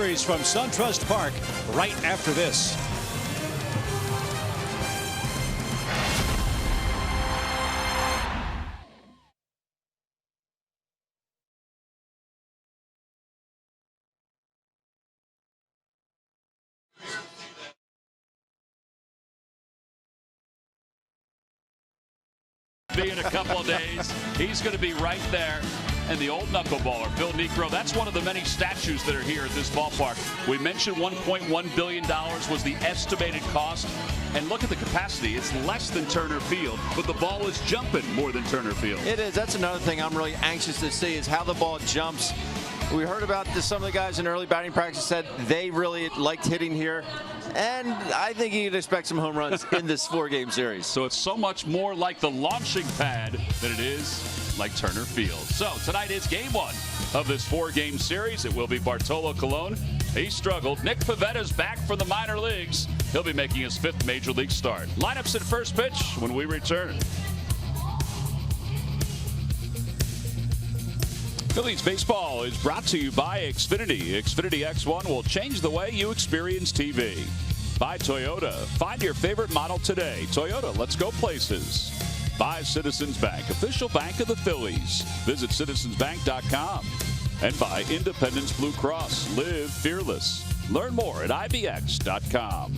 Series from SunTrust Park right after this. In a couple of days, he's going to be right there. And the old knuckleballer, Bill Niekro, that's one of the many statues that are here at this ballpark. We mentioned $1.1 billion was the estimated cost. And look at the capacity. It's less than Turner Field, but the ball is jumping more than Turner Field. It is. That's another thing I'm really anxious to see is how the ball jumps. We heard about this. Some of the guys in early batting practice said they really liked hitting here. And I think you can expect some home runs in this 4-game series. So it's so much more like the launching pad than it is like Turner Field. So tonight is game 1 of this 4-game series. It will be Bartolo Colon. He struggled. Nick Pavetta's back from the minor leagues. He'll be making his 5th major league start. Lineups at first pitch when we return. Phillies baseball is brought to you by Xfinity. Xfinity X1 will change the way you experience TV. By Toyota. Find your favorite model today. Toyota, let's go places. By Citizens Bank, official bank of the Phillies. Visit citizensbank.com. And by Independence Blue Cross. Live fearless. Learn more at ibx.com.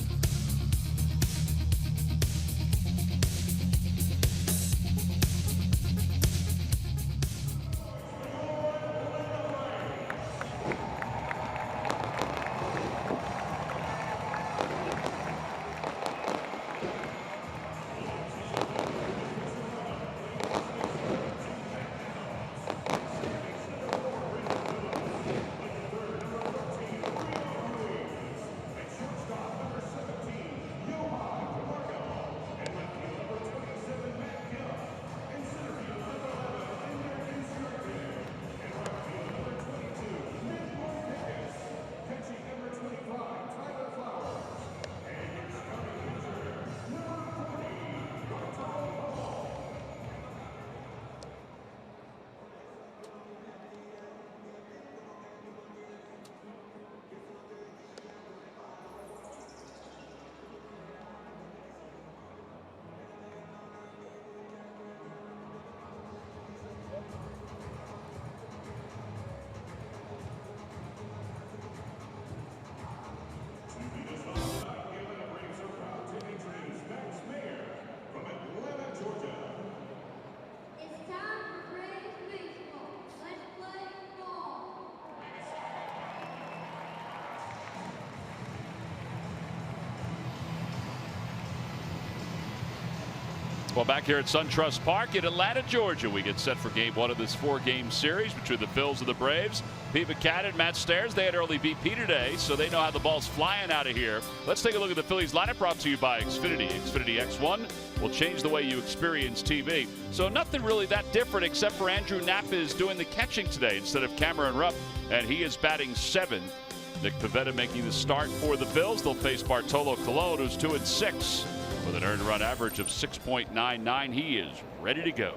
Well, back here at SunTrust Park in Atlanta, Georgia, we get set for game 1 of this 4-game series between the Phils and the Braves. Pete McCann and Matt Stairs, they had early BP today, so they know how the ball's flying out of here. Let's take a look at the Phillies lineup brought to you by Xfinity. Xfinity X1 will change the way you experience TV. So nothing really that different except for Andrew Knapp is doing the catching today instead of Cameron Rupp, and he is batting 7th. Nick Pivetta making the start for the Phils. They'll face Bartolo Colon, who's 2-6. With an earned run average of 6.99, he is ready to go.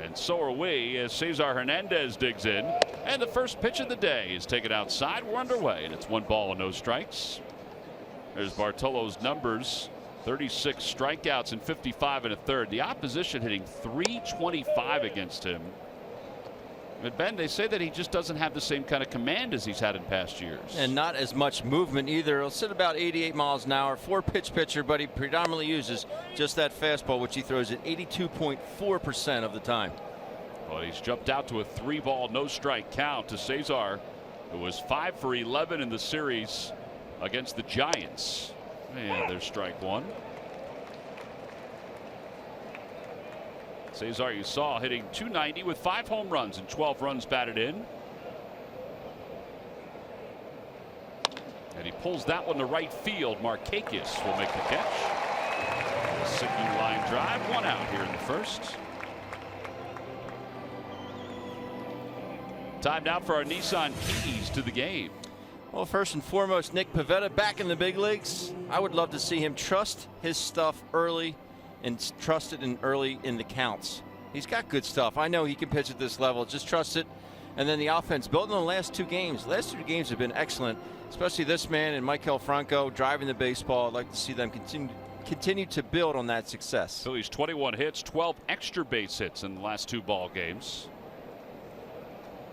And so are we as Cesar Hernandez digs in. And the first pitch of the day is taken outside. We're underway, and it's 1 ball and no strikes. There's Bartolo's numbers. 36 strikeouts and 55 1/3. The opposition hitting .325 against him. But Ben, they say that he just doesn't have the same kind of command as he's had in past years. And not as much movement either. He'll sit about 88 miles an hour. 4-pitch pitcher, but he predominantly uses just that fastball, which he throws at 82.4% of the time. Well, he's jumped out to a 3-ball, no strike count to Cesar, who was 5 for 11 in the series against the Giants. And there's strike 1. Cesar, you saw, hitting .290 with 5 home runs and 12 runs batted in. And he pulls that one to right field. Markakis will make the catch. Sinking line drive, 1 out here in the first. Time now for our Nissan keys to the game. Well, first and foremost, Nick Pivetta back in the big leagues. I would love to see him trust his stuff early and trust it early in the counts. He's got good stuff. I know he can pitch at this level. Just trust it And then the offense building on the last two games. The last two games have been excellent, especially this man and Maikel Franco driving the baseball. I'd like to see them continue to build on that success. Phillies 21 hits, 12 extra base hits in the last two ball games.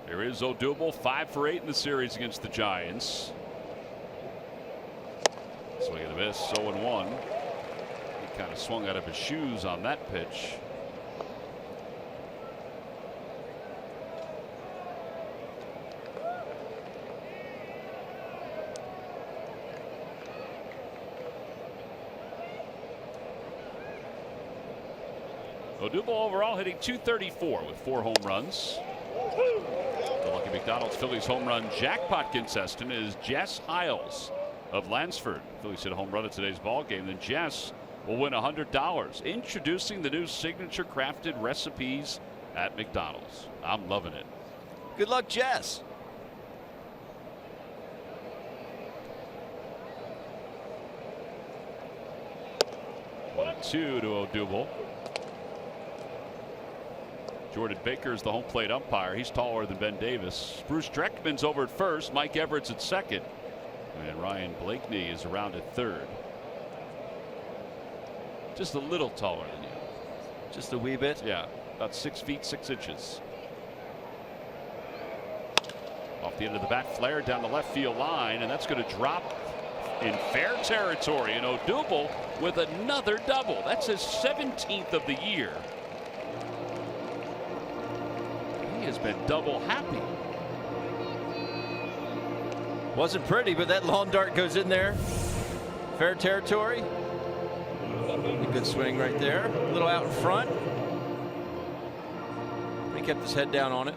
There is Odubel, 5 for 8 in the series against the Giants. Swing and a miss, 0-1. He kind of swung out of his shoes on that pitch. Odubel overall hitting .234 with 4 home runs. The Lucky McDonald's Phillies home run jackpot contestant is Jess Hiles of Lansford. Phillies hit a home run at today's ball game. Then Jess will win $100. Introducing the new signature crafted recipes at McDonald's. I'm loving it. Good luck, Jess. One and 2 to Odubel. Jordan Baker is the home plate umpire. He's taller than Ben Davis. Bruce Dreckman's over at first. Mike Everett's at second. And Ryan Blakeney is around at third. Just a little taller than you. Just a wee bit? Yeah, about 6 feet 6 inches. Off the end of the bat, flare down the left field line, and that's going to drop in fair territory. And Odubel with another double. That's his 17th of the year. Has been double happy. Wasn't pretty, but that long dart goes in there. Fair territory. A good swing right there. A little out in front. He kept his head down on it.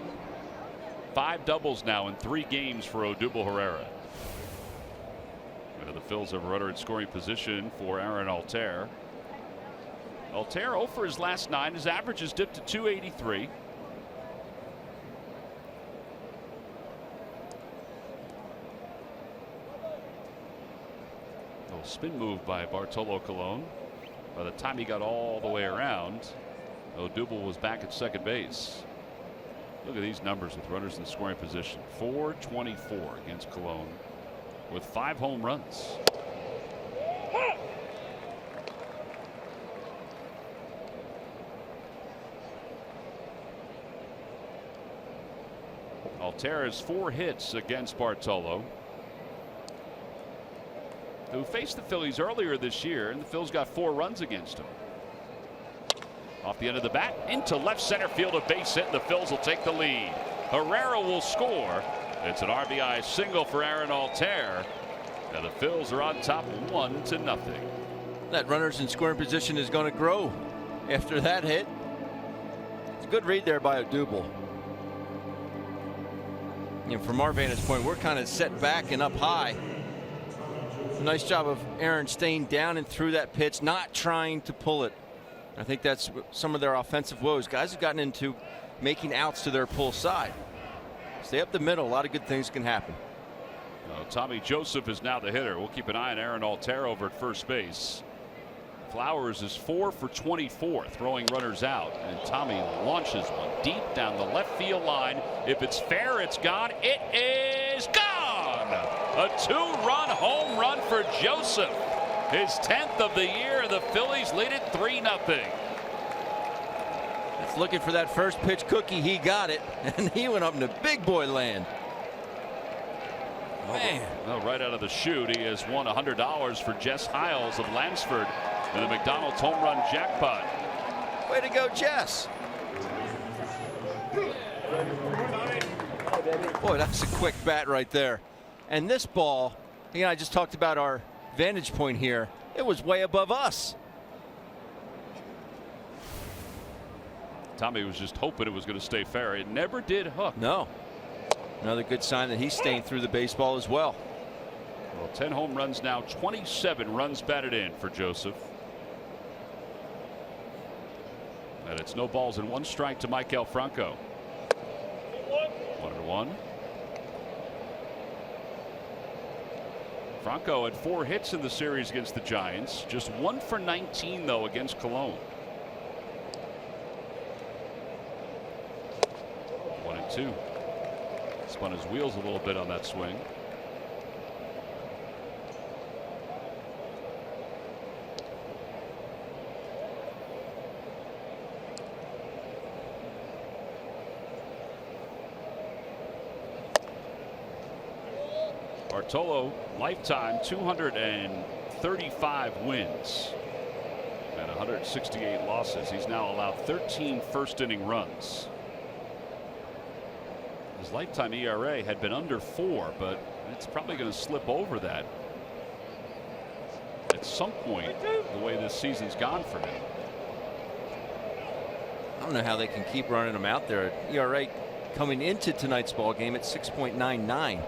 5 doubles now in 3 games for Odubel Herrera. The Phils have a runner in scoring position for Aaron Altair. Altair 0 for his last 9. His average has dipped to .283. Spin move by Bartolo Colon. By the time he got all the way around, Odubel was back at second base. Look at these numbers with runners in scoring position. .424 against Colon with 5 home runs. Altair has 4 hits against Bartolo, who faced the Phillies earlier this year, and the Phils got 4 runs against him. Off the end of the bat into left center field, a base hit, and the Phils will take the lead. Herrera will score. It's an RBI single for Aaron Altair, and the Phils are on top 1-0. That runners in scoring position is going to grow after that hit. It's a good read there by Odubel. And from our vantage point, we're kind of set back and up high. Nice job of Aaron staying down and through that pitch, not trying to pull it. I think that's some of their offensive woes. Guys have gotten into making outs to their pull side. Stay up the middle. A lot of good things can happen. Tommy Joseph is now the hitter. We'll keep an eye on Aaron Altair over at first base. Flowers is 4 for 24, throwing runners out, and Tommy launches one deep down the left field line. If it's fair, it's gone. It is gone. A 2-run home run for Joseph. His 10th of the year. The Phillies lead it 3-0. It's looking for that first pitch cookie. He got it, and he went up into big boy land. Man. Well, right out of the chute, he has won $100 for Jess Hiles of Lansford in the McDonald's home run jackpot. Way to go, Jess. Boy, that's a quick bat right there. And this ball, you know, I just talked about our vantage point here. It was way above us. Tommy was just hoping it was going to stay fair. It never did hook. No. Another good sign that he's staying through the baseball as well. Well, 10 home runs now, 27 runs batted in for Joseph. And it's no balls and 1 strike to Maikel Franco. 1-1. Franco had 4 hits in the series against the Giants. Just 1 for 19 though against Cologne. 1-2. spun his wheels a little bit on that swing. Bartolo, lifetime 235 wins and 168 losses. He's now allowed 13 first inning runs. His lifetime ERA had been under 4, but it's probably going to slip over that at some point, the way this season's gone for him. I don't know how they can keep running him out there. ERA coming into tonight's ball game at 6.99.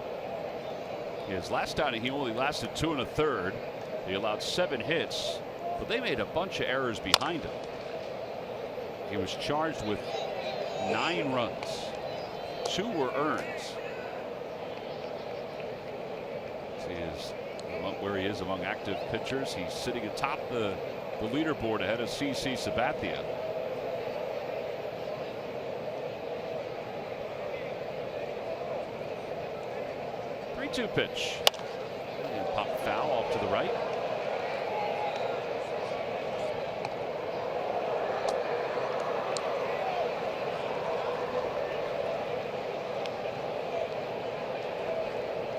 His last outing, he only lasted 2 1/3. He allowed 7 hits, but they made a bunch of errors behind him. He was charged with 9 runs. 2 were earned. See where he is among active pitchers. He's sitting atop the leaderboard ahead of CC Sabathia. 3-2 pitch. And pop foul off to the right.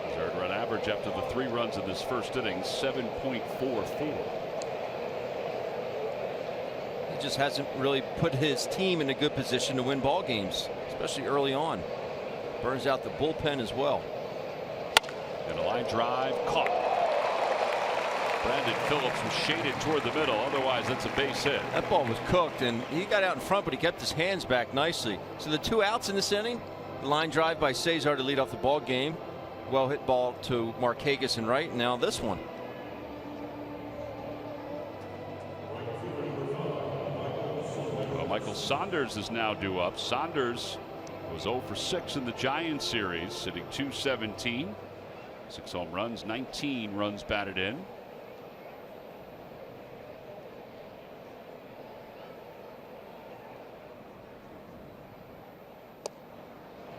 His earned run average after the 3 runs in this first inning, 7.44. He just hasn't really put his team in a good position to win ball games, especially early on. Burns out the bullpen as well. And a line drive caught. Brandon Phillips was shaded toward the middle. Otherwise, that's a base hit. That ball was cooked, and he got out in front, but he kept his hands back nicely. So the 2 outs in this inning, the line drive by Cesar to lead off the ball game. Well hit ball to Markakis and right. Now this one. Well, Michael Saunders is now due up. Saunders was 0 for 6 in the Giants series, sitting .217. 6 home runs, 19 runs batted in.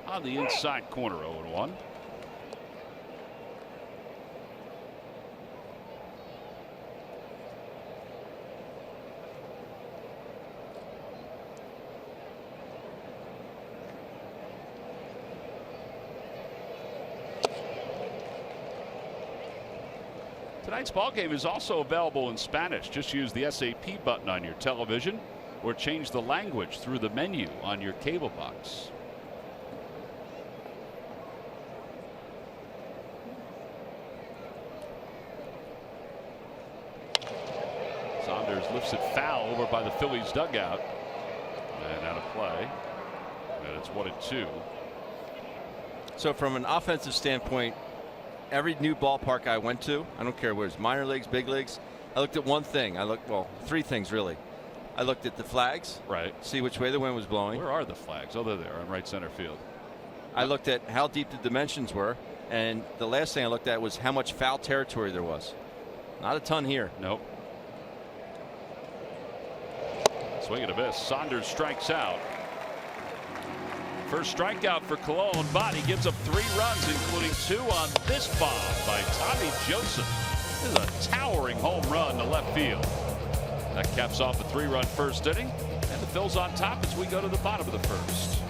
On the inside corner, 0-1. Tonight's ball game is also available in Spanish. Just use the SAP button on your television or change the language through the menu on your cable box. Saunders lifts it foul over by the Phillies dugout and out of play, and it's 1-2. So from an offensive standpoint, every new ballpark I went to, I don't care where it's minor leagues, big leagues, I looked at one thing. Well, 3 things really. I looked at the flags, right, see which way the wind was blowing. Where are the flags? Oh, they're there on right center field. I looked at how deep the dimensions were, and the last thing I looked at was how much foul territory there was. Not a ton here. Nope. Swing and a miss. Saunders strikes out. First strikeout for Cologne, but he gives up 3 runs, including 2 on this bomb by Tommy Joseph. This is a towering home run to left field. That caps off a 3-run first inning, and the Phils on top as we go to the bottom of the first.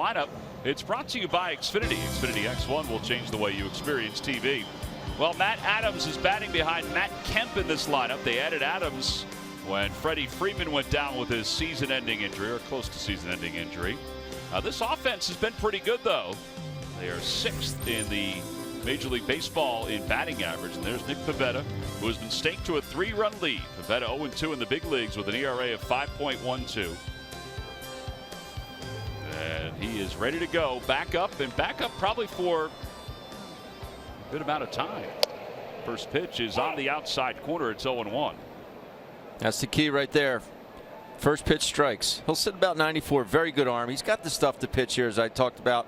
Lineup. It's brought to you by Xfinity. Xfinity X1 will change the way you experience TV. Well, Matt Adams is batting behind Matt Kemp in this lineup. They added Adams when Freddie Freeman went down with his season-ending injury, or close to season-ending injury. This offense has been pretty good, though. They are 6th in the Major League Baseball in batting average. And there's Nick Pivetta, who has been staked to a 3-run lead. Pivetta 0-2 in the big leagues with an ERA of 5.12. And he is ready to go. Back up probably for a good amount of time. First pitch is on the outside corner. It's 0-1. That's the key right there. First pitch strikes. He'll sit about 94. Very good arm. He's got the stuff to pitch here, as I talked about,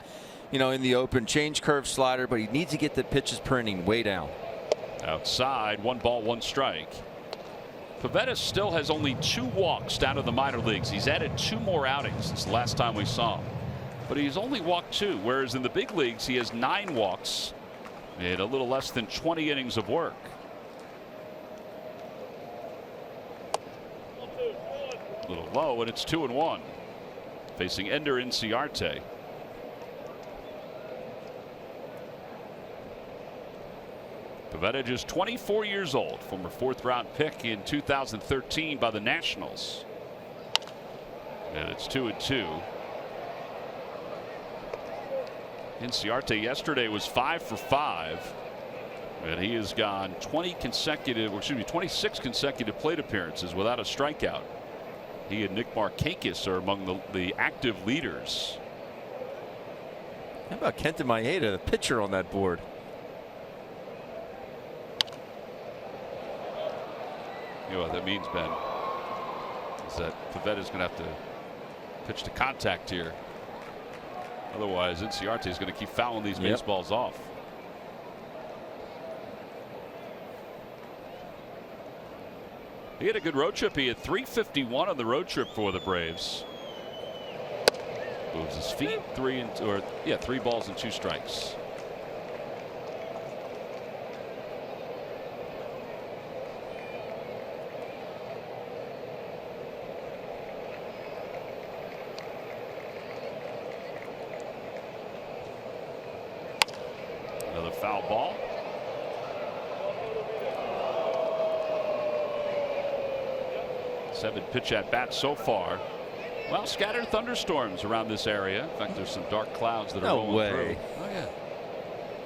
in the open. Change curve slider, but he needs to get the pitches per inning way down. Outside, 1 ball, 1 strike. Pivetta still has only 2 walks down to the minor leagues. He's added 2 more outings since the last time we saw him. But he's only walked 2, whereas in the big leagues he has 9 walks and a little less than 20 innings of work. A little low, and it's 2-1. Facing Ender Inciarte. Pivetta just 24 years old, former 4th-round pick in 2013 by the Nationals. And it's 2-2. Inciarte yesterday was 5 for 5, and he has gone 26 consecutive plate appearances without a strikeout. He and Nick Markakis are among the active leaders. How about Kenta Maeda, the pitcher on that board? You know what that means, Ben, is that Pivetta's going to have to pitch to contact here. Otherwise, Inciarte is going to keep fouling these baseballs off. He had a good road trip. He had 351 on the road trip for the Braves. Moves his feet. 3 balls and 2 strikes. Another foul ball. Seven pitch at bats so far. Well, scattered thunderstorms around this area. In fact, there's some dark clouds that are rolling through. Oh yeah.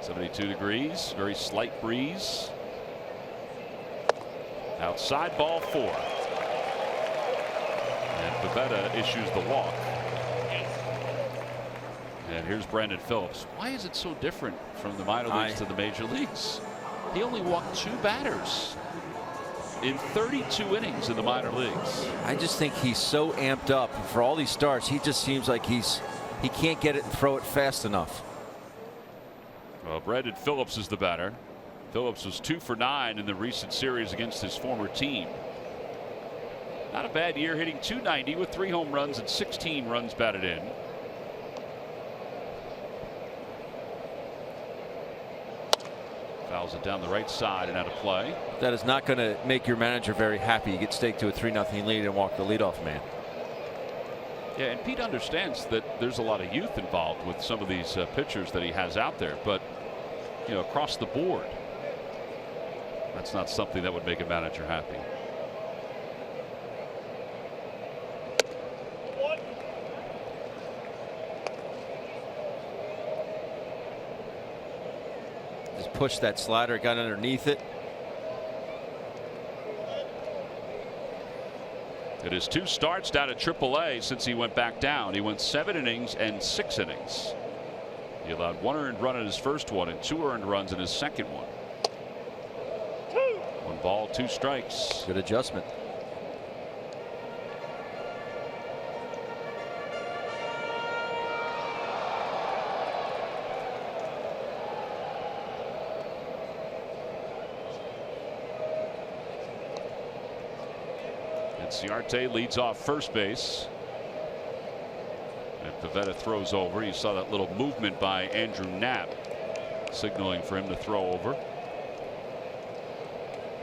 72 degrees. Very slight breeze. Outside, ball 4. And Pivetta issues the walk. And here's Brandon Phillips. Why is it so different from the minor leagues to the major leagues? He only walked 2 batters in 32 innings in the minor leagues. I just think he's so amped up for all these starts. He just seems like he can't get it and throw it fast enough. Well, Brandon Phillips is the batter. Phillips was 2 for 9 in the recent series against his former team. Not a bad year, hitting .290 with 3 home runs and 16 runs batted in. Fouls it down the right side and out of play. That is not going to make your manager very happy. You get staked to a 3-0 lead and walk the leadoff man. Yeah, and Pete understands that there's a lot of youth involved with some of these pitchers that he has out there, but across the board, that's not something that would make a manager happy. Just pushed that slider, got underneath it. It is 2 starts down at AAA since he went back down. He went 7 innings and 6 innings. He allowed 1 earned run in his first one and 2 earned runs in his second one. 1 ball, 2 strikes. Good adjustment. Inciarte leads off first base. And Pivetta throws over. You saw that little movement by Andrew Knapp signaling for him to throw over.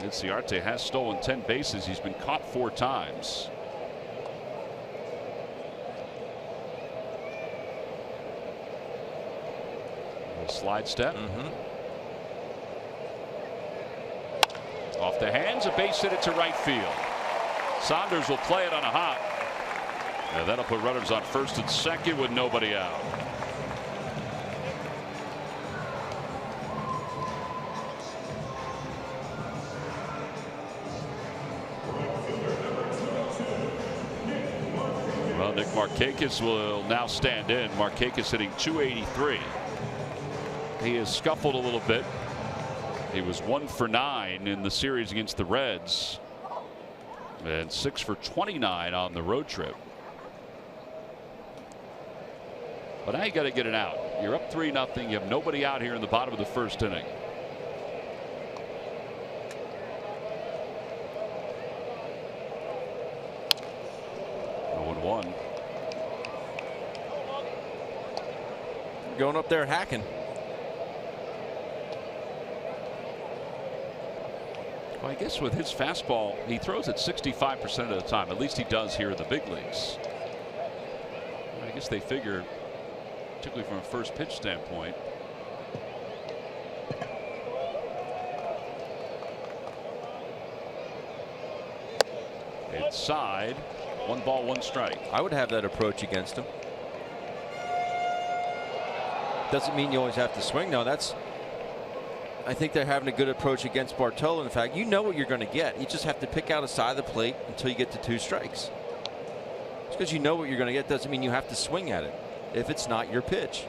Inciarte has stolen 10 bases. He's been caught 4 times. little slide step. Off the hands, a base hit it to right field. Saunders will play it on a hop. Yeah, that'll put runners on first and second with nobody out. Well, Nick Markakis will now stand in. Markakis hitting .283. He has scuffled a little bit. He was 1 for 9 in the series against the Reds and 6 for 29 on the road trip. But now you got to get it out. You're up 3-0. You have nobody out here in the bottom of the first inning. One. Going up there hacking. Well, I guess with his fastball, he throws it 65% of the time. At least he does here in the big leagues. I guess they figure, particularly from a first pitch standpoint. Inside. 1 ball, 1 strike. I would have that approach against him. Doesn't mean you always have to swing. No, that's. I think they're having a good approach against Bartolo. In fact, you know what you're going to get. You just have to pick out a side of the plate until you get to 2 strikes. Just because you know what you're going to get doesn't mean you have to swing at it if it's not your pitch.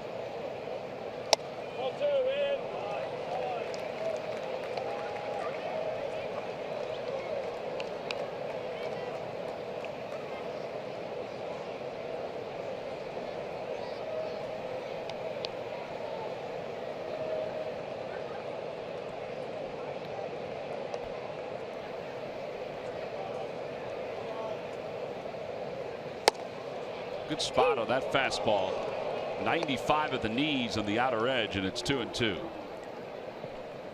Good spot on that fastball. 95 at the knees on the outer edge, and it's 2-2.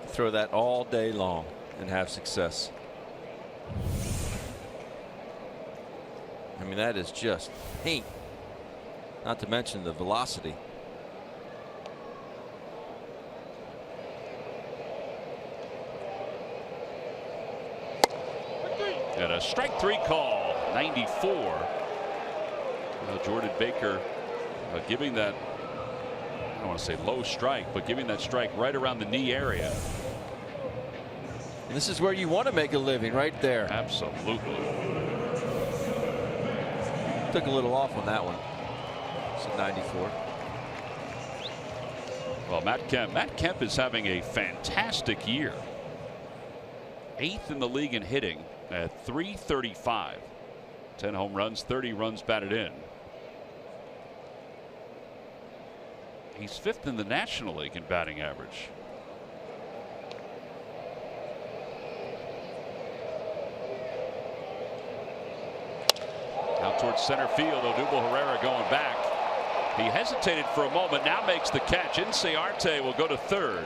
Throw that all day long and have success. I mean, that is just paint. Not to mention the velocity. And a strike 3 call. 94. Jordan Baker giving that, I don't want to say low strike, but giving that strike right around the knee area. And this is where you want to make a living, right there. Absolutely. Took a little off on that one. It's a 94. Well, Matt Kemp is having a fantastic year. 8th in the league in hitting at .335. 10 home runs, 30 runs batted in. He's 5th in the National League in batting average. Out towards center field, Odubel Herrera going back. He hesitated for a moment, now makes the catch. Inciarte will go to third.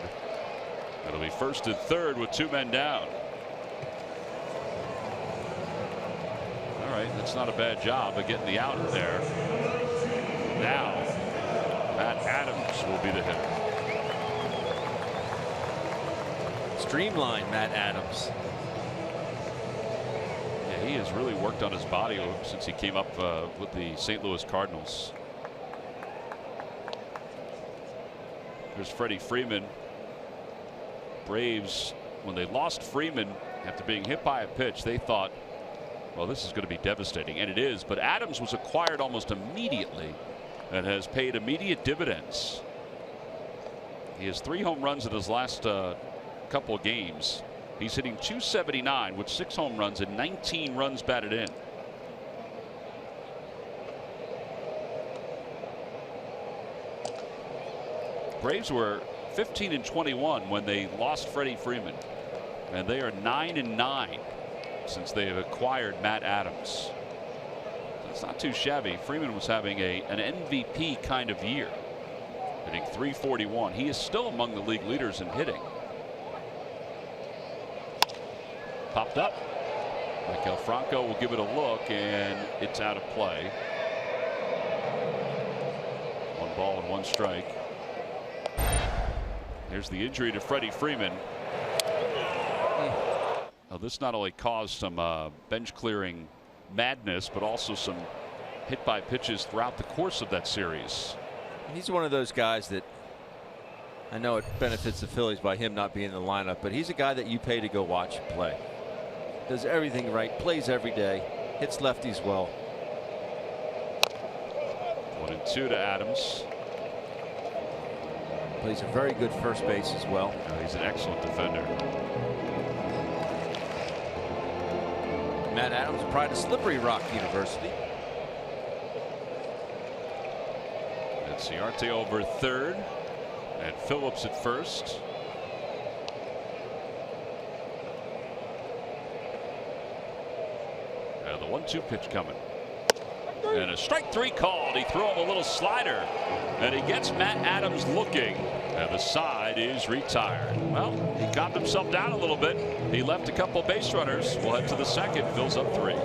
It'll be first and third with 2 men down. All right, that's not a bad job of getting the out there. Now, Matt Adams will be the hitter. Streamline Matt Adams. Yeah, he has really worked on his body since he came up with the St. Louis Cardinals. There's Freddie Freeman. Braves, when they lost Freeman after being hit by a pitch, they thought, well, this is going to be devastating, and it is. But Adams was acquired almost immediately and has paid immediate dividends. He has 3 home runs in his last couple of games. He's hitting .279 with 6 home runs and 19 runs batted in. Braves were 15-21 when they lost Freddie Freeman, and they are 9-9 since they have acquired Matt Adams. It's not too shabby. Freeman was having an MVP kind of year, hitting .341. He is still among the league leaders in hitting. Popped up. Maikel Franco will give it a look, and it's out of play. 1 ball and 1 strike. Here's the injury to Freddie Freeman. Now, this not only caused some bench clearing madness, but also some hit by pitches throughout the course of that series. He's one of those guys that I know it benefits the Phillies by him not being in the lineup, but he's a guy that you pay to go watch play. Does everything right, plays every day, hits lefties well. 1-2 to Adams. Plays a very good first base as well. He's an excellent defender. Matt Adams, pride of Slippery Rock University. And Ciarte over third, and Phillips at first. And the 1-2 pitch coming. And a strike three called. He threw him a little slider, and he gets Matt Adams looking, and the side is retired. Well, he calmed himself down a little bit. He left a couple base runners. We'll head to the second. Fills up 3.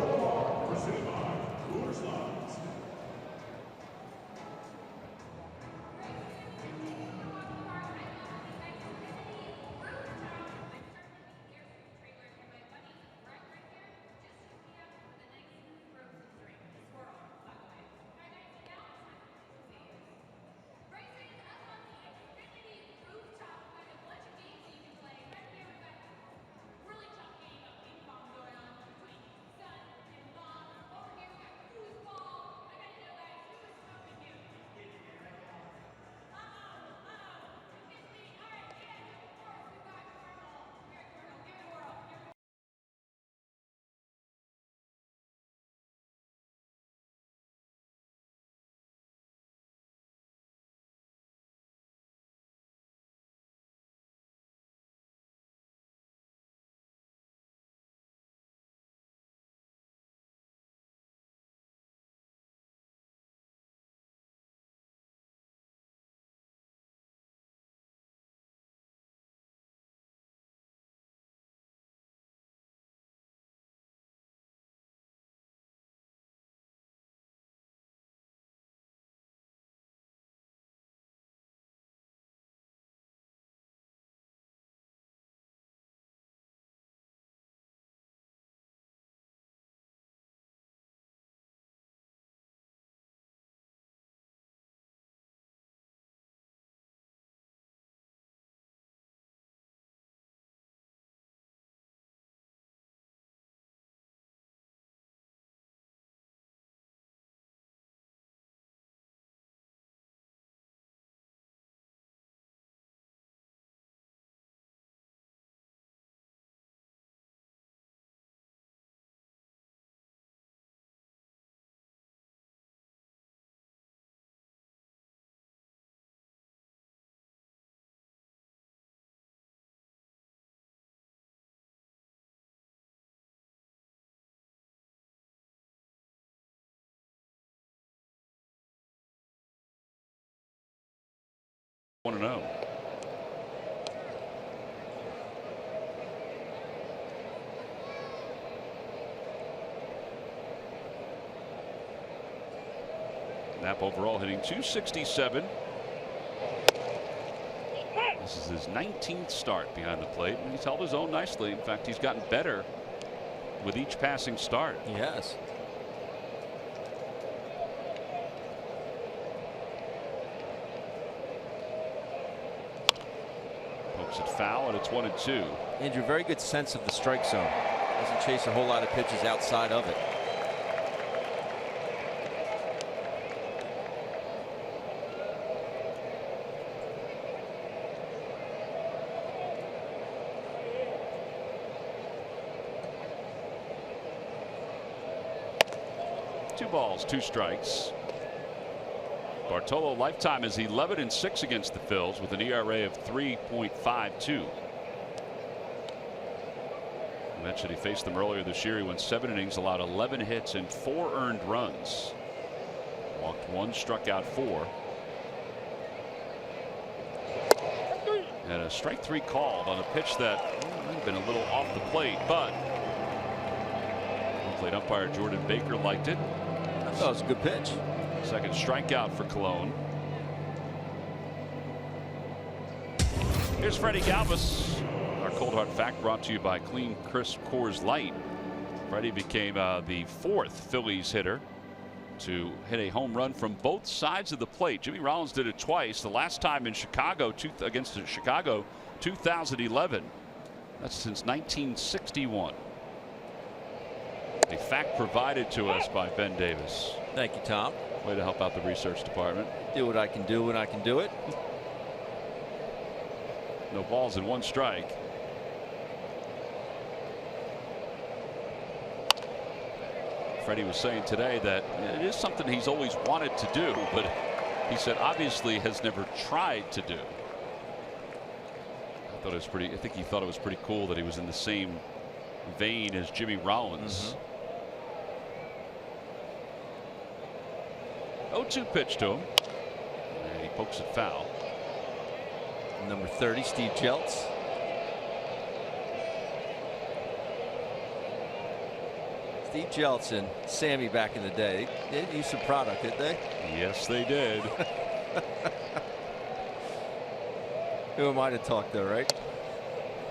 One 1-0. Knapp overall hitting .267. This is his 19th start behind the plate, and he's held his own nicely. In fact, he's gotten better with each passing start. Yes. Pokes it foul, and it's 1-2. Andrew, very good sense of the strike zone. Doesn't chase a whole lot of pitches outside of it. Two balls, 2 strikes. Bartolo lifetime is 11-6 against the Phils with an ERA of 3.52. I mentioned he faced them earlier this year. He went 7 innings, allowed 11 hits and 4 earned runs. Walked 1, struck out 4. And a strike 3 called on a pitch that might have been a little off the plate, but plate umpire Jordan Baker liked it. I thought it was a good pitch. Second strikeout for Cologne. Here's Freddie Galvis. Our Cold Hard Fact brought to you by Clean Crisp Coors Light. Freddie became the 4th Phillies hitter to hit a home run from both sides of the plate. Jimmy Rollins did it twice. The last time in Chicago against Chicago, 2011. That's since 1961. A fact provided to us by Ben Davis. Thank you, Tom. Way to help out the research department. Do what I can do when I can do it. No balls and 1 strike. Freddie was saying today that it is something he's always wanted to do, but he said obviously has never tried to do. I thought it was pretty. I think he thought it was pretty cool that he was in the same vein as Jimmy Rollins. 0-2 pitch to him, and he pokes it foul. Number 30, Steve Jeltz. Steve Jeltz and Sammy back in the day, they did use some product, didn't they? Yes, they did. Who am I to talk, though, right?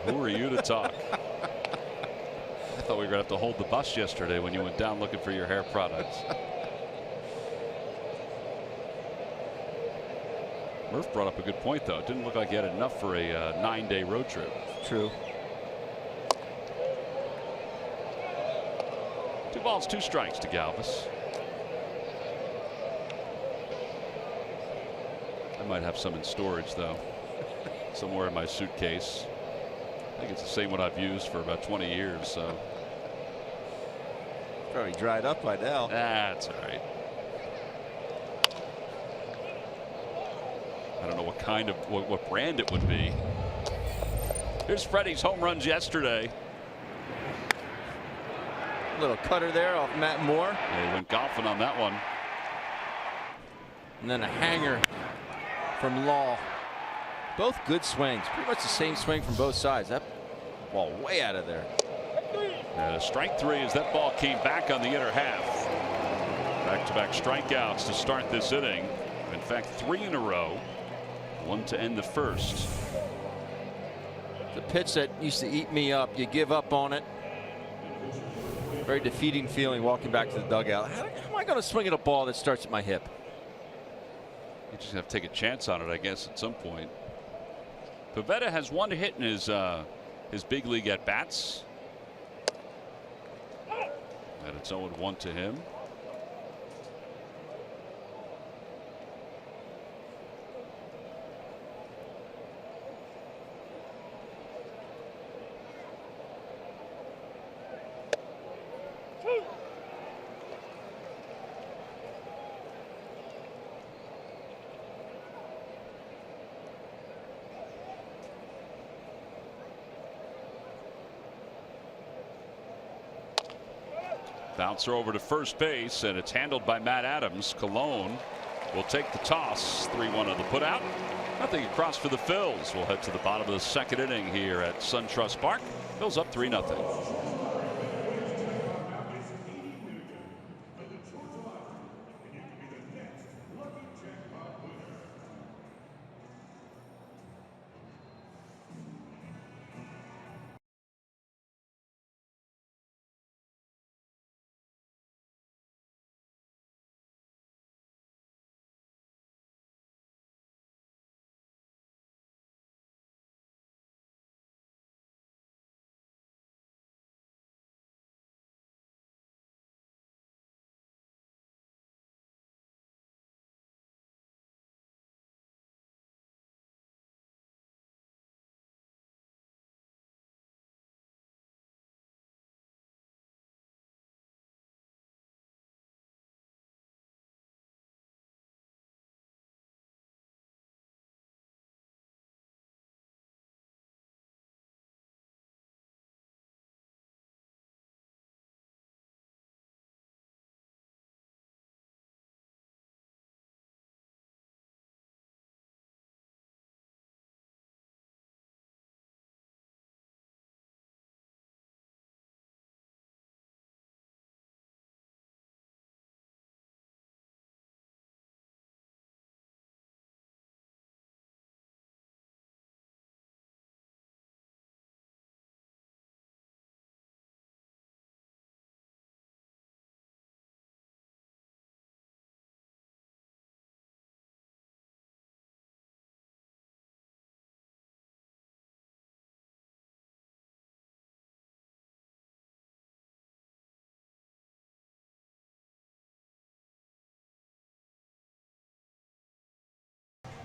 Who are you to talk? I thought we were going to have to hold the bus yesterday when you went down looking for your hair products. Murph brought up a good point, though. It didn't look like he had enough for a 9-day road trip. True. 2 balls, 2 strikes to Galvis. I might have some in storage, though, somewhere in my suitcase. I think it's the same one I've used for about 20 years. So probably dried up by now. That's all right. I don't know what kind of what brand it would be. Here's Freddie's home runs yesterday. Little cutter there off Matt Moore. Yeah, he went golfing on that one. And then a hanger from Law. Both good swings. Pretty much the same swing from both sides. That ball way out of there. And a strike 3 as that ball came back on the inner half. Back-to-back strikeouts to start this inning. In fact, 3 in a row. 1 to end the first. The pitch that used to eat me up. You give up on it. Very defeating feeling walking back to the dugout. How am I going to swing at a ball that starts at my hip? You just have to take a chance on it, I guess, at some point. Pivetta has 1 hit in his big league at bats. And it's 0-1 to him. Bouncer over to first base, and it's handled by Matt Adams. Colon will take the toss. 3-1 on the putout. Nothing across for the Phils. We'll head to the bottom of the 2nd inning here at SunTrust Park. Phils up 3-0.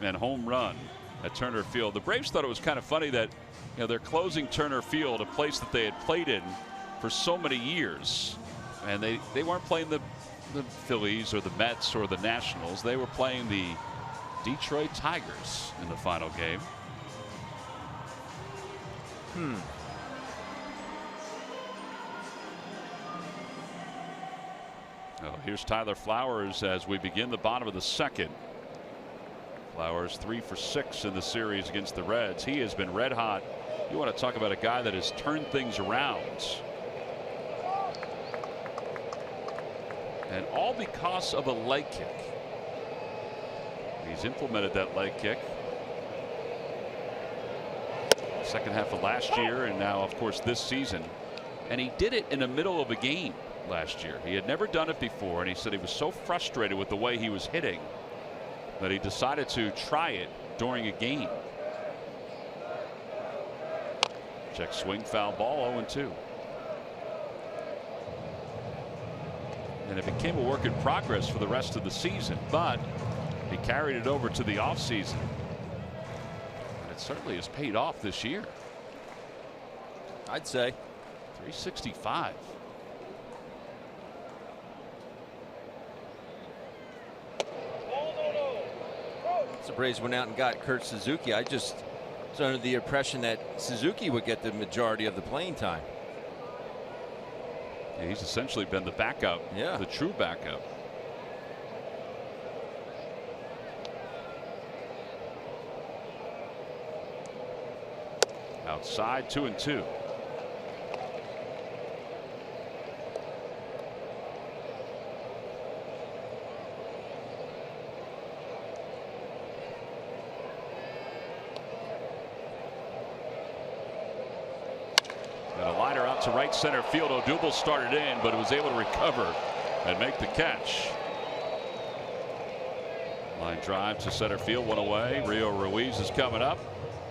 and home run at Turner Field. The Braves thought it was kind of funny that they're closing Turner Field, a place that they had played in for so many years, and they weren't playing the Phillies or the Mets or the Nationals. They were playing the Detroit Tigers in the final game. Oh, here's Tyler Flowers as we begin the bottom of the second. Flowers 3 for 6 in the series against the Reds. He has been red hot. You want to talk about a guy that has turned things around. And all because of a leg kick. He's implemented that leg kick second half of last year and now of course this season, and he did it in the middle of a game last year. He had never done it before, and he said he was so frustrated with the way he was hitting that he decided to try it during a game. Check swing, foul ball, 0-2. And it became a work in progress for the rest of the season, but he carried it over to the offseason. And it certainly has paid off this year. I'd say 365. The Braves went out and got Kurt Suzuki. I just was under the impression that Suzuki would get the majority of the playing time. Yeah, he's essentially been the backup, the true backup. Outside, 2-2. Got a liner out to right center field. Odubel started in, but was able to recover and make the catch. Line drive to center field, one away. Rio Ruiz is coming up.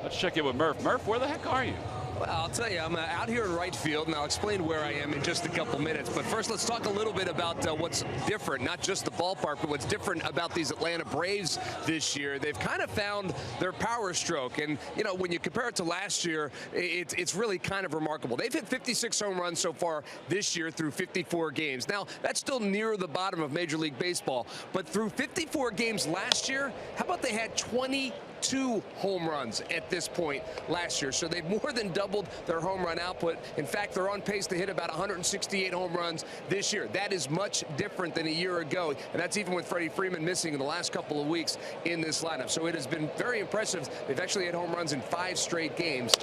Let's check in with Murph. Murph, where the heck are you? Well, I'll tell you, I'm out here in right field, and I'll explain where I am in just a couple minutes. But first, let's talk a little bit about what's different, not just the ballpark, but what's different about these Atlanta Braves this year. They've kind of found their power stroke. And, you know, when you compare it to last year, it's really kind of remarkable. They've hit 56 home runs so far this year through 54 games. Now, that's still near the bottom of Major League Baseball. But through 54 games last year, how about they had 22 home runs at this point last year? So they've more than doubled their home run output. In fact, they're on pace to hit about 168 home runs this year. That is much different than a year ago, and that's even with Freddie Freeman missing in the last couple of weeks in this lineup. So it has been very impressive. They've actually had home runs in 5 straight games.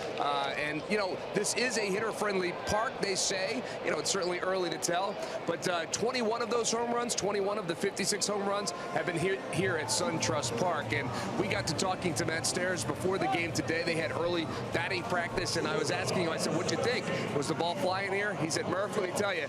And, you know, this is a hitter-friendly park, they say. You know, it's certainly early to tell. But 21 of those home runs, 21 of the 56 home runs have been here at SunTrust Park. And we got to talking to Matt Stairs before the game today. They had early batting practice, and I was asking him, I said, what'd you think? Was the ball flying here? He said, Murph, let me tell you,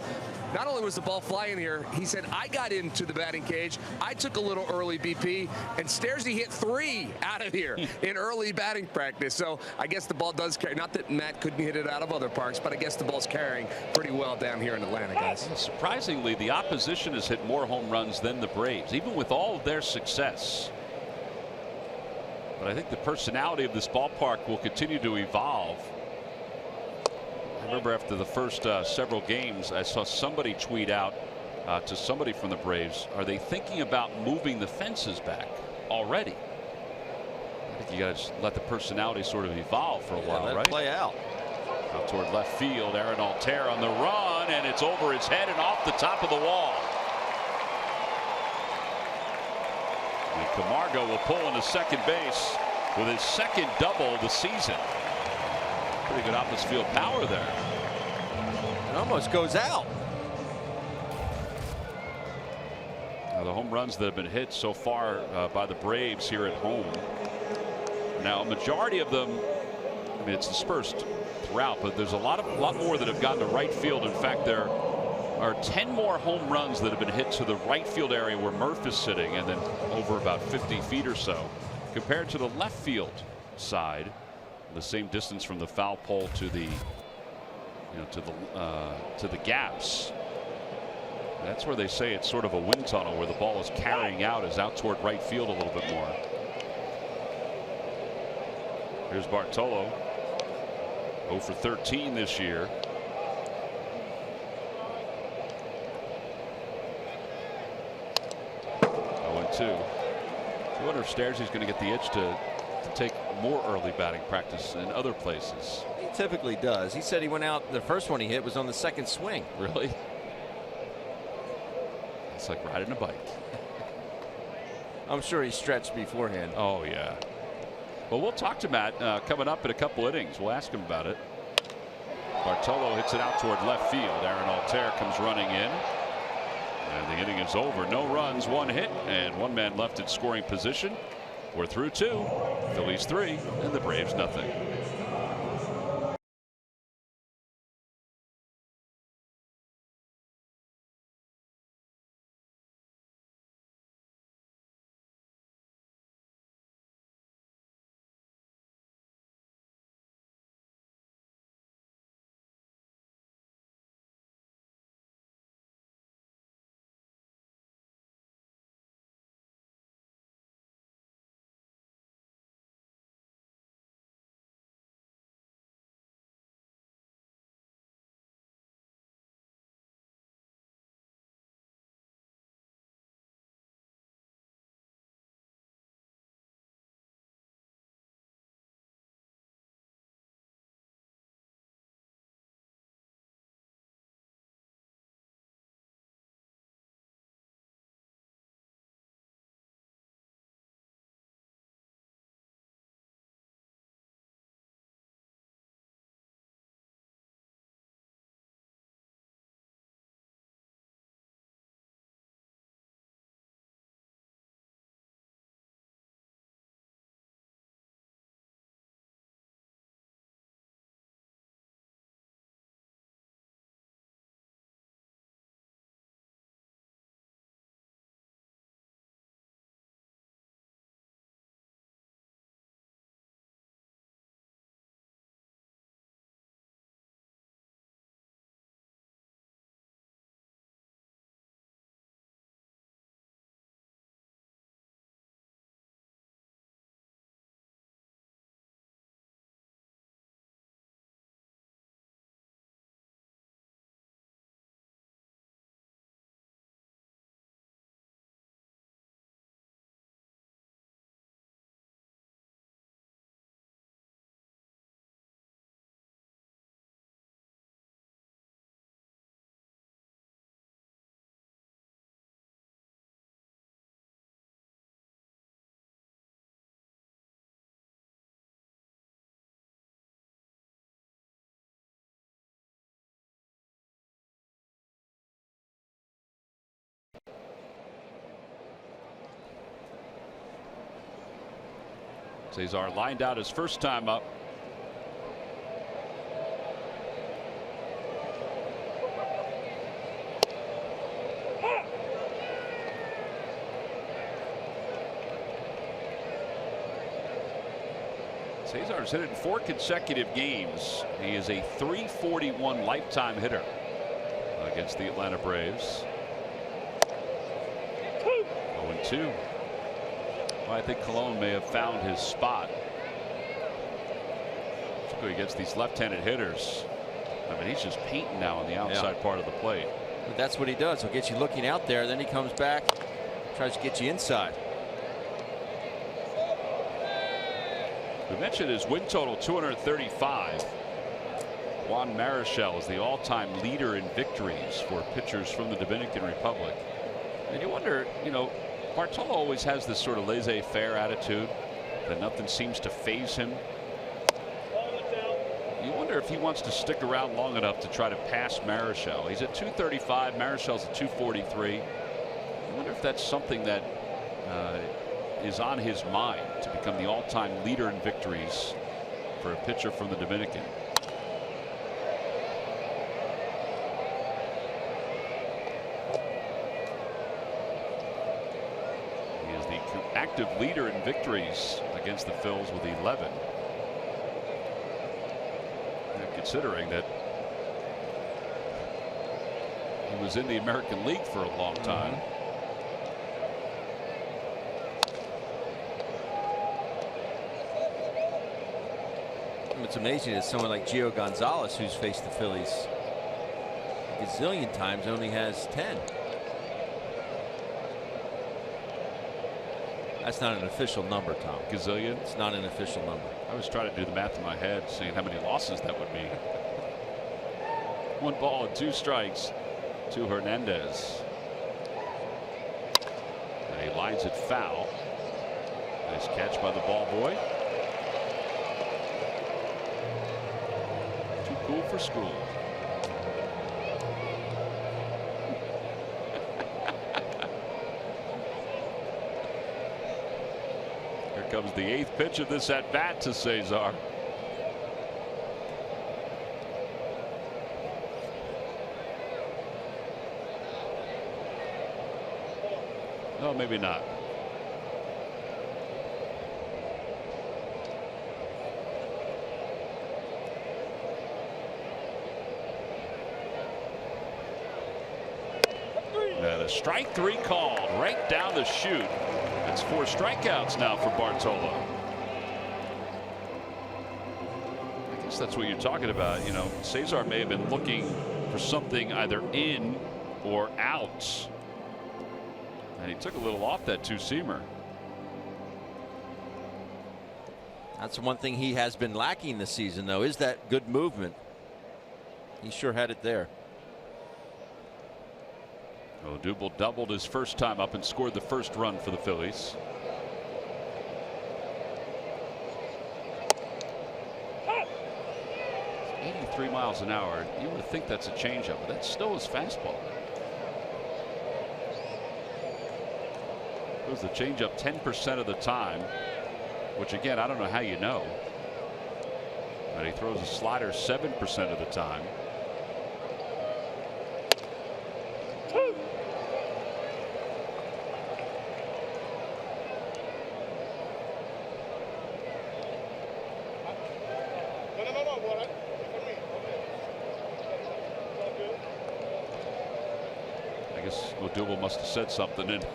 not only was the ball flying here, he said, I got into the batting cage. I took a little early BP, and Stairsy hit 3 out of here in early batting practice. So I guess the ball does carry. Not that Matt couldn't hit it out of other parks, but I guess the ball's carrying pretty well down here in Atlanta, guys. Surprisingly, the opposition has hit more home runs than the Braves, even with all of their success. But I think the personality of this ballpark will continue to evolve. I remember after the first several games, I saw somebody tweet out to somebody from the Braves, are they thinking about moving the fences back already? I think you got to let the personality sort of evolve for a while, let right? it play out. Out toward left field, Aaron Altair on the run, and it's over his head and off the top of the wall. And Camargo will pull into second base with his second double of the season. Pretty good opposite field power there. It almost goes out. Now the home runs that have been hit so far by the Braves here at home. Now a majority of them, I mean, it's dispersed throughout, but there's a lot more that have gotten to right field. In fact, there are 10 more home runs that have been hit to the right field area where Murph is sitting, and then over about 50 feet or so, compared to the left field side, the same distance from the foul pole to the to the gaps. That's where they say it's sort of a wind tunnel, where the ball is carrying out, is out toward right field a little bit more. Here's Bartolo. 0 for 13 this year. I wonder if Stairs is going to get the itch to take more early batting practice in other places. He typically does. He said he went out, the first one he hit was on the second swing. Really? It's like riding a bike. I'm sure he stretched beforehand. Oh, yeah. Well, we'll talk to Matt coming up in a couple innings. We'll ask him about it. Bartolo hits it out toward left field. Aaron Altair comes running in. And the inning is over. No runs, 1 hit, and 1 man left in scoring position. We're through 2. Phillies 3, and the Braves nothing. Cesar lined out his first time up. Cesar's hit it in 4 consecutive games. He is a .341 lifetime hitter against the Atlanta Braves. 0-2. Well, I think Colon may have found his spot, particularly against these left-handed hitters. I mean, he's just painting now on the outside part of the plate. But that's what he does. He'll get you looking out there, then he comes back, tries to get you inside. We mentioned his win total 235. Juan Marichal is the all-time leader in victories for pitchers from the Dominican Republic. And you wonder, you know, Bartolo always has this sort of laissez-faire attitude that nothing seems to faze him. You wonder if he wants to stick around long enough to try to pass Marichal. He's at 235. Marichal's at 243. I wonder if that's something that is on his mind, to become the all-time leader in victories for a pitcher from the Dominican. He is the active leader in victories against the Phils with 11. And considering that he was in the American League for a long time. What's amazing is someone like Gio Gonzalez, who's faced the Phillies a gazillion times, only has 10. That's not an official number, Tom. Gazillion? It's not an official number. I was trying to do the math in my head, seeing how many losses that would be. 1 ball and 2 strikes to Hernandez. And he lines it foul. Nice catch by the ball boy. Too cool for school. Here comes the 8th pitch of this at bat to Cesar. No, maybe not. And a strike 3 called right down the chute. That's 4 strikeouts now for Bartolo. I guess that's what you're talking about. You know, Cesar may have been looking for something either in or out. And he took a little off that 2-seamer. That's one thing he has been lacking this season, though, is that good movement. He sure had it there. Odubel doubled his first time up and scored the first run for the Phillies. It's 83 miles an hour. You would think that's a changeup, but that's still his fastball. It was the changeup 10% of the time, which again, I don't know how you know. But he throws a slider 7% of the time. I guess Odubel must have said something, and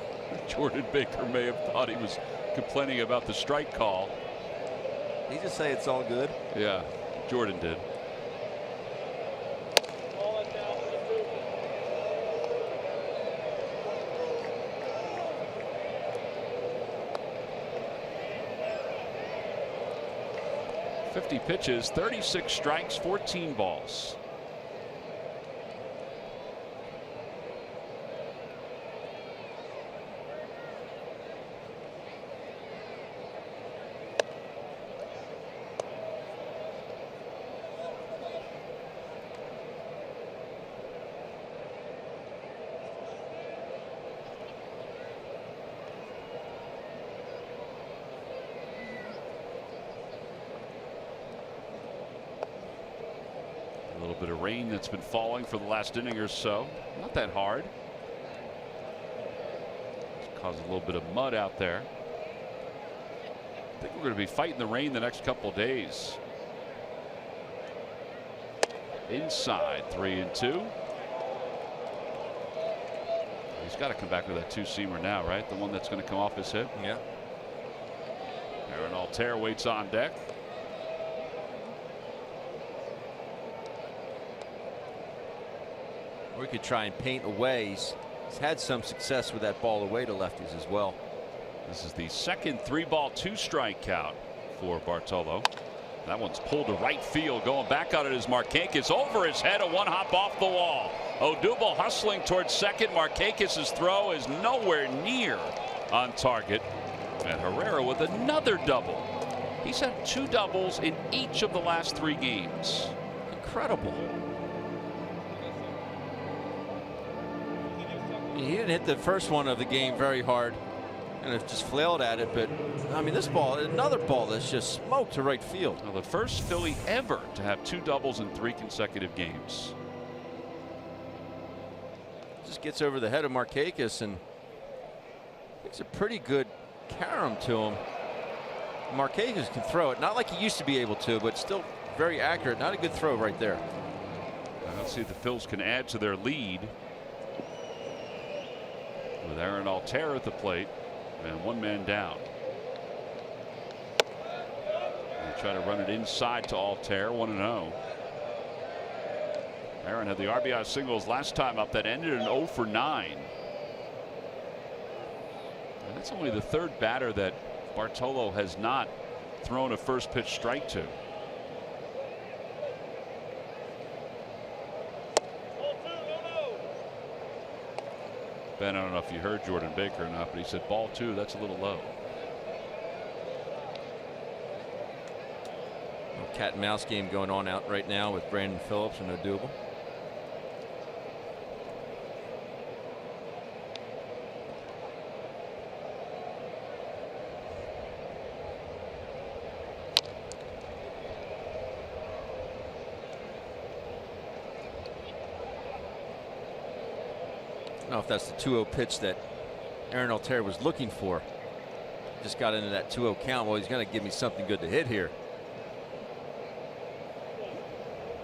Jordan Baker may have thought he was complaining about the strike call. He just say it's all good. Yeah, Jordan did. "50 pitches, 36 strikes, 14 balls." A little bit of rain that's been falling for the last inning or so. Not that hard. It's caused a little bit of mud out there. I think we're going to be fighting the rain the next couple of days. Inside, 3-2. He's got to come back with that 2-seamer now, right? The one that's going to come off his hip. Yeah. Aaron Altair waits on deck. We could try and paint away. He's had some success with that ball away to lefties as well. This is the second 3-ball 2-strike count for Bartolo. That one's pulled to right field. Going back on it is Markakis. Over his head, a 1-hop off the wall. Odubel hustling towards second. Markakis' throw is nowhere near on target. And Herrera with another double. He's had 2 doubles in each of the last 3 games. Incredible. He didn't hit the first one of the game very hard and have just flailed at it, but I mean, this ball, another ball that's just smoked to right field. Now, the first Philly ever to have 2 doubles in 3 consecutive games. Just gets over the head of Markakis and makes a pretty good carom to him. Markakis can throw it, not like he used to be able to, but still very accurate. Not a good throw right there. Let's see if the Phils can add to their lead with Aaron Altair at the plate and 1 man down. And try to run it inside to Altair. 1-0. Aaron had the RBI singles last time up that ended in 0 for 9. And that's only the third batter that Bartolo has not thrown a first pitch strike to. Ben, I don't know if you heard Jordan Baker or not, but he said ball 2, that's a little low. Cat and mouse game going on out right now with Brandon Phillips and Odubel. I don't know if that's the 2-0 pitch that Aaron Altair was looking for. Just got into that 2-0 count. Well, he's going to give me something good to hit here.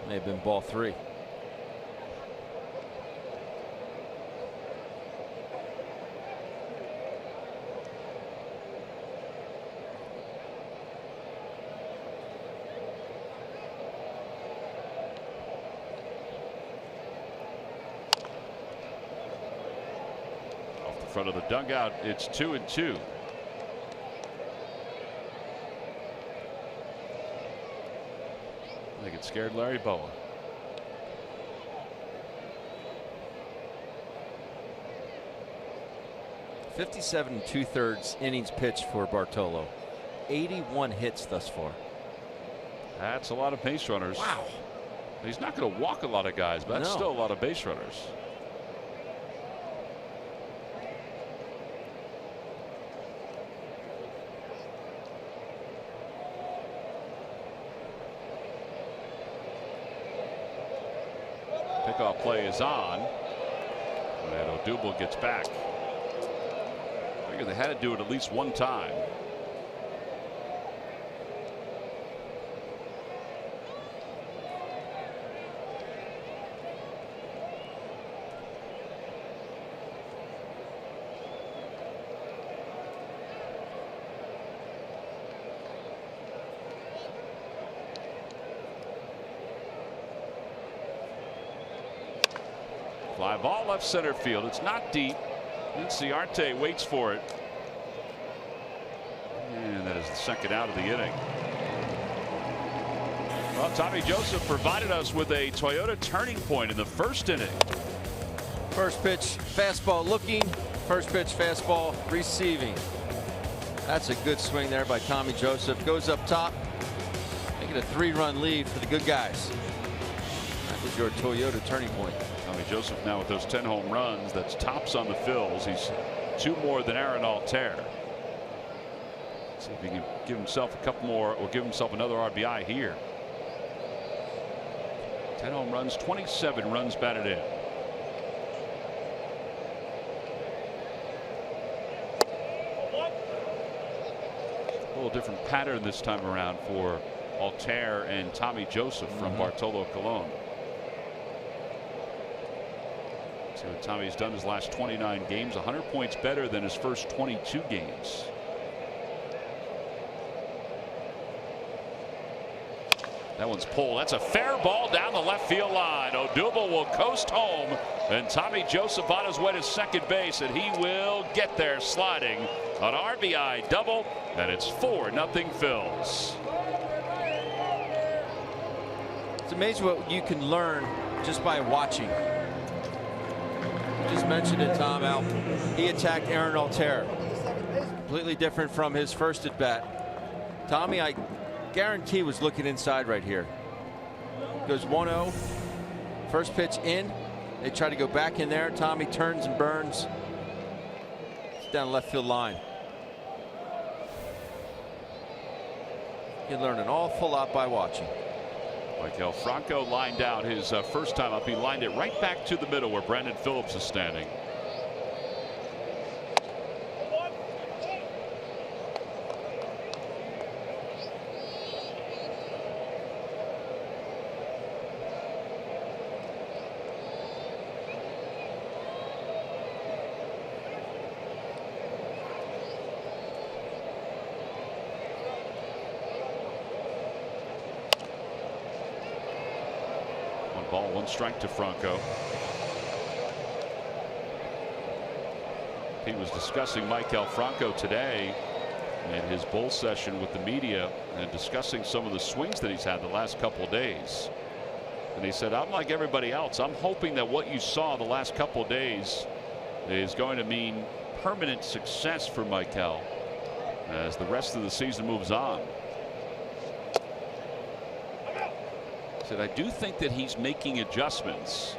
May have been ball 3. Off the front of the dugout, it's 2-2. I think it scared Larry Boa. .57 2/3 innings pitched for Bartolo. 81 hits thus far. That's a lot of base runners. Wow. He's not going to walk a lot of guys, but that's still a lot of base runners. Pickoff play is on, and Odubel gets back. I figure they had to do it at least one time. Fly ball left center field. It's not deep. Cincinnati waits for it. And that is the second out of the inning. Well, Tommy Joseph provided us with a Toyota turning point in the first inning. First pitch fastball looking. First pitch fastball receiving. That's a good swing there by Tommy Joseph. Goes up top. Making a 3-run lead for the good guys. That was your Toyota turning point. Tommy Joseph now with those 10 home runs. That's tops on the Phils. He's 2 more than Aaron Altair. See if he can give himself a couple more or give himself another RBI here. 10 home runs, 27 runs batted in. A little different pattern this time around for Altair and Tommy Joseph from Bartolo Colon. See what Tommy's done his last 29 games, 100 points better than his first 22 games. That one's pulled. That's a fair ball down the left field line. Odubel will coast home, and Tommy Joseph on his way to second base, and he will get there sliding. An RBI double, and it's 4-0 Phils. It's amazing what you can learn just by watching. Just mentioned it, Tom, how he attacked Aaron Altair. Completely different from his first at bat. Tommy, I guarantee, was looking inside right here. Goes 1-0. First pitch in. They try to go back in there. Tommy turns and burns. It's down the left field line. You learn an awful lot by watching. Michael Franco lined out his first time up. He lined it right back to the middle where Brandon Phillips is standing. Ball, 1 strike to Franco. He was discussing Maikel Franco today in his bull session with the media and discussing some of the swings that he's had the last couple of days. And he said, I'm like everybody else. I'm hoping that what you saw the last couple of days is going to mean permanent success for Maikel as the rest of the season moves on. He said, I do think that he's making adjustments.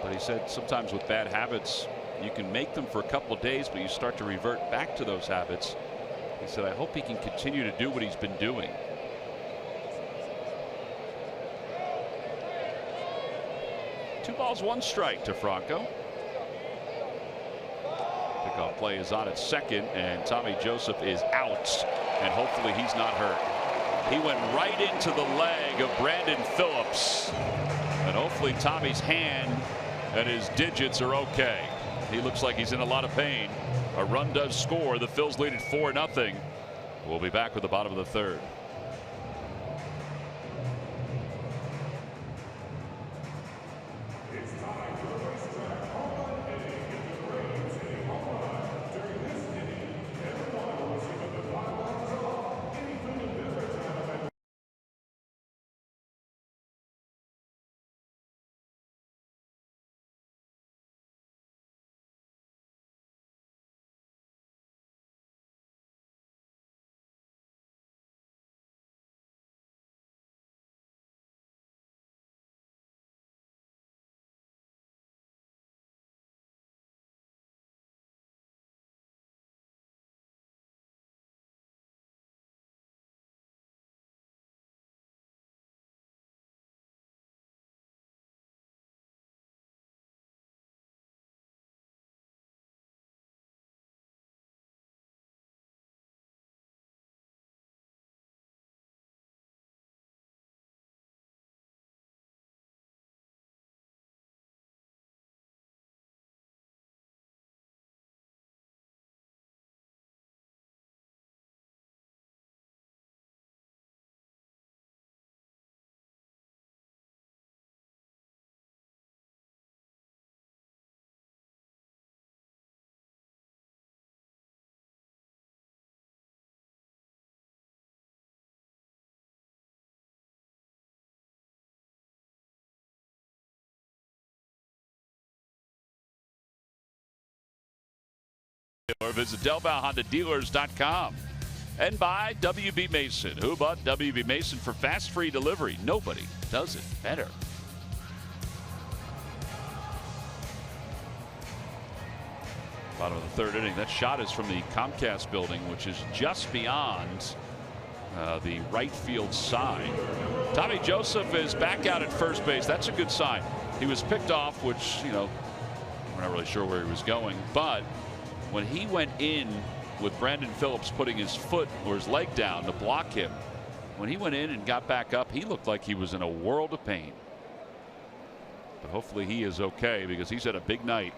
But he said sometimes with bad habits, you can make them for a couple of days, but you start to revert back to those habits. He said, I hope he can continue to do what he's been doing. 2 balls, 1 strike to Franco. Pickoff play is on at second, and Tommy Joseph is out, and hopefully he's not hurt. He went right into the leg of Brandon Phillips, and hopefully Tommy's hand and his digits are okay. He looks like he's in a lot of pain. A run does score. The Phils lead it 4-0. We'll be back with the bottom of the 3rd. Or visit DelvalHondaDealers.com. And by WB Mason. Who bought WB Mason for fast free delivery? Nobody does it better. Bottom of the 3rd inning. That shot is from the Comcast building, which is just beyond the right field side. Tommy Joseph is back out at first base. That's a good sign. He was picked off, which, you know, we're not really sure where he was going, but when he went in with Brandon Phillips putting his foot or his leg down to block him, when he went in and got back up, he looked like he was in a world of pain. But hopefully he is okay, because he's had a big night.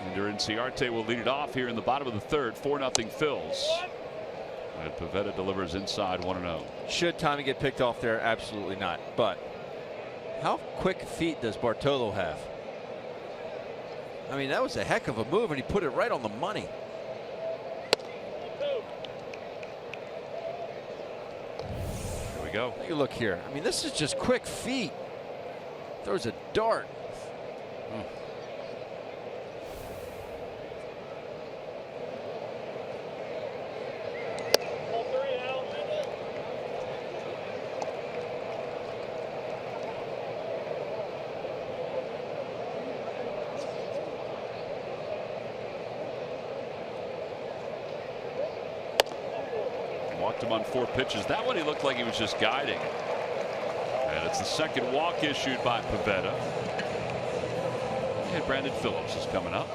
Ender Inciarte will lead it off here in the bottom of the 3rd. 4-0 Phils. And Pivetta delivers inside 1-0. Should Tommy get picked off there? Absolutely not. But how quick feet does Bartolo have? I mean, that was a heck of a move, and he put it right on the money. Here we go. Take a look here. I mean, this is just quick feet. Throws a dart. Walked him on 4 pitches. That one he looked like he was just guiding. And it's the 2nd walk issued by Pivetta. And Brandon Phillips is coming up.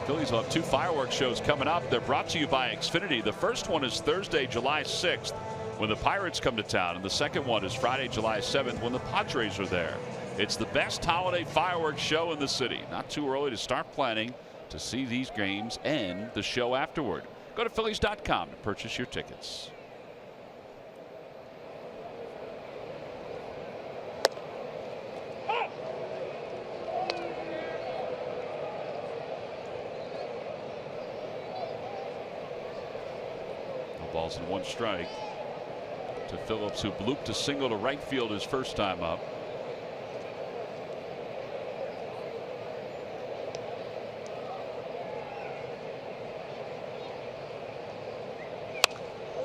Phillies will have 2 fireworks shows coming up. They're brought to you by Xfinity. The first one is Thursday, July 6th, when the Pirates come to town, and the second one is Friday, July 7th, when the Padres are there. It's the best holiday fireworks show in the city. Not too early to start planning to see these games and the show afterward. Go to Phillies.com to purchase your tickets. No balls and 1 strike to Phillips, who blooped a single to right field his first time up.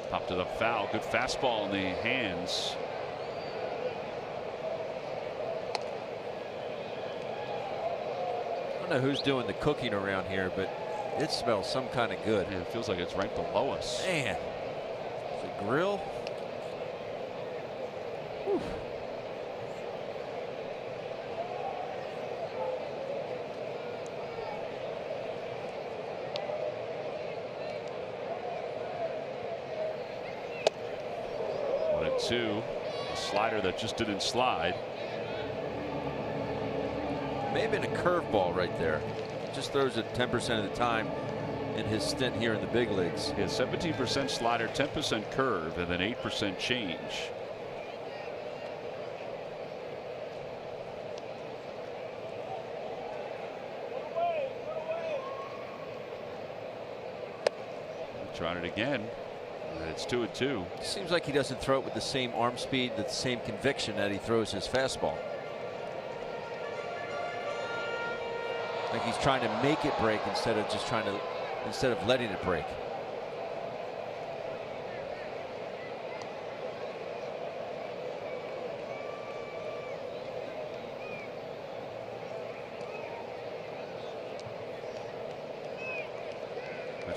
Popped it up foul. Good fastball in the hands. I don't know who's doing the cooking around here, but it smells some kind of good. Yeah, it feels like it's right below us. Man, it's a grill. Whew. Two, a slider that just didn't slide. May have been a curveball right there. Just throws it 10% of the time in his stint here in the big leagues. He has 17% slider, 10% curve, and then 8% change. Trying it again. It's 2-2. Seems like he doesn't throw it with the same arm speed, the same conviction that he throws his fastball. Like he's trying to make it break instead of letting it break.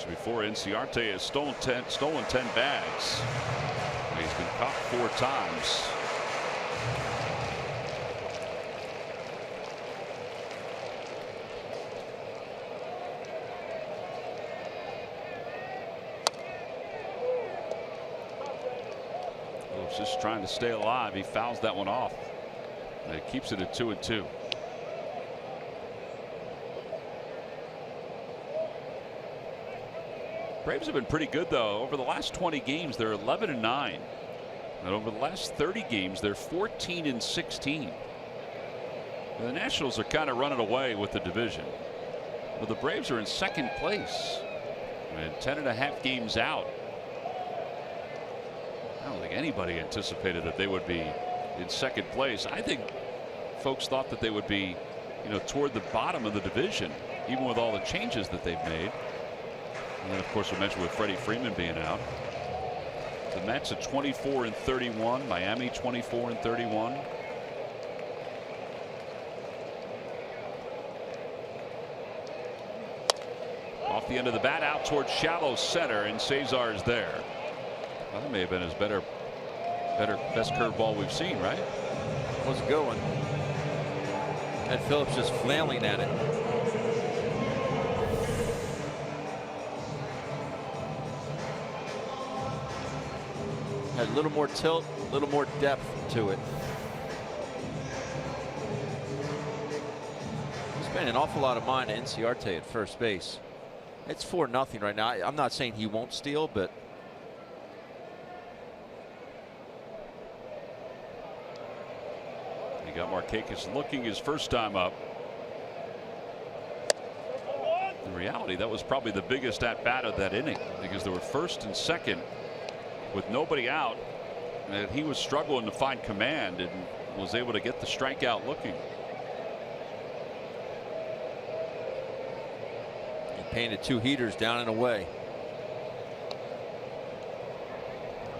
Before, Inciarte has stolen 10 bags. He's been caught 4 times. He's just trying to stay alive. He fouls that one off. And it keeps it at 2-2. Braves have been pretty good, though. Over the last 20 games, they're 11-9. And over the last 30 games, they're 14-16. The Nationals are kind of running away with the division. But the Braves are in second place and 10.5 games out. I don't think anybody anticipated that they would be in second place. I think folks thought that they would be, toward the bottom of the division, even with all the changes that they've made. And then, of course, we mentioned with Freddie Freeman being out. The Mets at 24-31. Miami 24-31. Off the end of the bat, out towards shallow center, and Cesar is there. Well, that may have been his best curveball we've seen, right? Was a good one. And Phillips just flailing at it. Had a little more tilt, a little more depth to it. He's spending an awful lot of mind to Inciarte at first base. It's 4-0 right now. I'm not saying he won't steal, but he got Markakis looking his first time up. In reality, that was probably the biggest at bat of that inning, because there were first and second with nobody out, and he was struggling to find command and was able to get the strikeout looking. He painted 2 heaters down and away.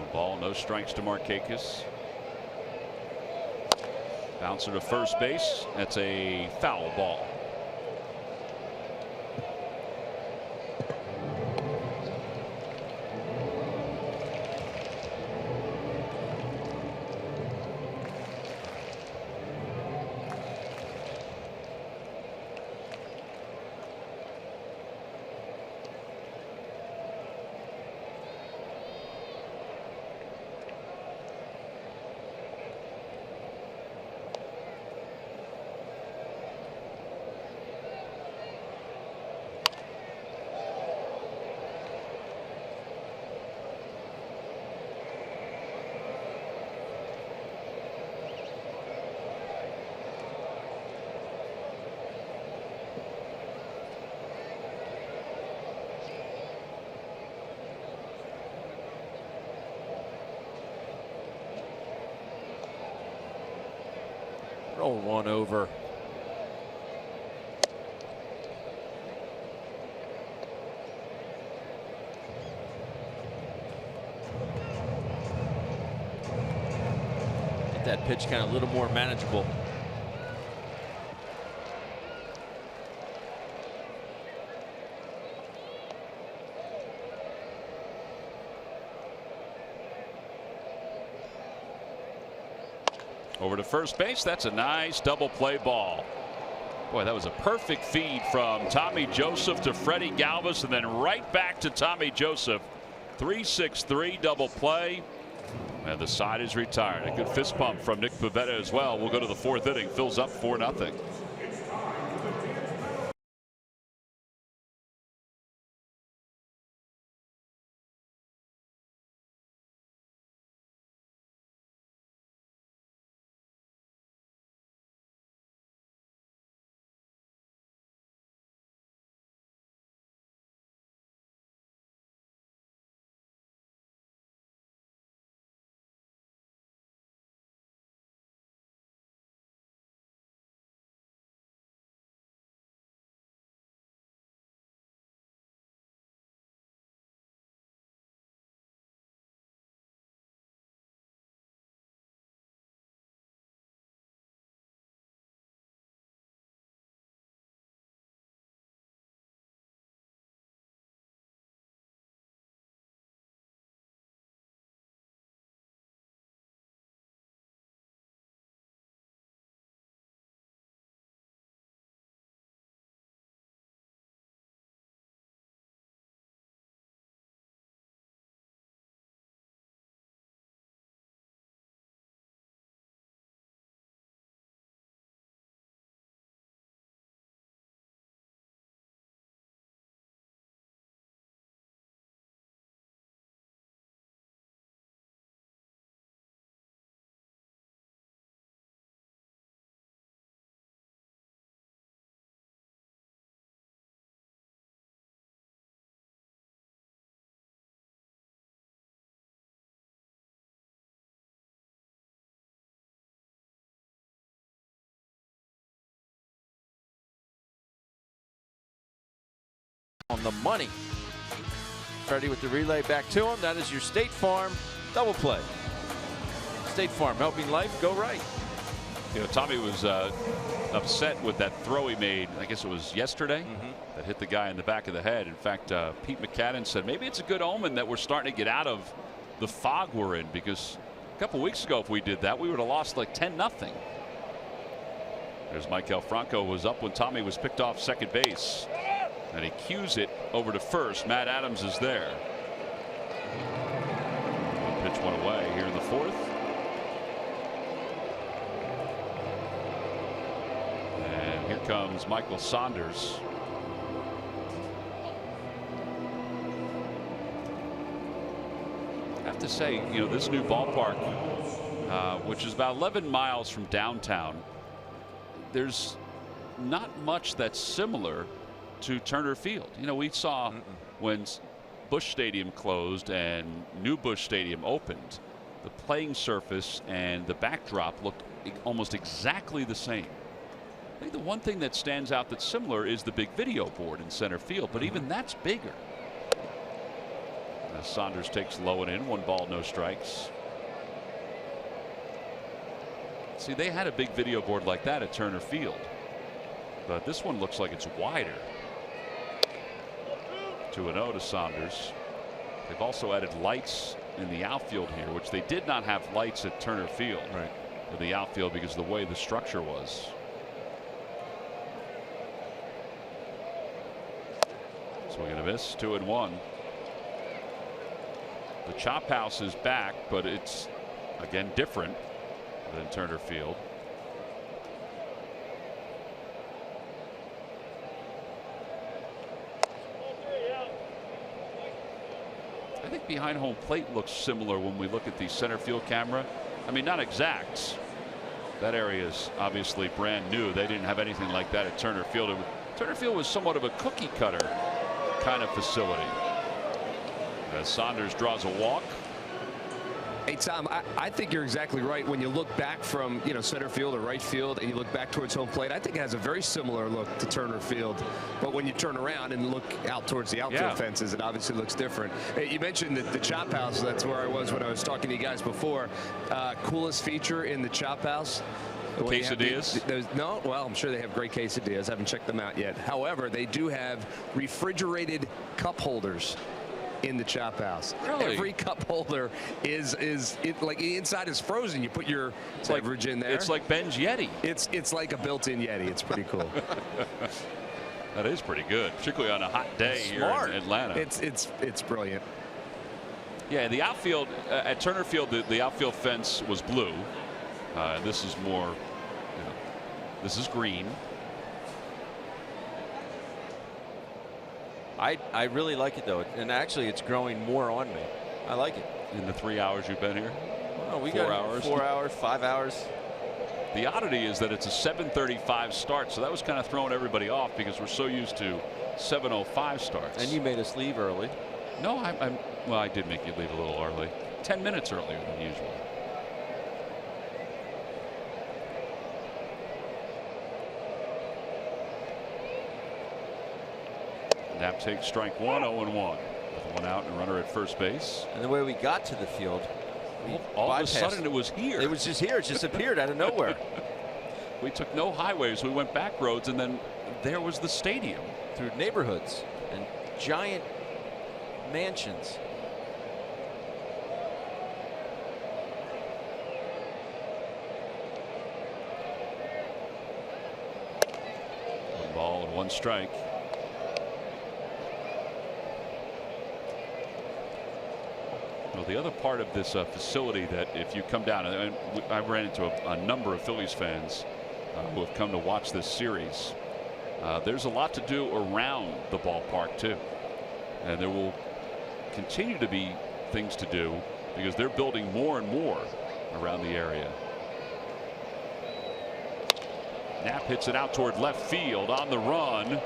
No ball, no strikes to Markakis. Bouncer to first base. That's a foul ball. Roll one over. Get that pitch kind of a little more manageable. Over to first base. That's a nice double play ball. Boy, that was a perfect feed from Tommy Joseph to Freddie Galvis, and then right back to Tommy Joseph. 3-6-3 double play. And the side is retired. A good fist pump from Nick Pivetta as well. We'll go to the fourth inning. Phil's up 4-0. On the money. Freddie with the relay back to him. That is your State Farm double play. State Farm, helping life go right. You know, Tommy was upset with that throw he made. I guess it was yesterday that hit the guy in the back of the head. In fact, Pete McCadden said maybe it's a good omen that we're starting to get out of the fog we're in, because a couple weeks ago if we did that we would have lost like 10-0. There's Maikel Franco was up when Tommy was picked off second base. And he cues it over to first. Matt Adams is there. One pitch went away here in the fourth. And here comes Michael Saunders. I have to say, you know, this new ballpark, which is about 11 miles from downtown, there's not much that's similar to Turner Field. You know, we saw when Busch Stadium closed and New Busch Stadium opened, the playing surface and the backdrop looked almost exactly the same. I think the one thing that stands out that's similar is the big video board in center field, but even that's bigger. As Saunders takes low and in, 1 ball, no strikes. See, they had a big video board like that at Turner Field, but this one looks like it's wider. 2-0 to Saunders. They've also added lights in the outfield here, which they did not have lights at Turner Field. Right. For the outfield because of the way the structure was. Swing and a miss. 2-1. The chop house is back, but it's again different than Turner Field. I think behind home plate looks similar when we look at the center field camera. I mean, not exact. That area is obviously brand new. They didn't have anything like that at Turner Field. Turner Field was somewhat of a cookie cutter kind of facility. As Saunders draws a walk. Hey, Tom, I think you're exactly right. When you look back from, center field or right field and you look back towards home plate, I think it has a very similar look to Turner Field. But when you turn around and look out towards the outfield fences, it obviously looks different. Hey, you mentioned the Chop House. That's where I was when I was talking to you guys before. Coolest feature in the Chop House? Quesadillas? No, well, I'm sure they have great quesadillas. I haven't checked them out yet. However, they do have refrigerated cup holders in the Chop House. Really? Every cup holder is like the inside is frozen. You put your beverage in there. It's like Ben's Yeti. It's like a built-in Yeti. It's pretty cool. That is pretty good, particularly on a hot day here in Atlanta. It's brilliant. Yeah, the outfield at Turner Field, the outfield fence was blue. This is more, this is green. I really like it, though, and actually it's growing more on me. I like it. In the 3 hours you've been here? Well, we 4 got hours. 4 hours, 5 hours. The oddity is that it's a 7:35 start, so that was kind of throwing everybody off because we're so used to 7:05 starts. And you made us leave early. No, well, I did make you leave a little early. 10 minutes earlier than usual. Knapp takes strike one, 0-1. With one out and a runner at first base. And the way we got to the field, all of a sudden it was here. It was just here. It just appeared out of nowhere. We took no highways. We went back roads, and then there was the stadium. Through neighborhoods and giant mansions. One ball and one strike. Well, the other part of this facility that if you come down, and I ran into a number of Phillies fans who have come to watch this series. There's a lot to do around the ballpark too, and there will continue to be things to do because they're building more and more around the area. Knapp hits it out toward left field. On the run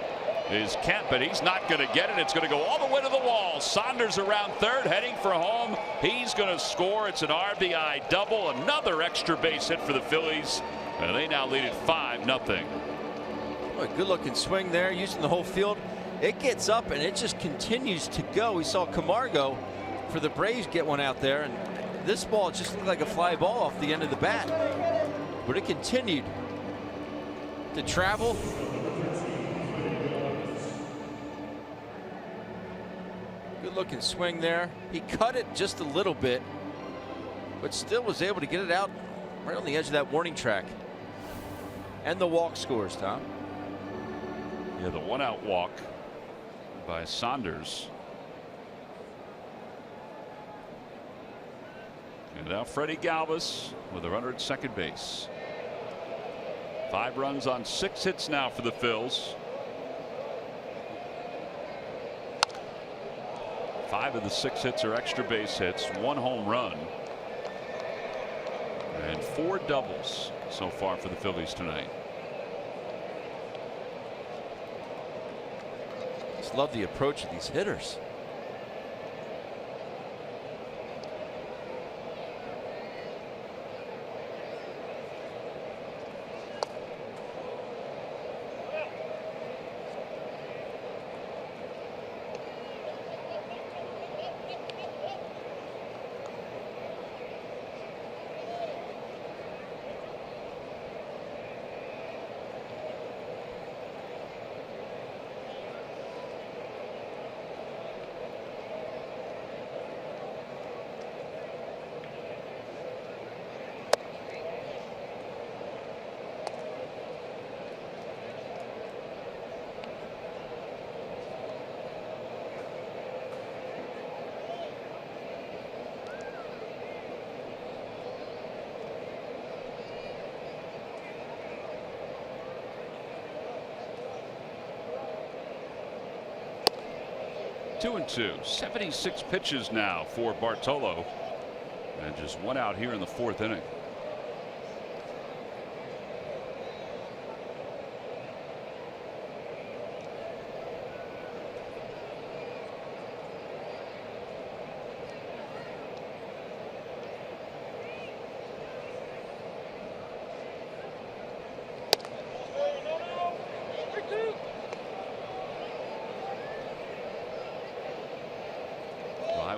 is Kemp, but he's not going to get it. It's going to go all the way to the wall. Saunders around third, heading for home. He's going to score. It's an RBI double. Another extra base hit for the Phillies, and they now lead it 5-0. A good looking swing there, using the whole field. It gets up and it just continues to go. We saw Camargo for the Braves get one out there, and this ball just looked like a fly ball off the end of the bat, but it continued to travel. Good looking swing there. He cut it just a little bit, but still was able to get it out right on the edge of that warning track. And the walk scores, Tom. Yeah, the one out walk by Saunders. And now Freddie Galvis with a runner at second base. 5 runs on 6 hits now for the Phils. 5 of the 6 hits are extra base hits, 1 home run, and 4 doubles so far for the Phillies tonight. Just love the approach of these hitters. Two and two. 76 pitches now for Bartolo, and just 1 out here in the 4th inning.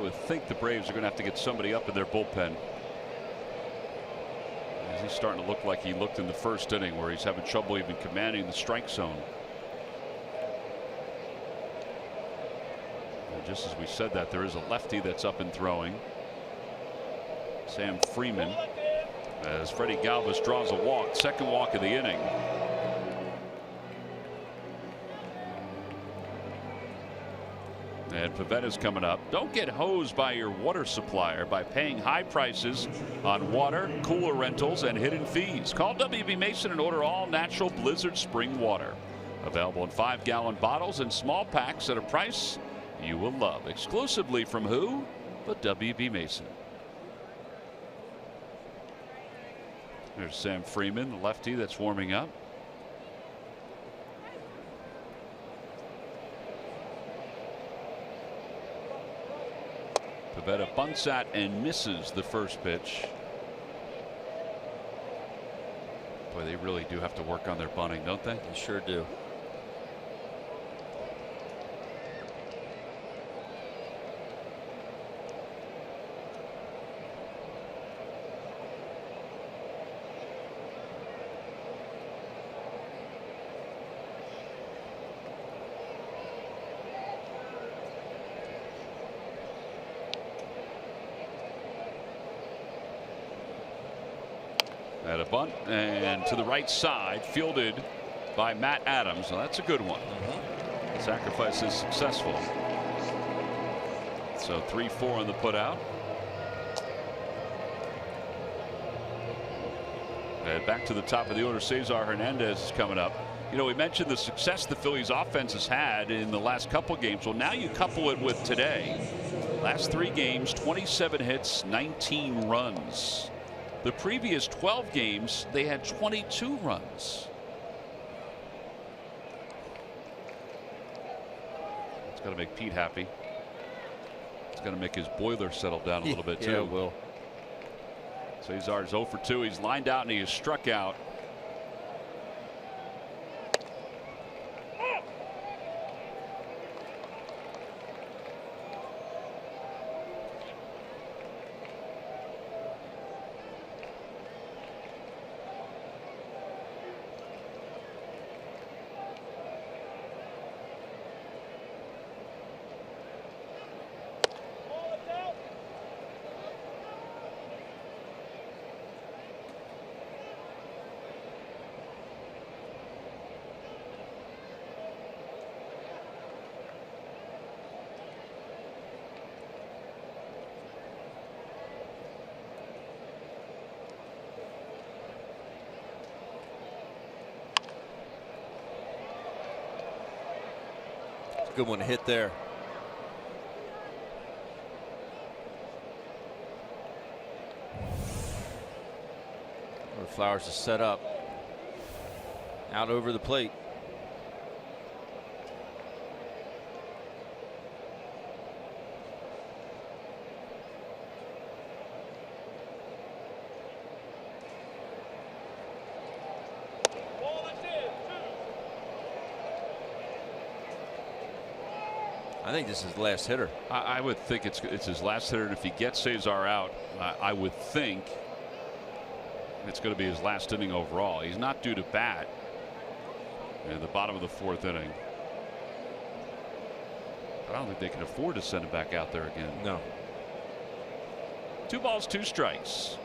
would think the Braves are going to have to get somebody up in their bullpen. He's starting to look like he looked in the first inning, where he's having trouble even commanding the strike zone. And just as we said that, there is a lefty that's up and throwing. Sam Freeman, as Freddie Galvis draws a walk, second walk of the inning. And Pavetta's coming up. Don't get hosed by your water supplier by paying high prices on water, cooler rentals, and hidden fees. Call WB Mason and order all natural Blizzard spring water. Available in 5-gallon bottles and small packs at a price you will love. Exclusively from who? But WB Mason. There's Sam Freeman, the lefty that's warming up. Pivetta bunts at and misses the first pitch. Boy, they really do have to work on their bunting, don't they? They sure do. At a bunt and to the right side, fielded by Matt Adams. Well, that's a good one. Sacrifice is successful. So 3-4 on the putout. And back to the top of the order, Cesar Hernandez is coming up. You know, we mentioned the success the Phillies offense has had in the last couple games. Well, now you couple it with today. Last 3 games, 27 hits, 19 runs. The previous 12 games, they had 22 runs. It's got to make Pete happy. It's going to make his boiler settle down a little bit, too. Yeah, it will. Cesar's 0 for 2. He's lined out and he is struck out. Good one to hit there. Flowers is set up out over the plate. I think this is his last hitter. I would think it's his last hitter, and if he gets Cesar out, I would think it's going to be his last inning overall. He's not due to bat in the bottom of the 4th inning. I don't think they can afford to send him back out there again. No. 2 balls, 2 strikes.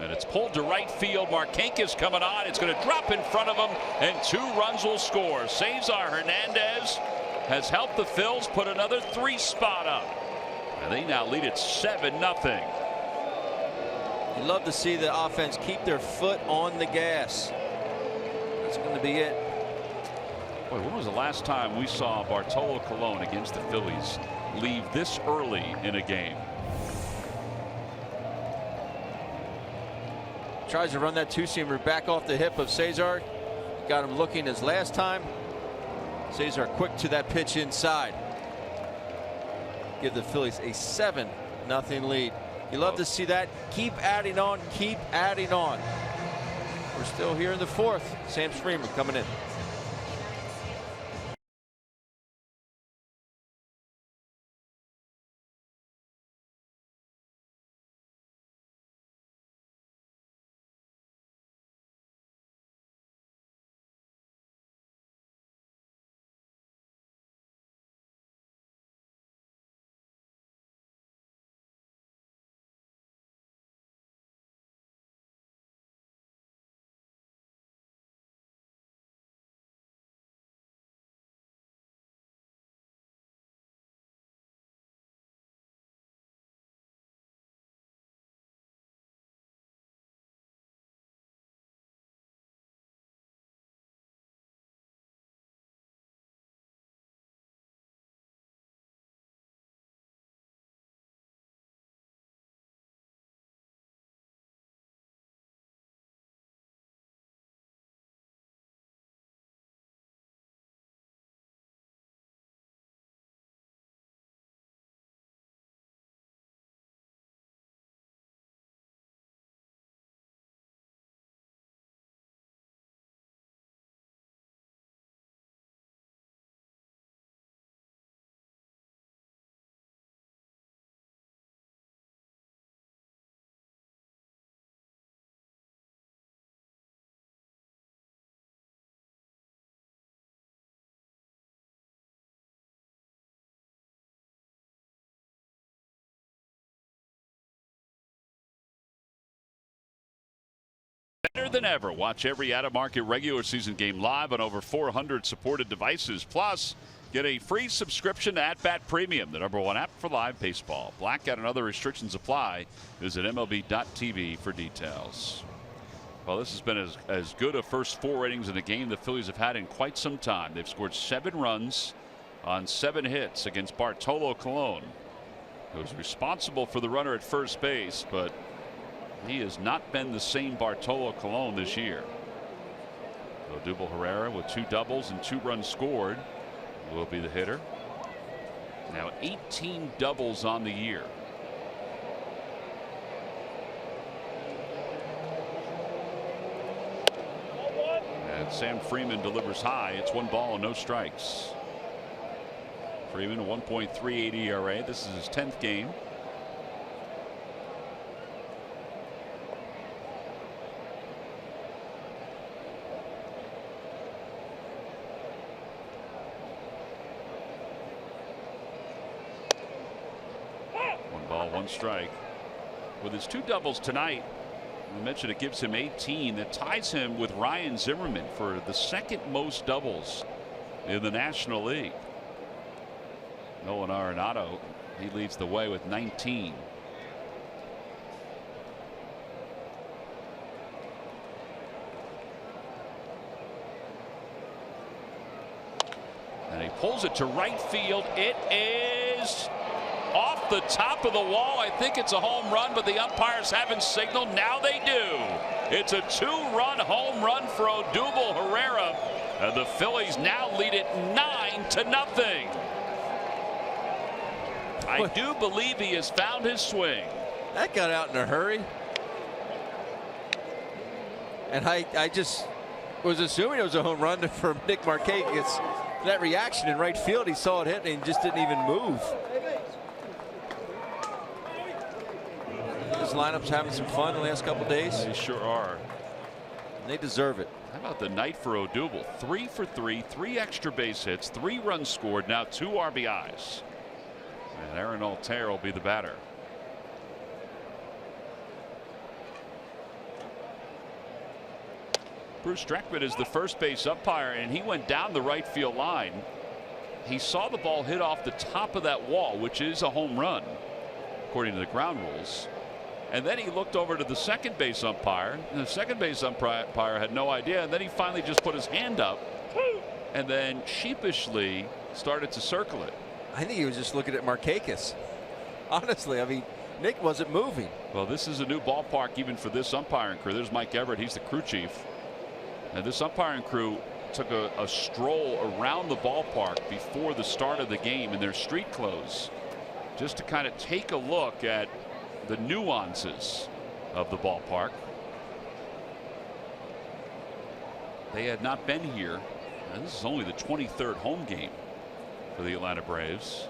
And it's pulled to right field. Marquez coming on. It's going to drop in front of him, and 2 runs will score. Cesar Hernandez has helped the Phils put another 3 spot up. And they now lead it 7-0. You love to see the offense keep their foot on the gas. That's going to be it. Boy, when was the last time we saw Bartolo Colon against the Phillies leave this early in a game? Tries to run that 2-seamer back off the hip of Cesar. Got him looking his last time. Cesar quick to that pitch inside. Give the Phillies a 7-0 lead. You love to see that. Keep adding on. Keep adding on. We're still here in the 4th. Sam Freeman coming in. better than ever. Watch every out-of-market regular season game live on over 400 supported devices. Plus, get a free subscription to At Bat Premium, the #1 app for live baseball. Blackout and other restrictions apply. Visit MLB.tv for details. Well, this has been as good a first 4 innings in a game the Phillies have had in quite some time. They've scored 7 runs on 7 hits against Bartolo Colon, who was responsible for the runner at first base, but he has not been the same Bartolo Colon this year. Odubel Herrera with 2 doubles and 2 runs scored will be the hitter. Now 18 doubles on the year. And Sam Freeman delivers high. It's 1 ball and no strikes. Freeman, a 1.38 ERA. This is his 10th game. Strike. With his 2 doubles tonight, we mentioned it gives him 18. That ties him with Ryan Zimmerman for the 2nd most doubles in the National League. Nolan Arenado, he leads the way with 19. And he pulls it to right field. It is off the top of the wall. I think it's a home run, but the umpires haven't signaled. Now they do. It's a 2-run home run for Odubel Herrera, and the Phillies now lead it 9-0. I do believe he has found his swing. That got out in a hurry. And I just was assuming it was a home run from Nick Markakis. That reaction in right field, he saw it hit and he just didn't even move. This lineup's having some fun the last couple days. They sure are. They deserve it. How about the night for Odubel? 3 for 3, 3 extra base hits, 3 runs scored, now 2 RBIs. And Aaron Altair will be the batter. Bruce Streckman is the first base umpire, and he went down the right field line. He saw the ball hit off the top of that wall, which is a home run, according to the ground rules. And then he looked over to the second base umpire, and the second base umpire had no idea. And then he finally just put his hand up and then sheepishly started to circle it. I think he was just looking at Markakis. Honestly, I mean, Nick wasn't moving. Well, this is a new ballpark even for this umpiring crew. There's Mike Everett. He's the crew chief. And this umpiring crew took a stroll around the ballpark before the start of the game in their street clothes, just to kind of take a look at the nuances of the ballpark. They had not been here, and this is only the 23rd home game for the Atlanta Braves.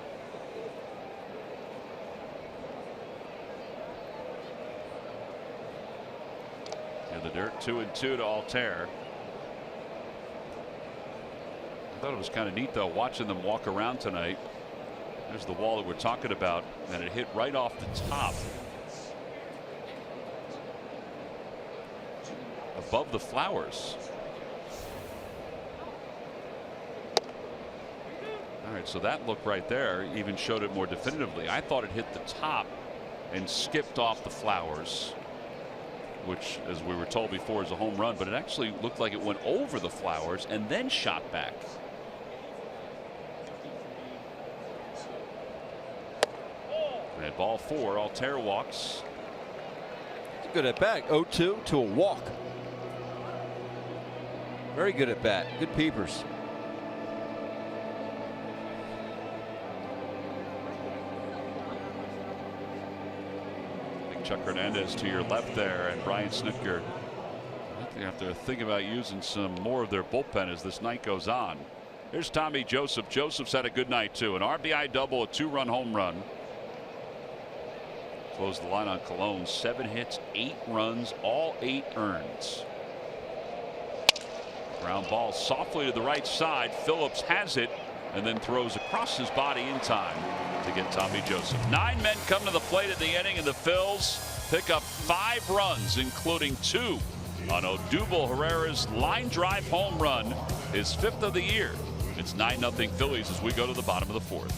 In the dirt, 2-2 to Altair. I thought it was kind of neat though watching them walk around tonight. There's the wall that we're talking about, and it hit right off the top, above the flowers. All right, so that look right there even showed it more definitively. I thought it hit the top and skipped off the flowers, which, as we were told before, is a home run, but it actually looked like it went over the flowers and then shot back. At ball 4, Altair walks. Good at bat. 0-2 to a walk. Very good at bat. Good peepers. Chuck Hernandez to your left there, and Brian Snitker. I think they have to think about using some more of their bullpen as this night goes on. Here's Tommy Joseph. Joseph's had a good night too. An RBI double, a 2-run home run. Closed the line on Colon. 7 hits, 8 runs, all 8 earned. Ground ball softly to the right side. Phillips has it and then throws across his body in time to get Tommy Joseph. 9 men come to the plate in the inning, and the Phils pick up 5 runs, including 2 on Odubel Herrera's line drive home run, his 5th of the year. It's 9-0 Phillies as we go to the bottom of the 4th.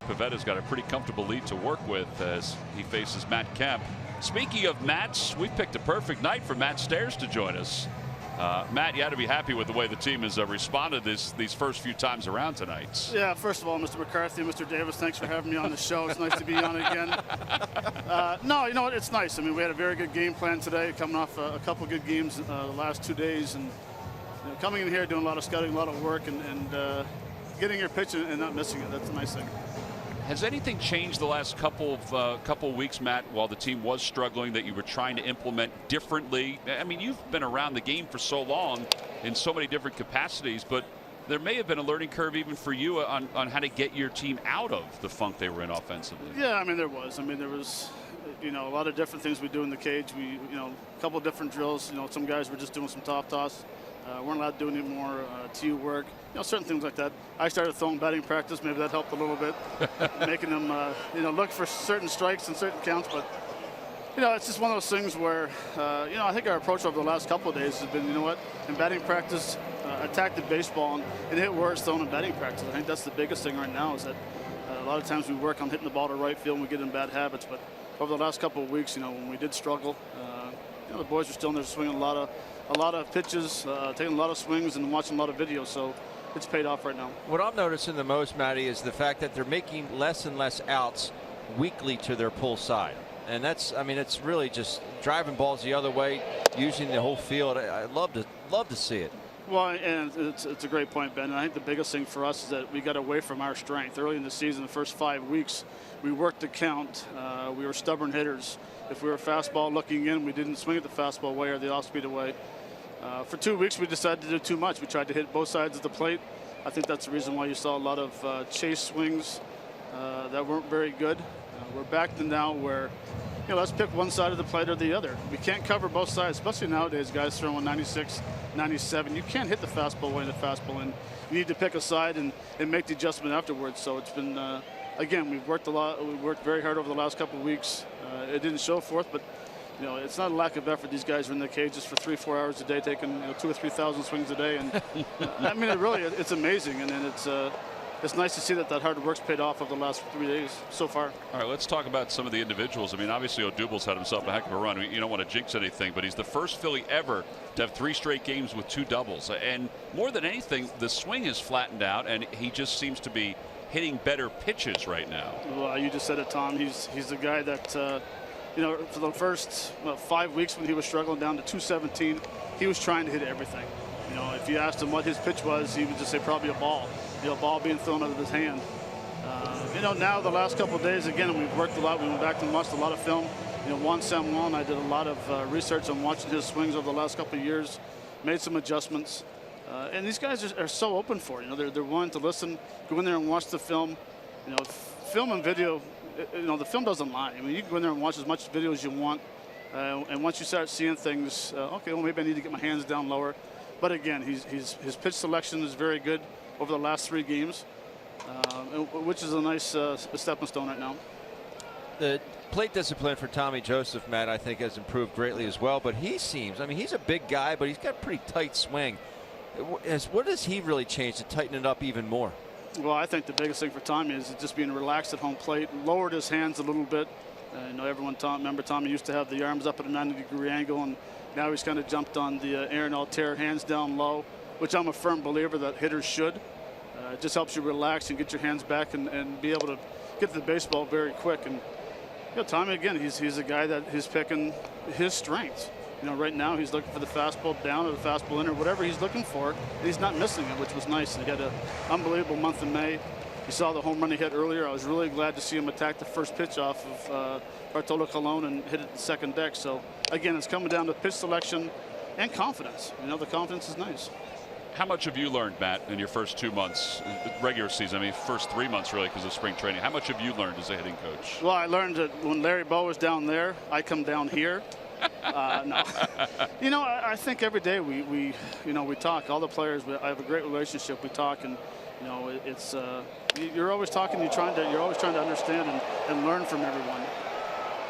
Pavetta's got a pretty comfortable lead to work with as he faces Matt Kemp. Speaking of Matts, we've picked a perfect night for Matt Stairs to join us. Matt, you had to be happy with the way the team has responded these first few times around tonight. Yeah, first of all, Mr. McCarthy, Mr. Davis, thanks for having me on the show. It's nice to be on again. No, you know what? It's nice. I mean, we had a very good game plan today, coming off a couple good games the last 2 days, and you know, coming in here doing a lot of scouting, a lot of work, and getting your pitch and not missing it. That's a nice thing. Has anything changed the last couple weeks, Matt, while the team was struggling that you were trying to implement differently? I mean, you've been around the game for so long in so many different capacities, but there may have been a learning curve even for you on how to get your team out of the funk they were in offensively. Yeah, I mean, there was. You know, a lot of different things we do in the cage. You know, a couple different drills. You know, some guys were just doing some top toss. Weren't allowed to do any more TU work. You know, certain things like that. I started throwing batting practice. Maybe that helped a little bit, making them, you know, look for certain strikes and certain counts. But, you know, it's just one of those things where, you know, I think our approach over the last couple of days has been, you know what, in batting practice, attack the baseball and hit where it's thrown in batting practice. I think that's the biggest thing right now is that a lot of times we work on hitting the ball to right field and we get in bad habits. But over the last couple of weeks, you know, when we did struggle, you know, the boys are still in there swinging a lot of pitches, taking a lot of swings and watching a lot of videos. So it's paid off right now. What I'm noticing the most, Matty, is the fact that they're making less and less outs weekly to their pull side. And that's, I mean, it's really just driving balls the other way, using the whole field. I love to see it. Well, and it's a great point, Ben. And I think the biggest thing for us is that we got away from our strength. Early in the season, the first 5 weeks, we worked the count. We were stubborn hitters. If we were fastball looking in, we didn't swing at the fastball way or the off-speed away. For 2 weeks, we decided to do too much. We tried to hit both sides of the plate. I think that's the reason why you saw a lot of chase swings that weren't very good. We're back to now where, you know, let's pick one side of the plate or the other. We can't cover both sides, especially nowadays, guys throwing 96, 97. You can't hit the fastball way and the fastball in. You need to pick a side and make the adjustment afterwards. So it's been, again, we've worked a lot. We worked very hard over the last couple of weeks. It didn't show forth, but you know, it's not a lack of effort. These guys are in the cages for 3-4 hours a day, taking 2,000 or 3,000 swings a day, and I mean, it's amazing. And then it's nice to see that hard work's paid off over the last 3 days so far. All right, let's talk about some of the individuals. I mean, obviously Odubel's had himself a heck of a run. You don't want to jinx anything, but he's the first Philly ever to have 3 straight games with 2 doubles. And more than anything, the swing has flattened out, and he just seems to be hitting better pitches right now. Well, you just said it, Tom. He's the guy that. You know, for the first 5 weeks when he was struggling down to 217, he was trying to hit everything. You know, if you asked him what his pitch was, he would just say probably a ball. You know, a ball being thrown out of his hand. You know, now the last couple of days, again, we've worked a lot. We went back and watched a lot of film. You know, Juan Samuel, I did a lot of research on watching his swings over the last couple of years, made some adjustments. And these guys are so open for it. You know, they're willing to listen, go in there and watch the film. You know, film and video. You know, the film doesn't lie. I mean, you can go in there and watch as much video as you want. And once you start seeing things, okay, well, maybe I need to get my hands down lower. But again, his pitch selection is very good over the last 3 games, which is a nice stepping stone right now. The plate discipline for Tommy Joseph, Matt, I think has improved greatly as well. But he seems, I mean, he's a big guy, but he's got a pretty tight swing. What does he really change to tighten it up even more? Well, I think the biggest thing for Tommy is just being relaxed at home plate, lowered his hands a little bit. You know, remember Tommy used to have the arms up at a 90-degree angle, and now he's kind of jumped on the Aaron Altair hands down low, which I'm a firm believer that hitters should. It just helps you relax and get your hands back and be able to get to the baseball very quick. And you know, Tommy, again, he's a guy that he's picking his strengths. You know, right now he's looking for the fastball down or the fastball in or whatever he's looking for. He's not missing it, which was nice. He had an unbelievable month in May. You saw the home run he hit earlier. I was really glad to see him attack the first pitch off of Bartolo Colon and hit it the second deck. So again, it's coming down to pitch selection and confidence. You know, the confidence is nice. How much have you learned, Matt, in your first 2 months, regular season? I mean, first 3 months really because of spring training. How much have you learned as a hitting coach? Well, I learned that when Larry Bow was down there, I come down here. No, you know, I think every day we talk. All the players, I have a great relationship. We talk, and you know, it's you're always talking. You're always trying to understand and learn from everyone.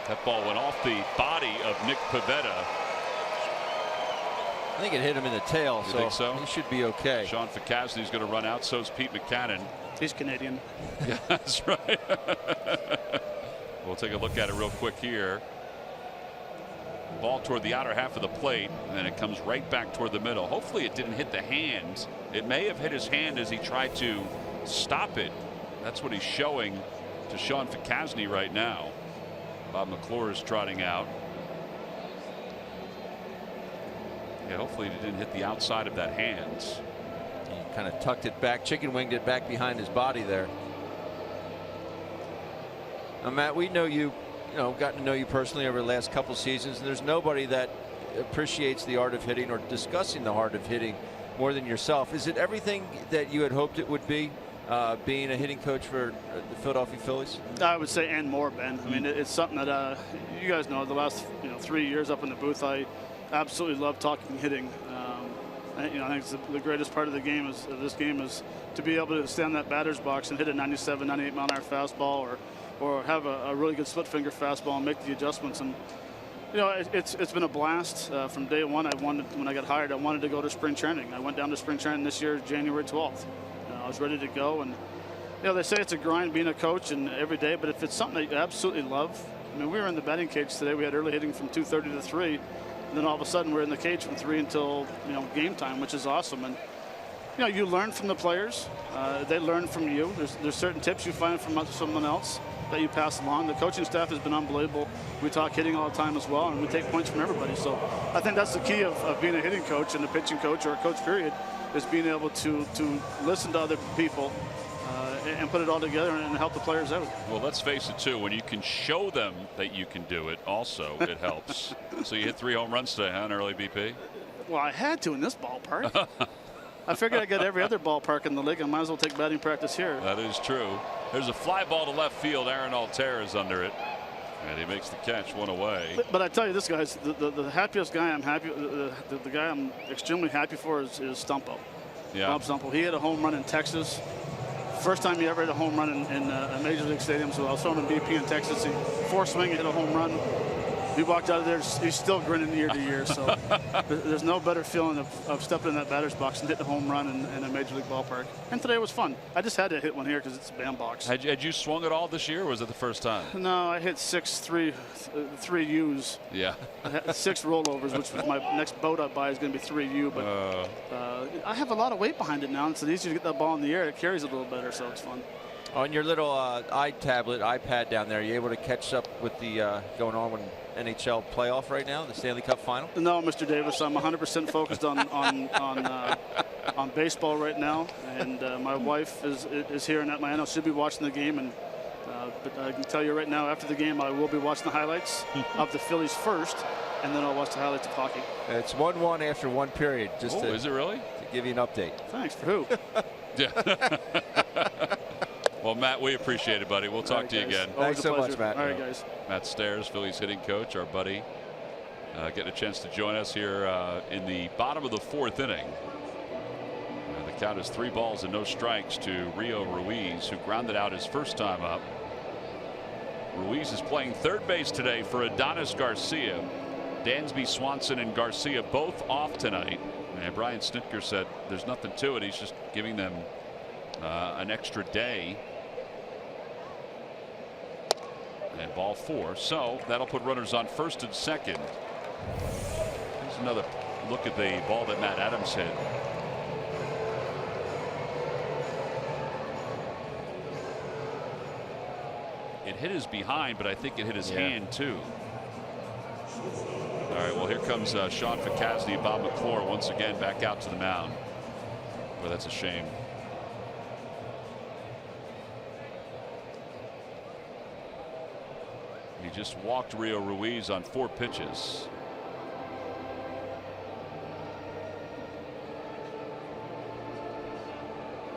That ball went off the body of Nick Pivetta. I think it hit him in the tail, You think so? He should be okay. Sean Fakasny's going to run out. So is Pete Mackanin. He's Canadian. Yeah, that's right. We'll take a look at it real quick here. Ball toward the outer half of the plate, and then it comes right back toward the middle. Hopefully it didn't hit the hand. It may have hit his hand as he tried to stop it. That's what he's showing to Sean Fakasny right now. Bob McClure is trotting out. Yeah, hopefully it didn't hit the outside of that hand. He kind of tucked it back, chicken winged it back behind his body there. Now, Matt, we know you. Gotten to know you personally over the last couple seasons, and there's nobody that appreciates the art of hitting or discussing the art of hitting more than yourself. Is it everything that you had hoped it would be, being a hitting coach for the Philadelphia Phillies? I would say and more, Ben. I mean, it's something that you guys know. The last 3 years up in the booth, I absolutely love talking hitting. I think it's the greatest part of the game is to be able to stand in that batter's box and hit a 97, 98 mile an hour fastball or have a really good split finger fastball and make the adjustments. And you know, it's been a blast from day one. When I got hired, I wanted to go to spring training. I went down to spring training this year, January 12th. I was ready to go, and they say it's a grind being a coach and every day, but if it's something that you absolutely love. I mean, we were in the batting cage today. We had early hitting from 2:30 to 3, and then all of a sudden we're in the cage from 3 until game time, which is awesome. And you learn from the players. They learn from you. There's certain tips you find from someone else that you pass along. The coaching staff has been unbelievable. We talk hitting all the time as well, and we take points from everybody. So I think that's the key of being a hitting coach and a pitching coach or a coach period, is being able to listen to other people and put it all together and help the players out. Well, let's face it too, when you can show them that you can do it, also it helps. So you hit 3 home runs today, huh, in early BP? Well, I had to in this ballpark. I figured I got every other ballpark in the league. I might as well take batting practice here. That is true. There's a fly ball to left field. Aaron Altair is under it, and he makes the catch, 1 away. But I tell you this, guys, the happiest guy the guy I'm extremely happy for is Stumpo. Yeah. Bob Stumpo. He hit a home run in Texas. First time he ever hit a home run in a major league stadium. So I was throwing in BP in Texas. He forced swing and hit a home run. He walked out of there, he's still grinning ear to ear. So there's no better feeling of stepping in that batter's box and hitting a home run in a major league ballpark. And today was fun. I just had to hit one here because it's a bandbox. Had you swung at all this year, or was it the first time? No, I hit 3 U's. Yeah. I had 6 rollovers, which was my next boat I buy is going to be 3U. But I have a lot of weight behind it now, and it's easier to get that ball in the air. It carries a little better, so it's fun. On your little iPad down there, are you able to catch up with the going on when NHL playoff right now, the Stanley Cup final? No, Mr. Davis, I'm 100% focused on baseball right now, and my wife is here in Atlanta. She'll be watching the game, and But I can tell you right now, after the game, I will be watching the highlights of the Phillies first, and then I'll watch the highlights of hockey. It's 1-1 after one period. Just is it really? To give you an update. Thanks. For who? Yeah. Well, Matt, we appreciate it, buddy. We'll talk to you again. Thanks so much, Matt. All right, guys. Matt Stairs, Phillies hitting coach, our buddy, getting a chance to join us here in the bottom of the 4th inning. The count is 3 balls and no strikes to Rio Ruiz, who grounded out his first time up. Ruiz is playing third base today for Adonis Garcia. Dansby, Swanson, and Garcia both off tonight. And Brian Snitker said there's nothing to it. He's just giving them an extra day. And ball 4. So that'll put runners on first and second. Here's another look at the ball that Matt Adams hit. It hit his behind, but I think it hit his hand too. All right, well, here comes Sean Ficasny, Bob McClure once again back out to the mound. Well, that's a shame. He just walked Rio Ruiz on 4 pitches.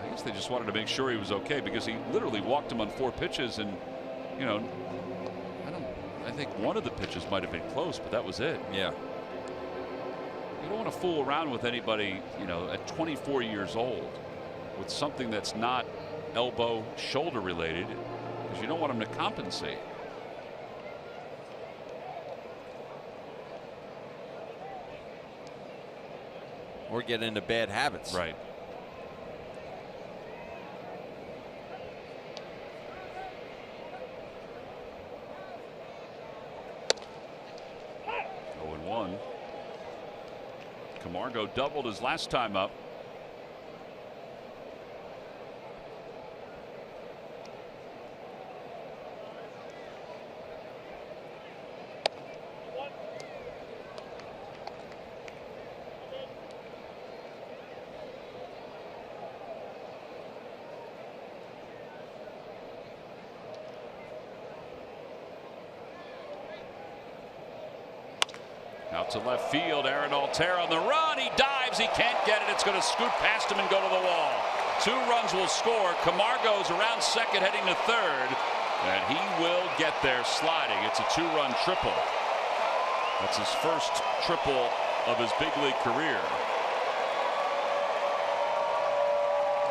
I guess they just wanted to make sure he was okay, because he literally walked him on 4 pitches, and you know, I think one of the pitches might have been close, but that was it. Yeah. You don't want to fool around with anybody, you know, at 24 years old with something that's not elbow shoulder related, because you don't want them to compensate. Or get into bad habits. Right. Camargo doubled his last time up. Out to left field, Aaron Altair on the run. He dives, he can't get it. It's going to scoot past him and go to the wall. 2 runs will score. Camargo's around second, heading to third, and he will get there sliding. It's a 2-run triple. That's his first triple of his big league career.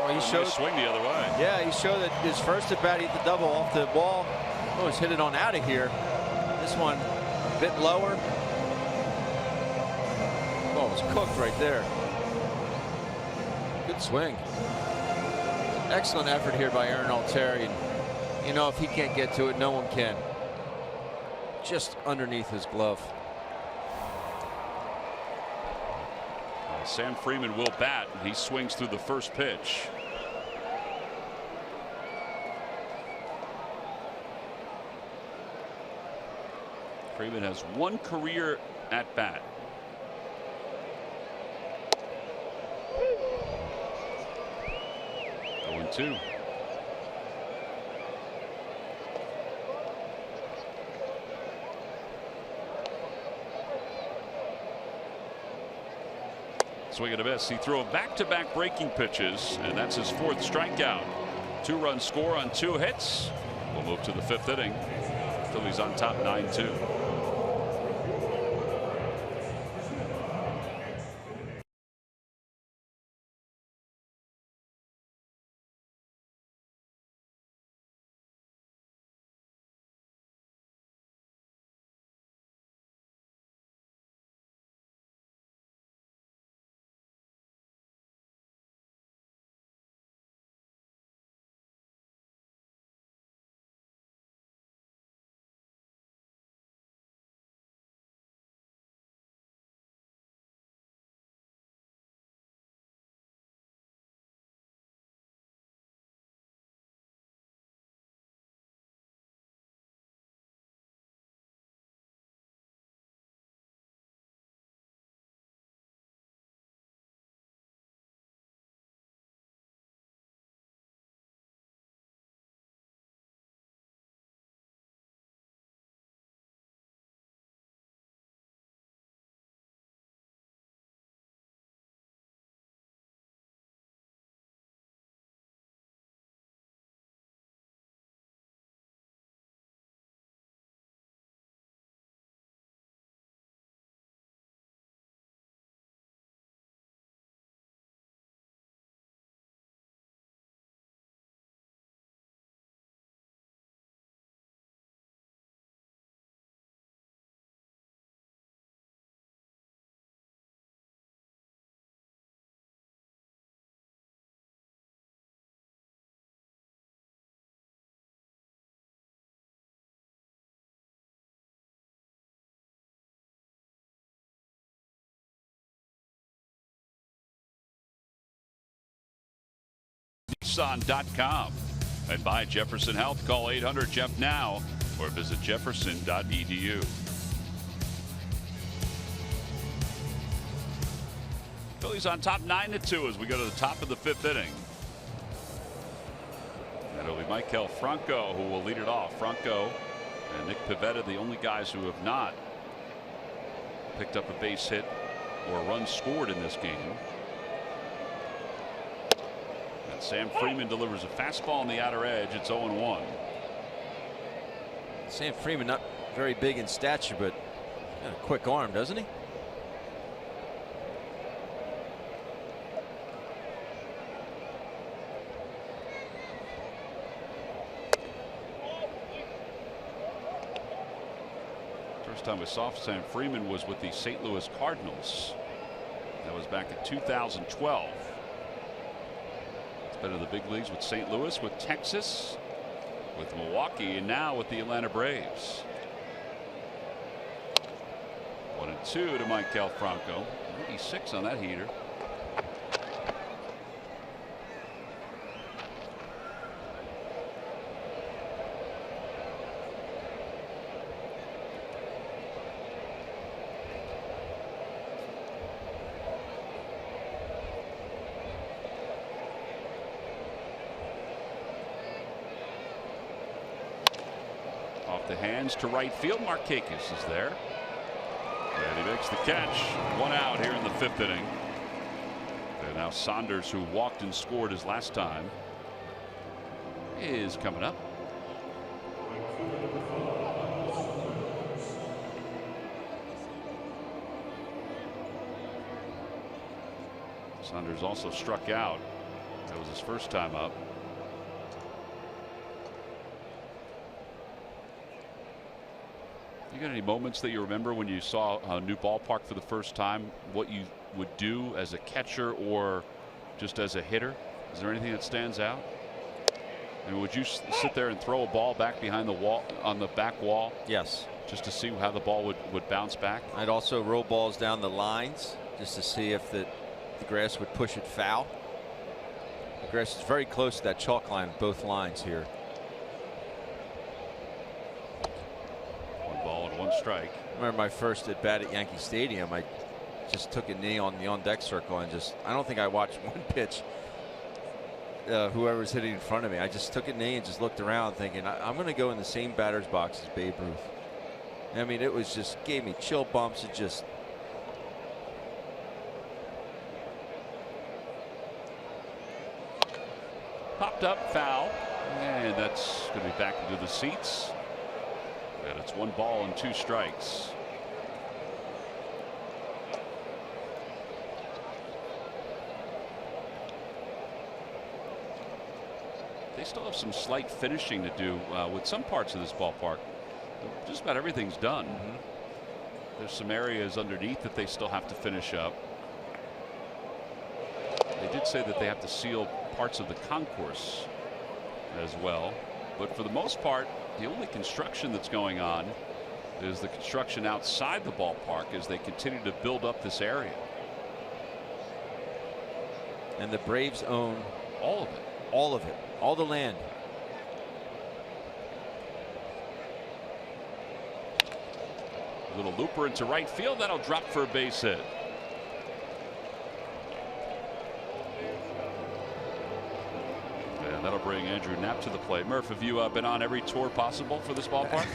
Well, he showed nice swing the other way. Yeah, he showed that his first at bat, he hit the double off the wall. Oh, he's hit it on out of here. This one a bit lower. Oh, it's cooked right there. Good swing. Excellent effort here by Aaron Altair. And, you know, if he can't get to it, no one can. Just underneath his glove. Sam Freeman will bat. He swings through the first pitch. Freeman has 1 career at bat. Two. Swing and a miss. He threw a back-to-back breaking pitches, and that's his 4th strikeout. 2-run score on 2 hits. We'll move to the 5th inning. Phillies on top 9-2. Nissan.com. And by Jefferson Health. Call 800-JEF now or visit jefferson.edu. Phillies on top 9-2 as we go to the top of the 5th inning. And it'll be Michael Franco who will lead it off. Franco and Nick Pivetta, the only guys who have not picked up a base hit or a run scored in this game. And Sam Freeman delivers a fastball on the outer edge. It's 0-1. Sam Freeman, not very big in stature, but got a quick arm, doesn't he? First time we saw Sam Freeman was with the St. Louis Cardinals. That was back in 2012. It's been in the big leagues with St. Louis, with Texas, with Milwaukee, and now with the Atlanta Braves. 1-2 to Michael Franco. 96 on that heater. Off the hands to right field. Markakis is there. And he makes the catch. 1 out here in the 5th inning. And now Saunders, who walked and scored his last time, is coming up. Saunders also struck out. That was his first time up. You got any moments that you remember when you saw a new ballpark for the first time, what you would do as a catcher or just as a hitter? Is there anything that stands out? And would you sit there and throw a ball back behind the wall, on the back wall? Yes. Just to see how the ball would bounce back? I'd also roll balls down the lines just to see if the grass would push it foul. The grass is very close to that chalk line, both lines here. 1 ball and 1 strike. I remember my first at bat at Yankee Stadium. I just took a knee on the on-deck circle and I don't think I watched one pitch. Whoever was hitting in front of me, I just took a knee and just looked around thinking I'm going to go in the same batter's box as Babe Ruth. I mean, it was just gave me chill bumps. It just popped up, foul, and that's going to be back into the seats. And it's 1 ball and 2 strikes. They still have some slight finishing to do with some parts of this ballpark. Just about everything's done. There's some areas underneath that they still have to finish up. They did say that they have to seal parts of the concourse as well. But for the most part, the only construction that's going on is the construction outside the ballpark as they continue to build up this area. And the Braves own all of it. All of it. All the land. A little looper into right field. That'll drop for a base hit. And that'll bring Andrew Knapp to the plate. Murph, have you been on every tour possible for this ballpark?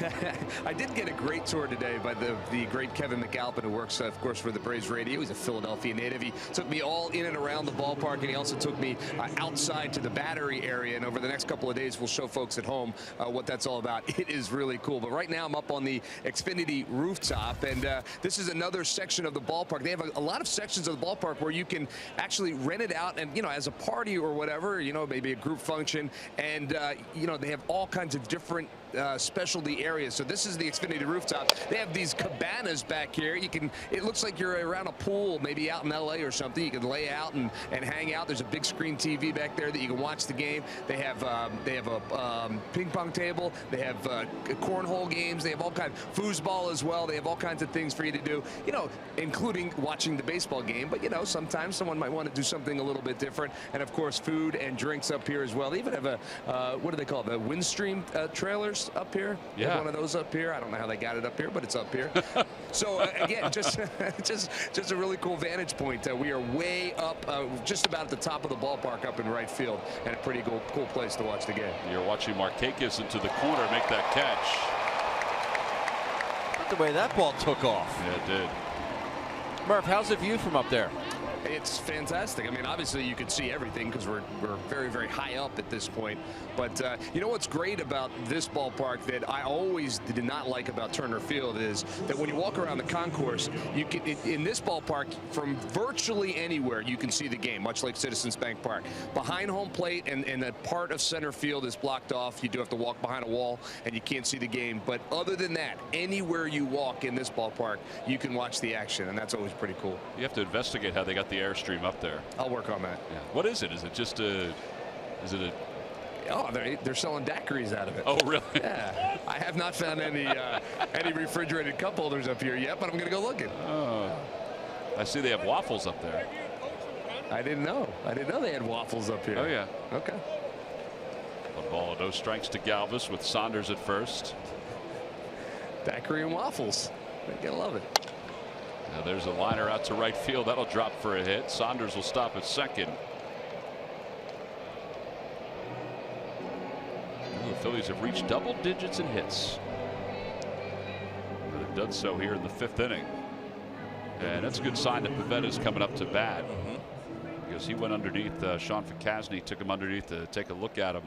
I did get a great tour today by the great Kevin McAlpin, who works, of course, for the Braves radio. He's a Philadelphia native. He took me all in and around the ballpark, and he also took me outside to the battery area. And over the next couple of days, we'll show folks at home what that's all about. It is really cool. But right now, I'm up on the Xfinity rooftop, and this is another section of the ballpark. They have a lot of sections of the ballpark where you can actually rent it out, and as a party or whatever, maybe a group function action, and you know, they have all kinds of different specialty areas. So this is the Xfinity rooftop. They have these cabanas back here. You can, it looks like you're around a pool, maybe out in LA or something. You can lay out and hang out. There's a big screen TV back there that you can watch the game. They have a ping pong table. They have cornhole games. They have all kinds of foosball as well. They have all kinds of things for you to do, you know, including watching the baseball game. But, you know, sometimes someone might want to do something a little bit different. And, of course, food and drinks up here as well. They even have a, what do they call it, the Windstream trailers up here. Yeah. They have one of those up here. I don't know how they got it up here, but it's up here. So, again, just a really cool vantage point. We are way up, just about at the top of the ballpark up in right field, and a pretty cool place to watch the game. You're watching Markakis into the corner make that catch. But the way that ball took off. Yeah, it did. Murph, how's the view from up there? It's fantastic. I mean, obviously you can see everything because we're very, very high up at this point. But you know what's great about this ballpark that I always did not like about Turner Field is that when you walk around the concourse, you can, in this ballpark, from virtually anywhere you can see the game, much like Citizens Bank Park. Behind home plate and a part of center field is blocked off. You do have to walk behind a wall and you can't see the game. But other than that, anywhere you walk in this ballpark, you can watch the action, and that's always pretty cool. You have to investigate how they got the airstream up there. I'll work on that. Yeah. What is it? Is it just a? Is it a? Oh, they're selling daiquiris out of it. Oh, really? Yeah. I have not found any refrigerated cup holders up here yet, but I'm going to go looking. Oh, I see they have waffles up there. I didn't know. I didn't know they had waffles up here. Oh yeah. Okay. 1 ball, no strikes to Galvis with Saunders at first. Daiquiri and waffles. I gotta love it. Now there's a liner out to right field. That'll drop for a hit. Saunders will stop at second. The Phillies have reached double digits in hits. But they've done so here in the 5th inning. And that's a good sign that Pavetta's coming up to bat. Because he went underneath Sean Fakasny, took him underneath to take a look at him.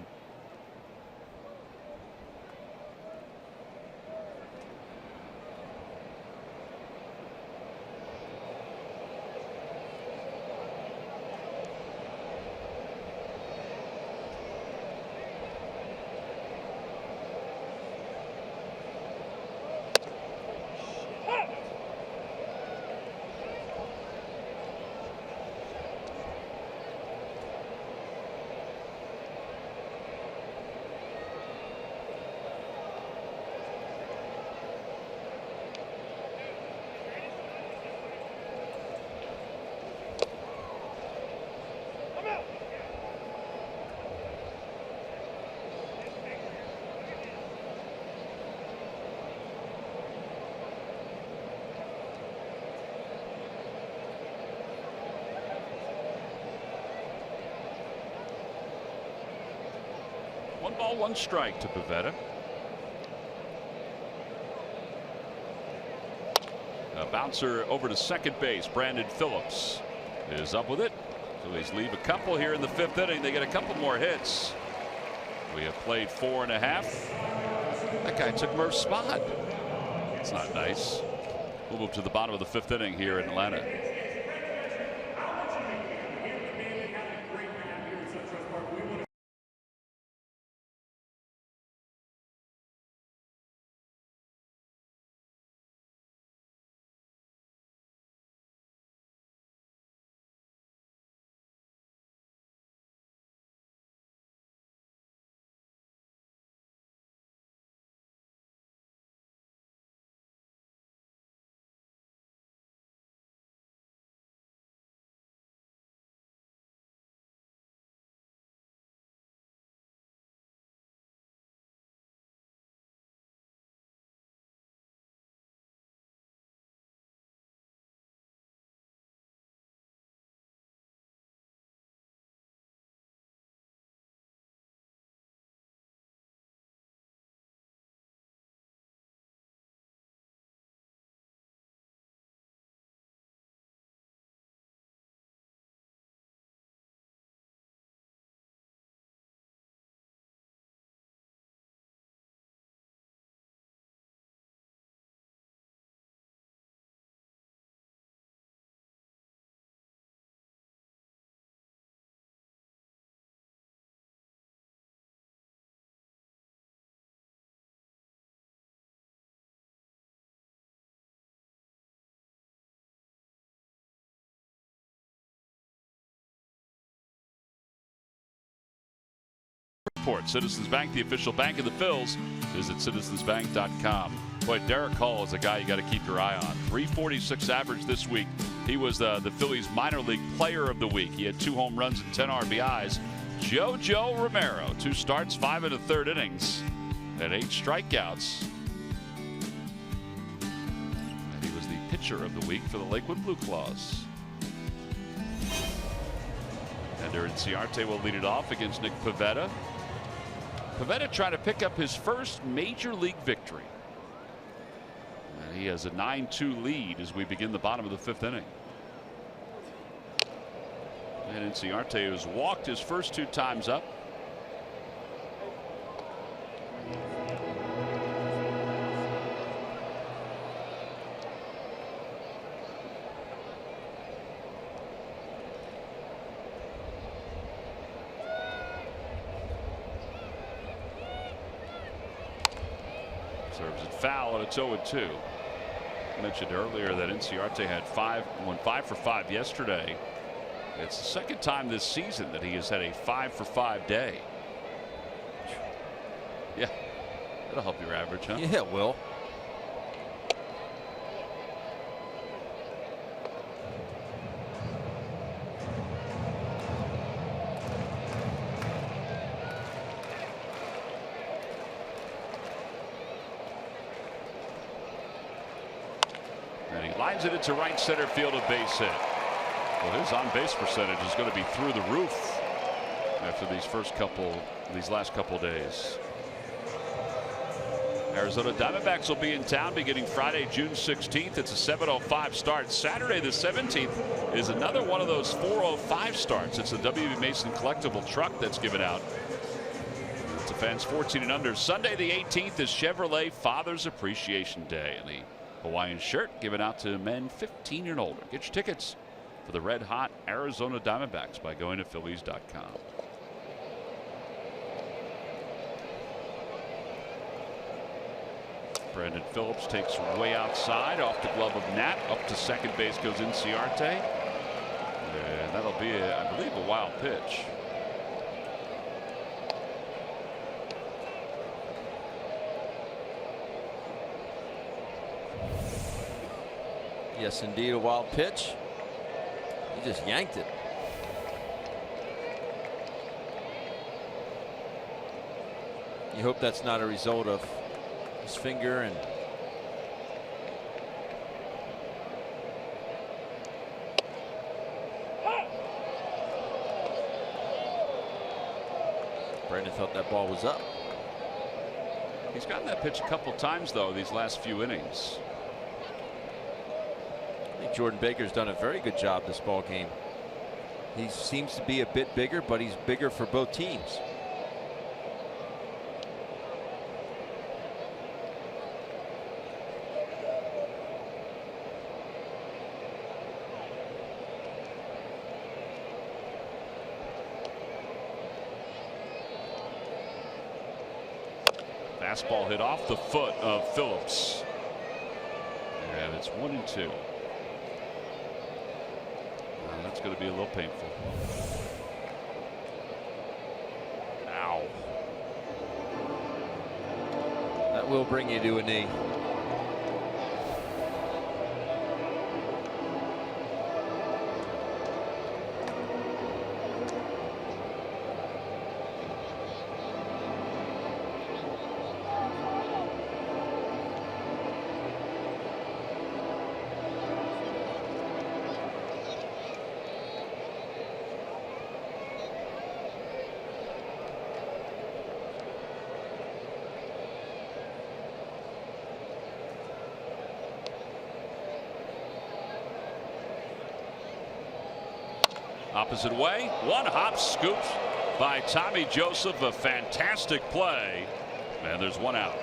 One ball, one strike to Pivetta. A bouncer over to second base. Brandon Phillips is up with it. Phillies leave a couple here in the 5th inning. They get a couple more hits. We have played 4.5. That guy took Murph's spot. It's not nice. We'll move to the bottom of the 5th inning here in Atlanta. support. Citizens Bank, the official bank of the Phils. Visit citizensbank.com. Boy, Derek Hall is a guy you got to keep your eye on. 346 average this week. He was the Phillies minor league player of the week. He had 2 home runs and 10 RBIs. JoJo Romero, 2 starts, 5 1/3 innings, and 8 strikeouts. And he was the pitcher of the week for the Lakewood Blue Claws. Ender Inciarte will lead it off against Nick Pivetta. Pivetta trying to pick up his first major league victory. And he has a 9-2 lead as we begin the bottom of the 5th inning. And Inciarte has walked his first 2 times up. Serves it foul, and it's 0-2. I mentioned earlier that Inciarte had 5 for 5 yesterday. It's the second time this season that he has had a 5 for 5 day. Yeah, that'll help your average, huh? Yeah, it will. And he lines it into right center field, a base hit. Well, his on-base percentage is going to be through the roof after these last couple days. Arizona Diamondbacks will be in town beginning Friday, June 16th. It's a 7:05 start. Saturday the 17th is another one of those 4:05 starts. It's a W.B. Mason collectible truck that's given out to fans 14 and under. Sunday the 18th is Chevrolet Father's Appreciation Day, and the Hawaiian shirt given out to men 15 and older. Get your tickets for the red hot Arizona Diamondbacks by going to Phillies.com. Brandon Phillips takes way outside off the glove of Nat. Up to second base goes Inciarte. And that'll be, I believe, a wild pitch. Yes, indeed, a wild pitch. He just yanked it. You hope that's not a result of his finger and Brandon thought that ball was up. He's gotten that pitch a couple times, though, these last few innings. I think Jordan Baker's done a very good job this ball game. He seems to be a bit bigger, but he's bigger for both teams. Fastball hit off the foot of Phillips. And it's 1-2. That's going to be a little painful. Ow. That will bring you to a knee. Opposite way, one hop scoop by Tommy Joseph, a fantastic play, and there's one out.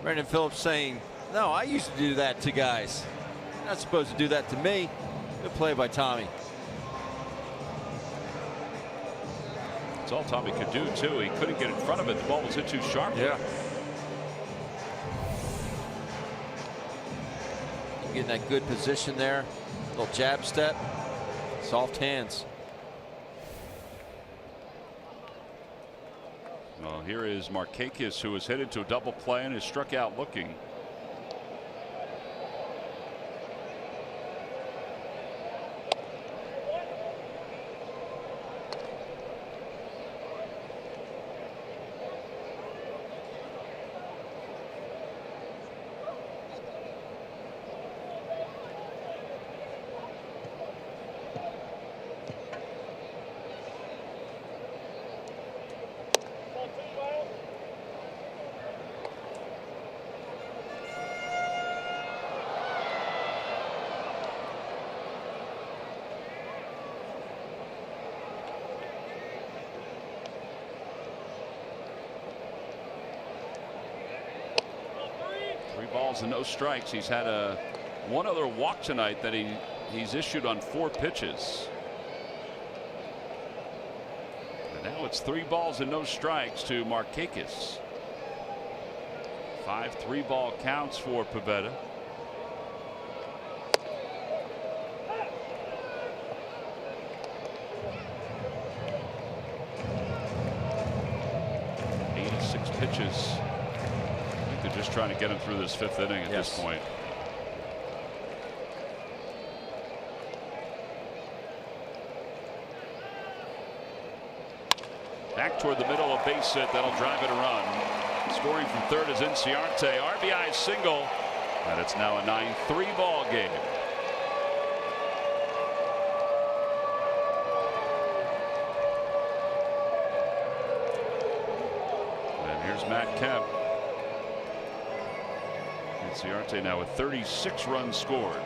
Brandon Phillips saying, no, I used to do that to guys. You're not supposed to do that to me. Good play by Tommy. That's all Tommy could do, too. He couldn't get in front of it. The ball was hit too sharply. Yeah. Getting that good position there. Little jab step. Soft hands. Well, here is Markakis, who was hit into a double play and is struck out looking. Balls and no strikes. He's had one other walk tonight that he's issued on 4 pitches. And now it's 3 balls and no strikes to Markakis. 5 3-ball counts for Pivetta. Pitches. They're just trying to get him through this 5th inning at this point. Back toward the middle, a base hit that'll drive it a run. Scoring from third is Inciarte. RBI single, and it's now a 9-3 ball game. And here's Matt Kemp. Inciarte now with 36 runs scored.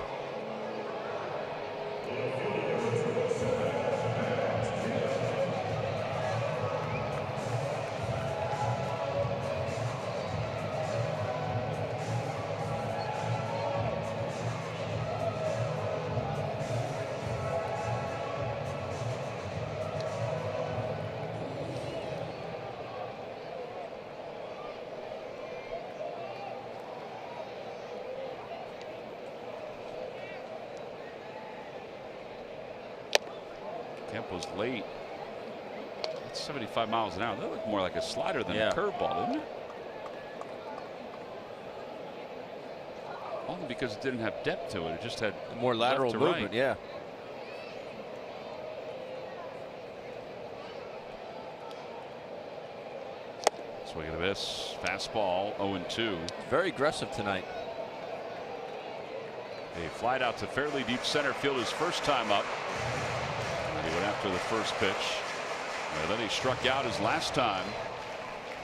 Kemp was late. It's 75 miles an hour. That looked more like a slider than a curveball, didn't it? Only because it didn't have depth to it. It just had more lateral movement. Right. Yeah. Swing and a miss. Fastball 0-2. Very aggressive tonight. A flight out to fairly deep center field his first time up. He went after the first pitch. And then he struck out his last time.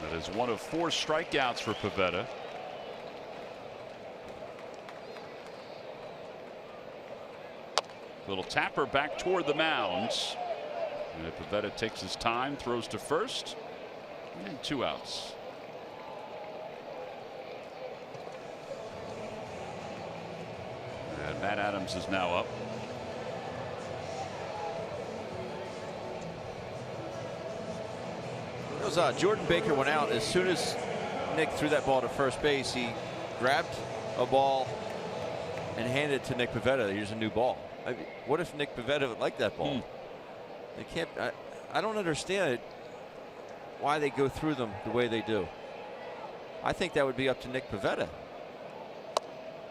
That is one of 4 strikeouts for Pivetta. Little tapper back toward the mound. And Pivetta takes his time, throws to first, and 2 outs. And Matt Adams is now up. Jordan Baker went out as soon as Nick threw that ball to first base. He grabbed a ball and handed it to Nick Pivetta. Here's a new ball. I mean, what if Nick Pivetta would like that ball? They can't. I don't understand it. Why they go through them the way they do. I think that would be up to Nick Pivetta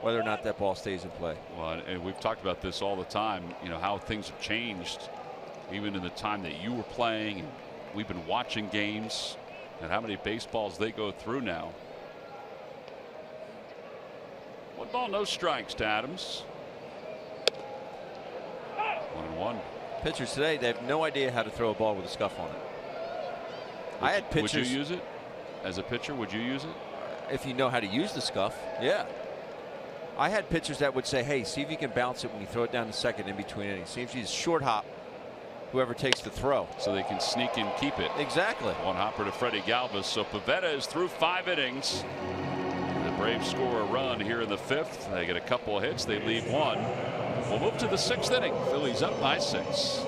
whether or not that ball stays in play. Well, and we've talked about this all the time. You know how things have changed, even in the time that you were playing. And we've been watching games and how many baseballs they go through now. 1 ball, no strikes to Adams. 1-1. Pitchers today, they have no idea how to throw a ball with a scuff on it. I had pitchers. Would you use it as a pitcher? Would you use it if you know how to use the scuff? Yeah. I had pitchers that would say, hey, see if you can bounce it when you throw it down to second in between innings. See if you short hop whoever takes the throw. So they can sneak and keep it. Exactly. 1 hopper to Freddie Galvis. So Pivetta is through 5 innings. The Braves score a run here in the 5th. They get a couple of hits. They lead 1. We'll move to the 6th inning. Phillies up by 6.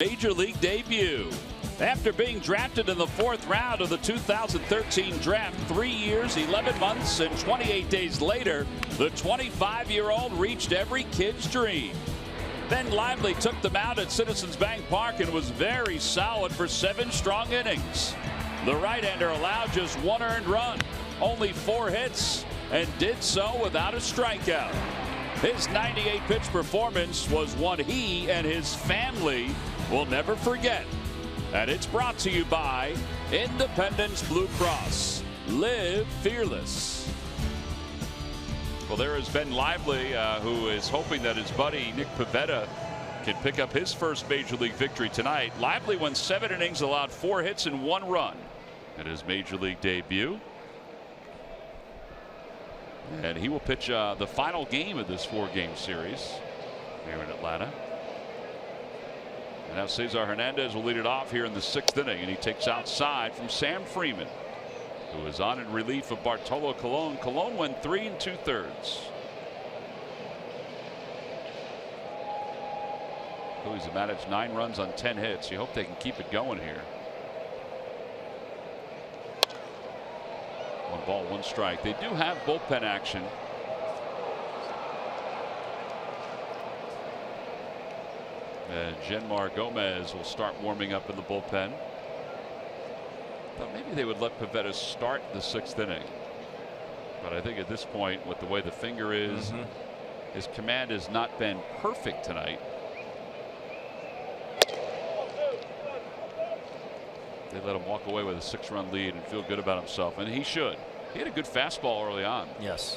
Major League debut. After being drafted in the 4th round of the 2013 draft, 3 years, 11 months, and 28 days later, the 25-year-old reached every kid's dream. Ben Lively took the mound at Citizens Bank Park and was very solid for 7 strong innings. The right-hander allowed just 1 earned run, only 4 hits, and did so without a strikeout. His 98-pitch performance was one he and his family will never forget. And it's brought to you by Independence Blue Cross. Live fearless. Well, there is Ben Lively, who is hoping that his buddy Nick Pivetta can pick up his first Major League victory tonight. Lively went 7 innings, allowed 4 hits and 1 run in his Major League debut. And he will pitch the final game of this 4-game series here in Atlanta. And now Cesar Hernandez will lead it off here in the 6th inning, and he takes outside from Sam Freeman, who is on in relief of Bartolo Colon. Colon went 3 2/3. Phillies have managed 9 runs on 10 hits. You hope they can keep it going here. 1 ball, 1 strike. They do have bullpen action. And Genmar Gomez will start warming up in the bullpen. Thought maybe they would let Pivetta start the 6th inning. But I think at this point, with the way the finger is, his command has not been perfect tonight. They let him walk away with a 6-run lead and feel good about himself, and he should. He had a good fastball early on. Yes.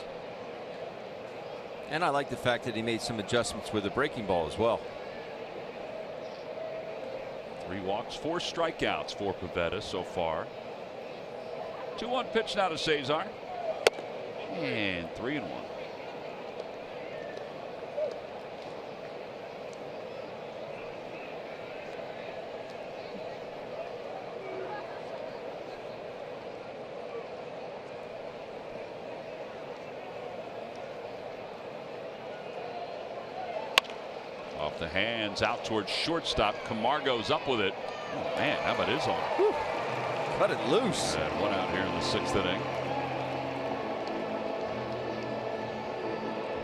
And I like the fact that he made some adjustments with the breaking ball as well. 3 walks, 4 strikeouts for Pivetta so far. 2-1 pitch now to Cesar. And 3-1. Off the hands, out towards shortstop. Camargo's up with it. Oh man, how about his arm? Whew. Cut it loose. And 1 out here in the 6th inning.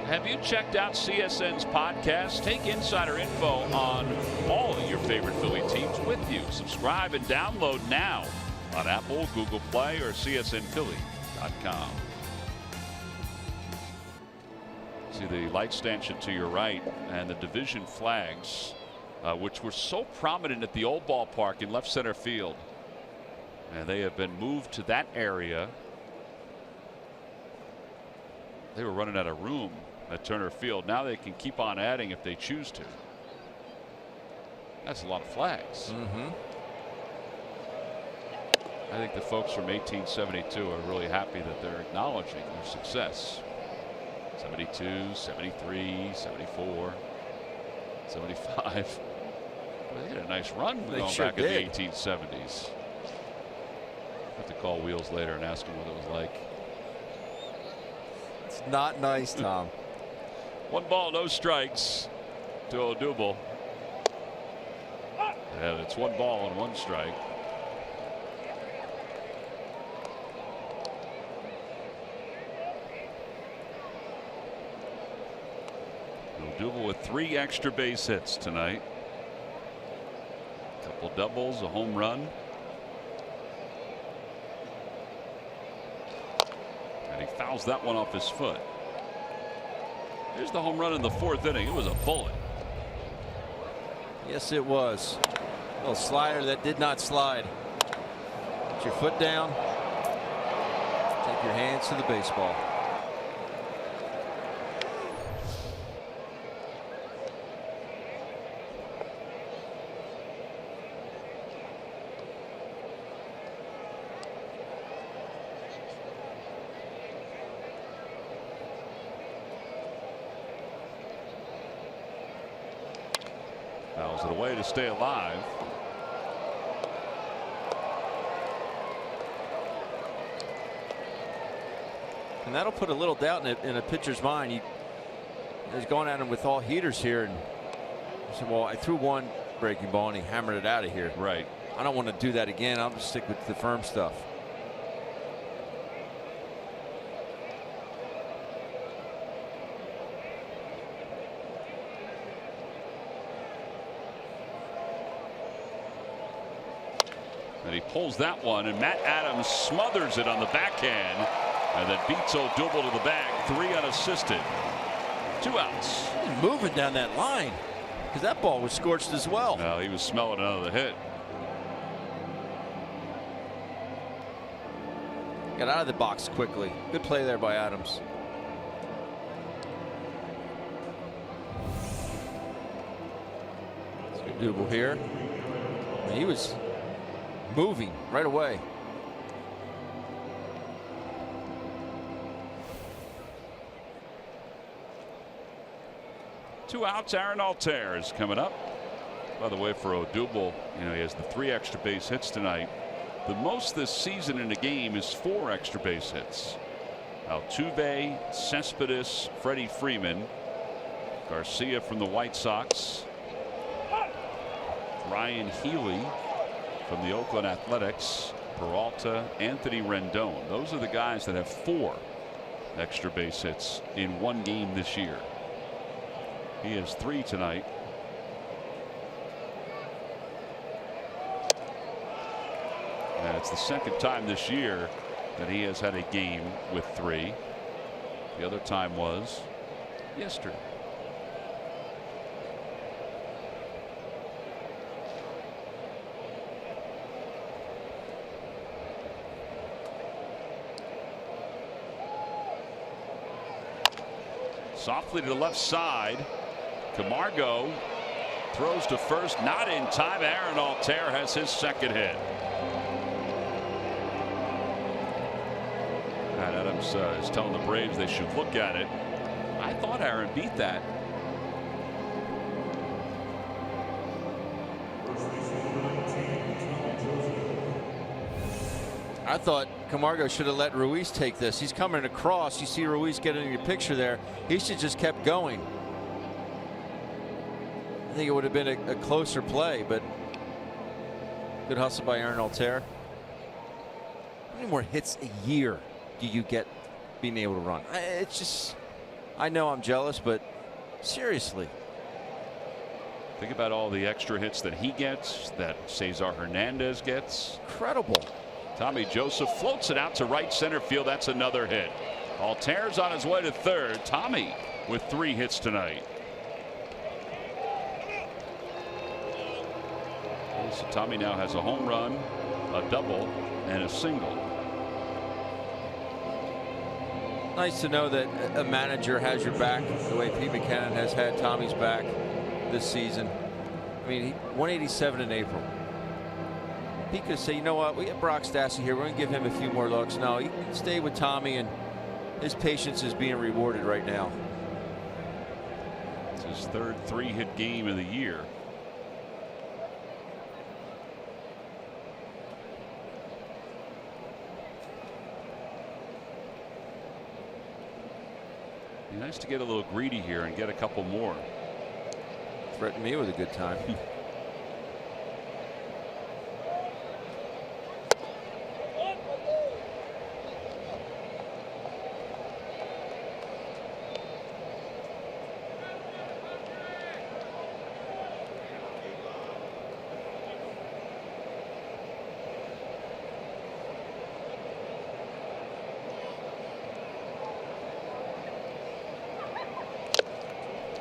Have you checked out CSN's podcast? Take insider info on all of your favorite Philly teams with you. Subscribe and download now on Apple, Google Play, or csnphilly.com. See the light stanchion to your right and the division flags, which were so prominent at the old ballpark in left center field. And they have been moved to that area. They were running out of room at Turner Field. Now they can keep on adding if they choose to. That's a lot of flags. I think the folks from 1872 are really happy that they're acknowledging their success. 72, 73, 74, 75. Well, they had a nice run going back in the 1870s. I have to call Wheels later and ask him what it was like. It's not nice, Tom. 1 ball, no strikes to Odubel. And it's 1 ball and 1 strike. Odubel with 3 extra base hits tonight. A couple doubles, a home run. And he fouls that one off his foot. Here's the home run in the 4th inning. It was a bullet. Yes, it was. A little slider that did not slide. Put your foot down. Take your hands to the baseball. Fouls it away to stay alive. And that'll put a little doubt in a pitcher's mind. He's going at him with all heaters here, and he said, well, I threw one breaking ball and he hammered it out of here. Right. I don't want to do that again. I'll just stick with the firm stuff. And he pulls that one, and Matt Adams smothers it on the backhand, and then beats Odubel to the bag. 3 unassisted. 2 outs. He's moving down that line because that ball was scorched as well. No, he was smelling another hit. Got out of the box quickly. Good play there by Adams. Odubel here. And he was moving right away. Two outs. Aaron Altair is coming up. By the way, for Odubel, he has the 3 extra base hits tonight. The most this season in a game is 4 extra base hits. Altuve, Cespedes, Freddie Freeman, Garcia from the White Sox, Ryan Healy from the Oakland Athletics, Peralta, Anthony Rendon. Those are the guys that have 4 extra base hits in one game this year. He has 3 tonight. And it's the second time this year that he has had a game with 3. The other time was yesterday. Softly to the left side. Camargo throws to first, not in time. Aaron Altair has his second hit. And Adams is telling the Braves they should look at it. I thought Aaron beat that. I thought Camargo should have let Ruiz take this. He's coming across. You see Ruiz getting in your picture there. He should just kept going. I think it would have been a closer play, but good hustle by Aaron Altair. How many more hits a year do you get being able to run? It's just, I know I'm jealous, but seriously. Think about all the extra hits that he gets, that Cesar Hernandez gets. Incredible. Tommy Joseph floats it out to right center field. That's another hit. Altair's on his way to third. Tommy with 3 hits tonight. So Tommy now has a home run, a double, and a single. Nice to know that a manager has your back the way Pete Buchanan has had Tommy's back this season. I mean, 187 in April. He could say, you know what, we got Brock Stassi here. We're going to give him a few more looks. No, he can stay with Tommy, and his patience is being rewarded right now. It's his third 3-hit game of the year. Be nice to get a little greedy here and get a couple more. Threaten me with a good time.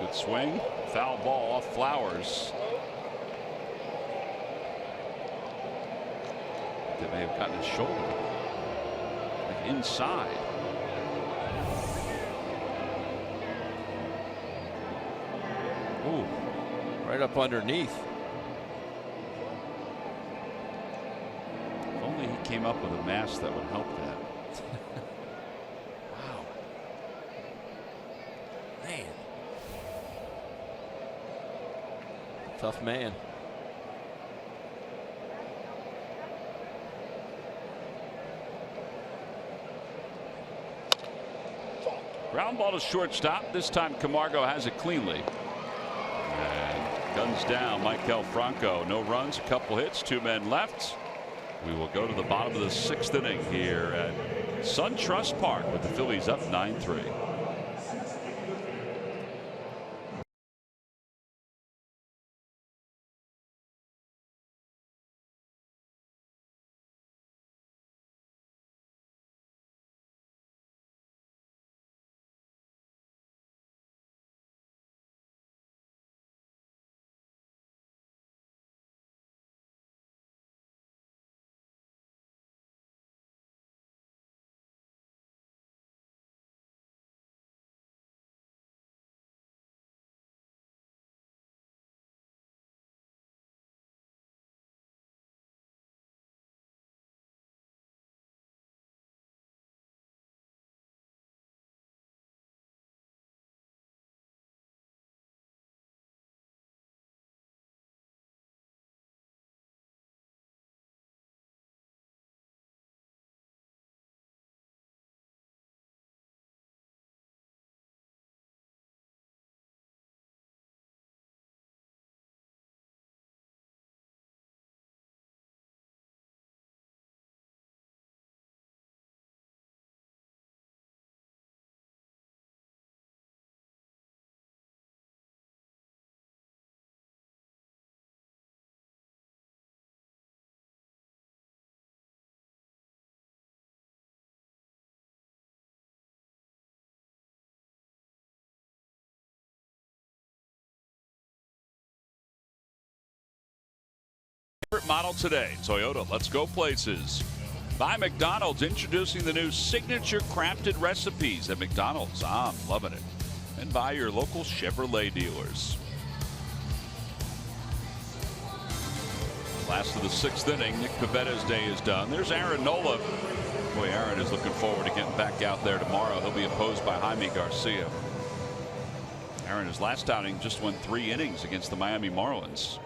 Good swing. Foul ball off Flowers. That may have gotten his shoulder. Like inside. Ooh, right up underneath. If only he came up with a mask that would help that. Wow. Man. Tough man. Ground ball to shortstop. This time Camargo has it cleanly. And Guns down, Maikel Franco. No runs, a couple hits, 2 men left. We will go to the bottom of the 6th inning here at SunTrust Park with the Phillies up 9-3. Model today, Toyota. Let's go places. By McDonald's, introducing the new signature crafted recipes at McDonald's. I'm loving it. And by your local Chevrolet dealers. Last of the 6th inning. Nick Pavetta's day is done. There's Aaron Nola. Boy, Aaron is looking forward to getting back out there tomorrow. He'll be opposed by Jaime Garcia. Aaron, his last outing, just won 3 innings against the Miami Marlins.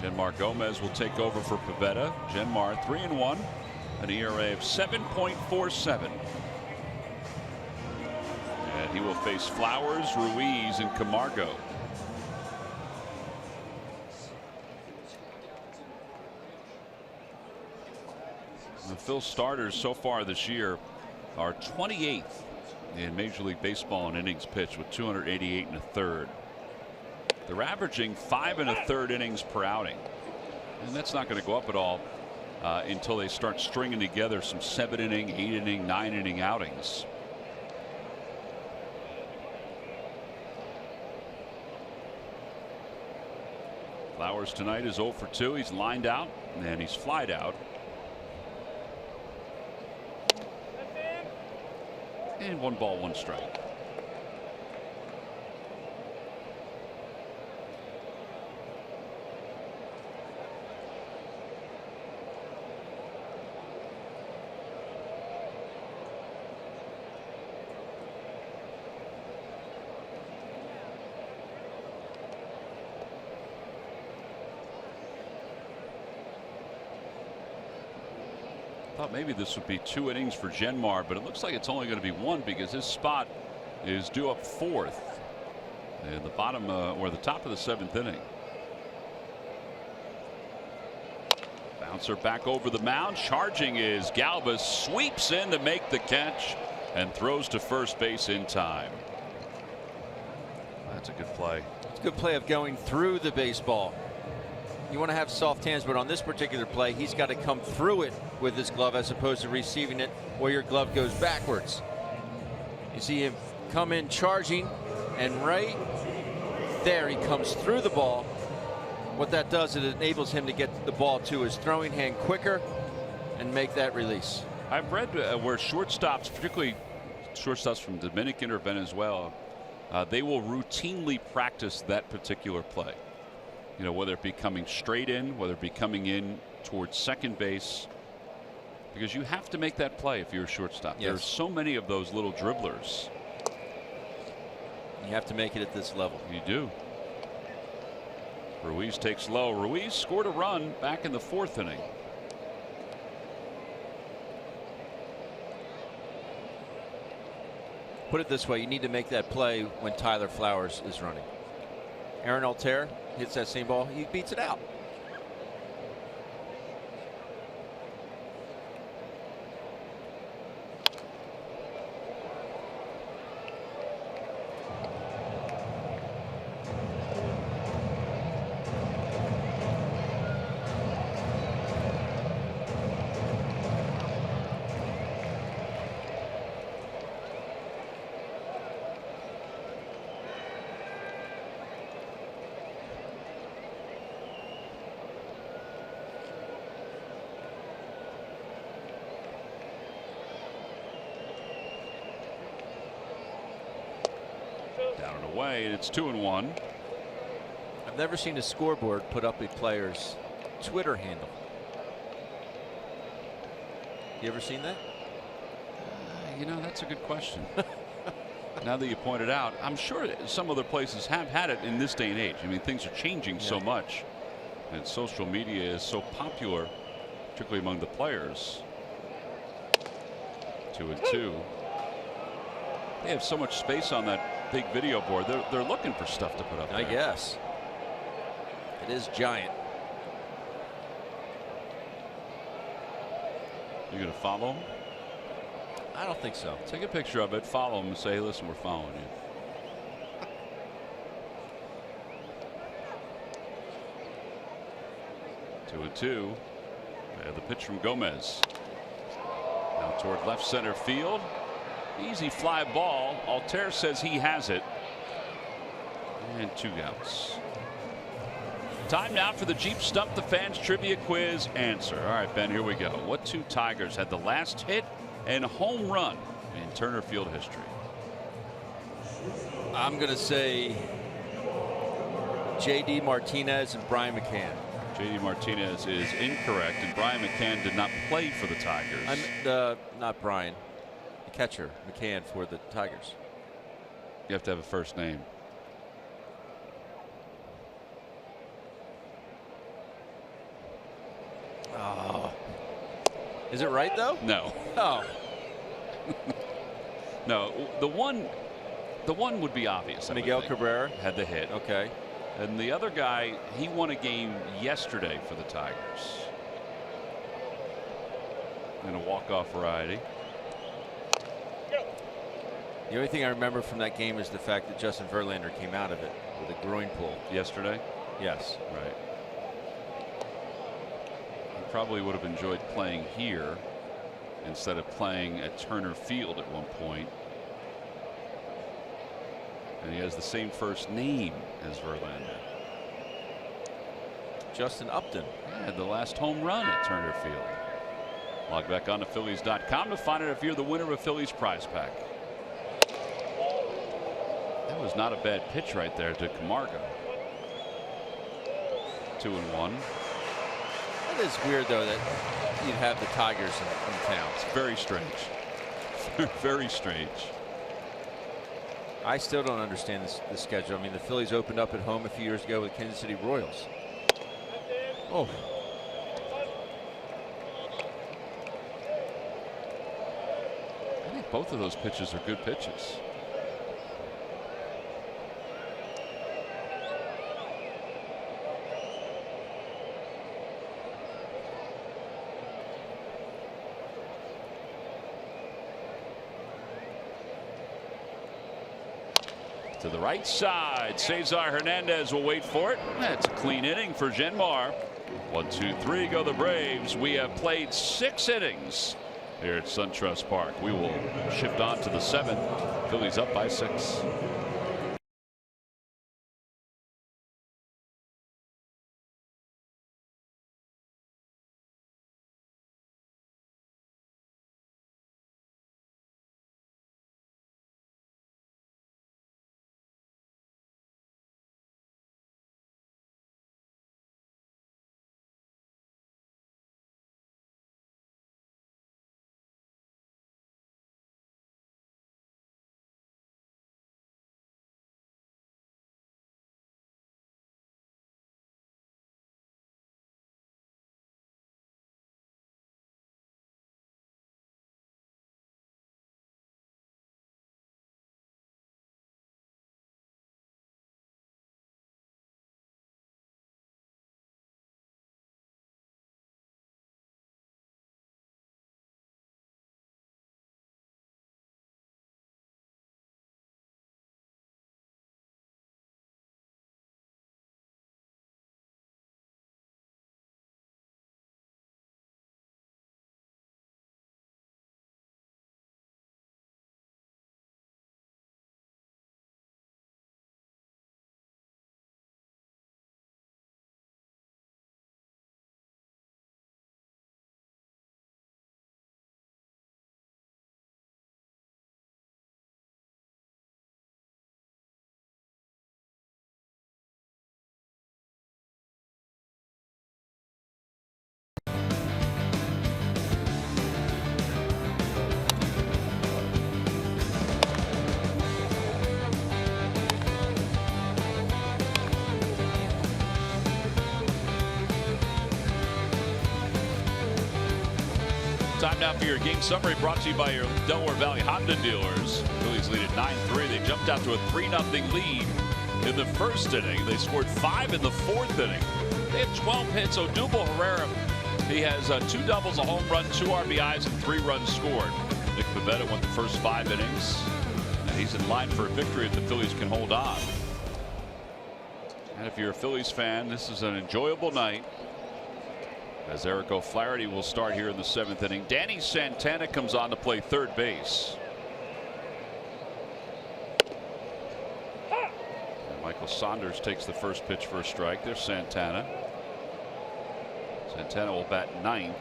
Genmar Gomez will take over for Pivetta. Genmar 3-1, an ERA of 7.47. And he will face Flowers, Ruiz, and Camargo. The Phil's starters so far this year are 28th in Major League Baseball in innings pitched with 288 1/3. They're averaging 5 1/3 innings per outing, and that's not going to go up at all until they start stringing together some 7-inning, 8-inning, 9-inning outings. Flowers tonight is 0 for 2. He's lined out and he's flied out. And 1 ball, 1 strike. Thought maybe this would be 2 innings for Genmar, but it looks like it's only going to be 1 because his spot is due up 4th in the bottom or the top of the 7th inning. Bouncer back over the mound. Charging is Galvis, sweeps in to make the catch and throws to first base in time. That's a good play. It's a good play of going through the baseball. You want to have soft hands, but on this particular play, he's got to come through it with his glove as opposed to receiving it where your glove goes backwards. You see him come in charging, and right there he comes through the ball. What that does is it enables him to get the ball to his throwing hand quicker and make that release. I've read where shortstops, particularly shortstops from Dominican or Venezuela, they will routinely practice that particular play. You know, whether it be coming straight in, whether it be coming in towards second base, because you have to make that play if you're a shortstop. Yes. There's so many of those little dribblers. You have to make it at this level. You do. Ruiz takes low. Ruiz scored a run back in the 4th inning. Put it this way, you need to make that play when Tyler Flowers is running. Aaron Altair hits that same ball, he beats it out. Down and away, and it's 2-1. I've never seen a scoreboard put up a player's Twitter handle. You ever seen that? You know, that's a good question. Now that you point it out, I'm sure some other places have had it in this day and age. I mean, things are changing so much, and social media is so popular, particularly among the players. 2-2. They have so much space on that big video board. They're looking for stuff to put up there. I guess. It is giant. You gonna follow him? I don't think so. Take a picture of it, follow him, and say, listen, we're following you. 2-2. The pitch from Gomez. Now toward left center field. Easy fly ball. Altair says he has it. And 2 outs. Time now for the Jeep Stump the Fans Trivia Quiz answer. All right, Ben, here we go. What 2 Tigers had the last hit and home run in Turner Field history? I'm going to say J.D. Martinez and Brian McCann. J.D. Martinez is incorrect, and Brian McCann did not play for the Tigers. Not Brian. The catcher, McCann, for the Tigers. You have to have a first name. Oh. Is it right, though? No. Oh. No. The one would be obvious. Miguel Cabrera had the hit. Okay. And the other guy, he won a game yesterday for the Tigers in a walk-off variety. The only thing I remember from that game is the fact that Justin Verlander came out of it with a groin pull. Yesterday? Yes. Right. He probably would have enjoyed playing here instead of playing at Turner Field at one point. And he has the same first name as Verlander. Justin Upton. Had the last home run at Turner Field. Log back on to Phillies.com to find out if you're the winner of a Phillies prize pack. That was not a bad pitch right there to Camargo. 2-1. It is weird, though, that you'd have the Tigers in town. It's very strange. Very strange. I still don't understand the schedule. I mean, the Phillies opened up at home a few years ago with Kansas City Royals. Oh. I think both of those pitches are good pitches. To the right side, Cesar Hernandez will wait for it. That's a clean inning for Genmar. 1, 2, 3 go the Braves. We have played 6 innings here at SunTrust Park. We will shift on to the 7th. Phillies up by 6. Time now for your game summary, brought to you by your Delaware Valley Honda dealers. Phillies lead at 9-3. They jumped out to a 3-0 lead in the first inning. They scored 5 in the fourth inning. They have 12 hits. Odubel Herrera, he has 2 doubles, a home run, 2 RBIs, and 3 runs scored. Nick Pivetta went the first 5 innings, and he's in line for a victory if the Phillies can hold on. And if you're a Phillies fan, this is an enjoyable night, as Eric O'Flaherty will start here in the 7th inning. Danny Santana comes on to play third base. And Michael Saunders takes the first pitch for a strike. There's Santana. Santana will bat 9th.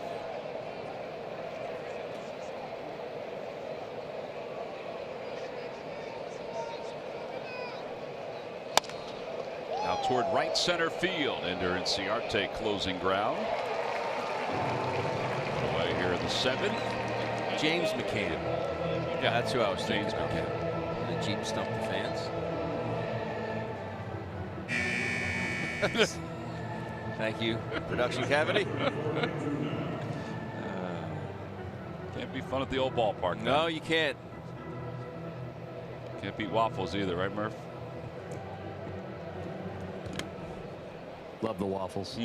Now toward right center field. Ender Inciarte closing ground. Away here in the 7th. James McCann. Yeah, That's who I was thinking. James McCann. The Jeep stump the fans. Thank you, production cavity. Can't be fun at the old ballpark. No, you can't. Can't beat waffles either, right, Murph? Love the waffles.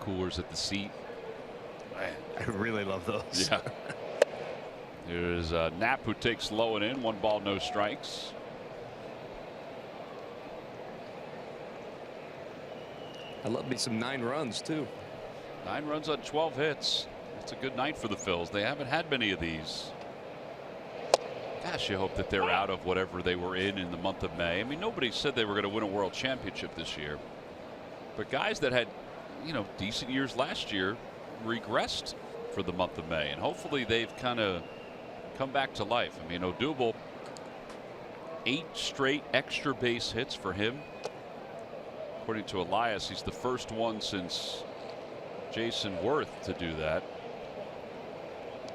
Coolers at the seat. Man, I really love those. Yeah. There's Knapp, who takes low and in. 1 ball, no strikes. I love me some 9 runs too. 9 runs on 12 hits. It's a good night for the Phils. They haven't had many of these. Gosh, you hope that they're out of whatever they were in the month of May. I mean, nobody said they were going to win a world championship this year. But guys that had, decent years last year regressed for the month of May. And hopefully they've kind of come back to life. I mean, Odubel, 8 straight extra base hits for him. According to Elias, he's the first one since Jason Worth to do that.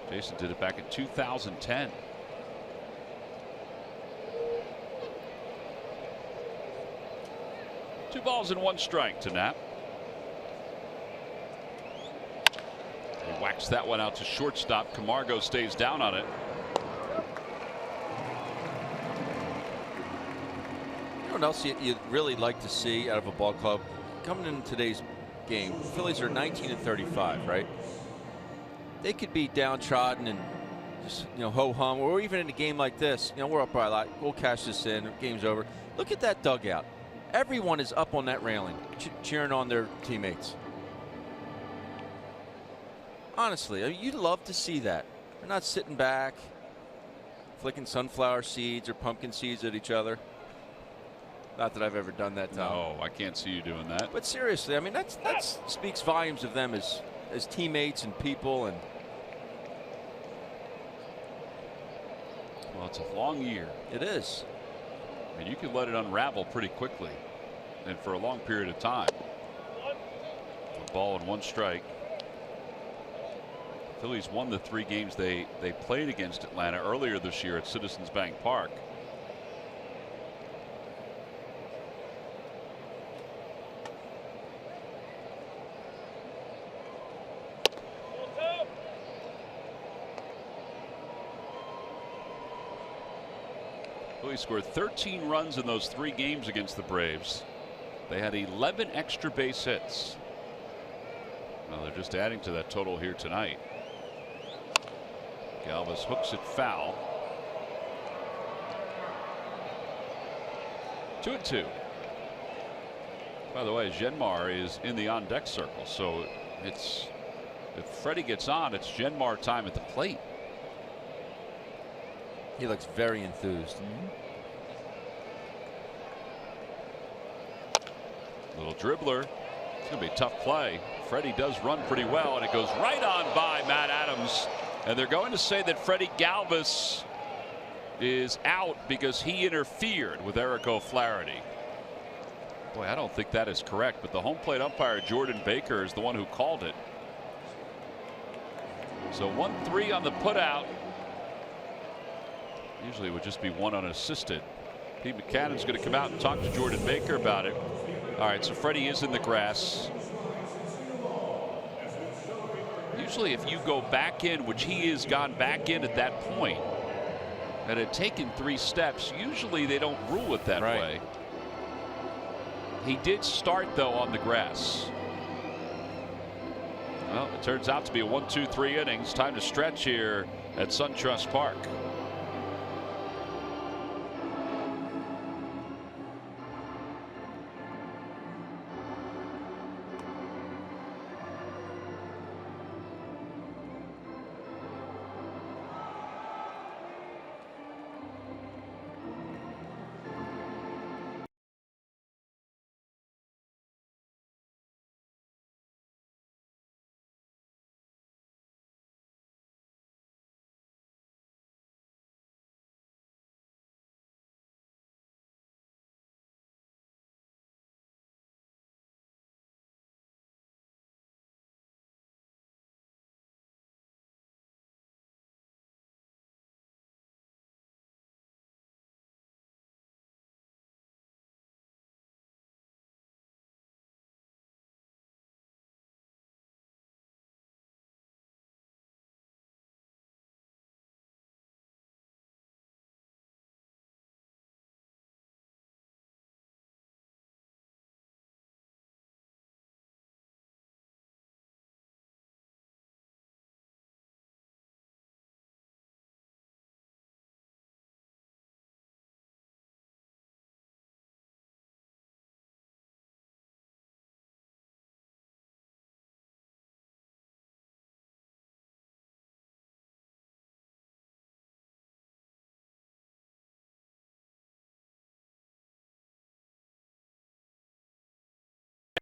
Jason did it back in 2010. Two balls and 1 strike to Knapp. He whacks that one out to shortstop. Camargo stays down on it. You know what else you'd really like to see out of a ball club? Coming in today's game, Phillies are 19-35, right? They could be downtrodden and just, ho-hum, or even in a game like this, we're up by a lot. We'll cash this in. Game's over. Look at that dugout. Everyone is up on that railing, cheering on their teammates. Honestly, I mean, you'd love to see that. They're not sitting back, flicking sunflower seeds or pumpkin seeds at each other. Not that I've ever done that, Tom. No, I can't see you doing that. But seriously, I mean, that speaks volumes of them as teammates and people. And Well, it's a long year. It is. And you can let it unravel pretty quickly and for a long period of time. A ball and 1 strike. Phillies won the 3 games they played against Atlanta earlier this year at Citizens Bank Park. Phillies scored 13 runs in those 3 games against the Braves. They had 11 extra base hits. Well, they're just adding to that total here tonight. Galvis hooks it foul. 2-2. By the way, Genmar is in the on-deck circle, so it's, if Freddie gets on, it's Genmar time at the plate. He looks very enthused. Little dribbler. It's going to be a tough play. Freddie does run pretty well, and it goes right on by Matt Adams. And they're going to say that Freddie Galvis is out because he interfered with Eric O'Flaherty. Boy, I don't think that is correct, but the home plate umpire, Jordan Baker, is the one who called it. So 1-3 on the putout. Usually it would just be 1 unassisted. Pete Maccannon's going to come out and talk to Jordan Baker about it. All right, so Freddie is in the grass. Usually if you go back in, which he has gone back in at that point, and had taken 3 steps, usually they don't rule it that way. He did start, though, on the grass. Well, it turns out to be a 1-2-3 innings. Time to stretch here at SunTrust Park.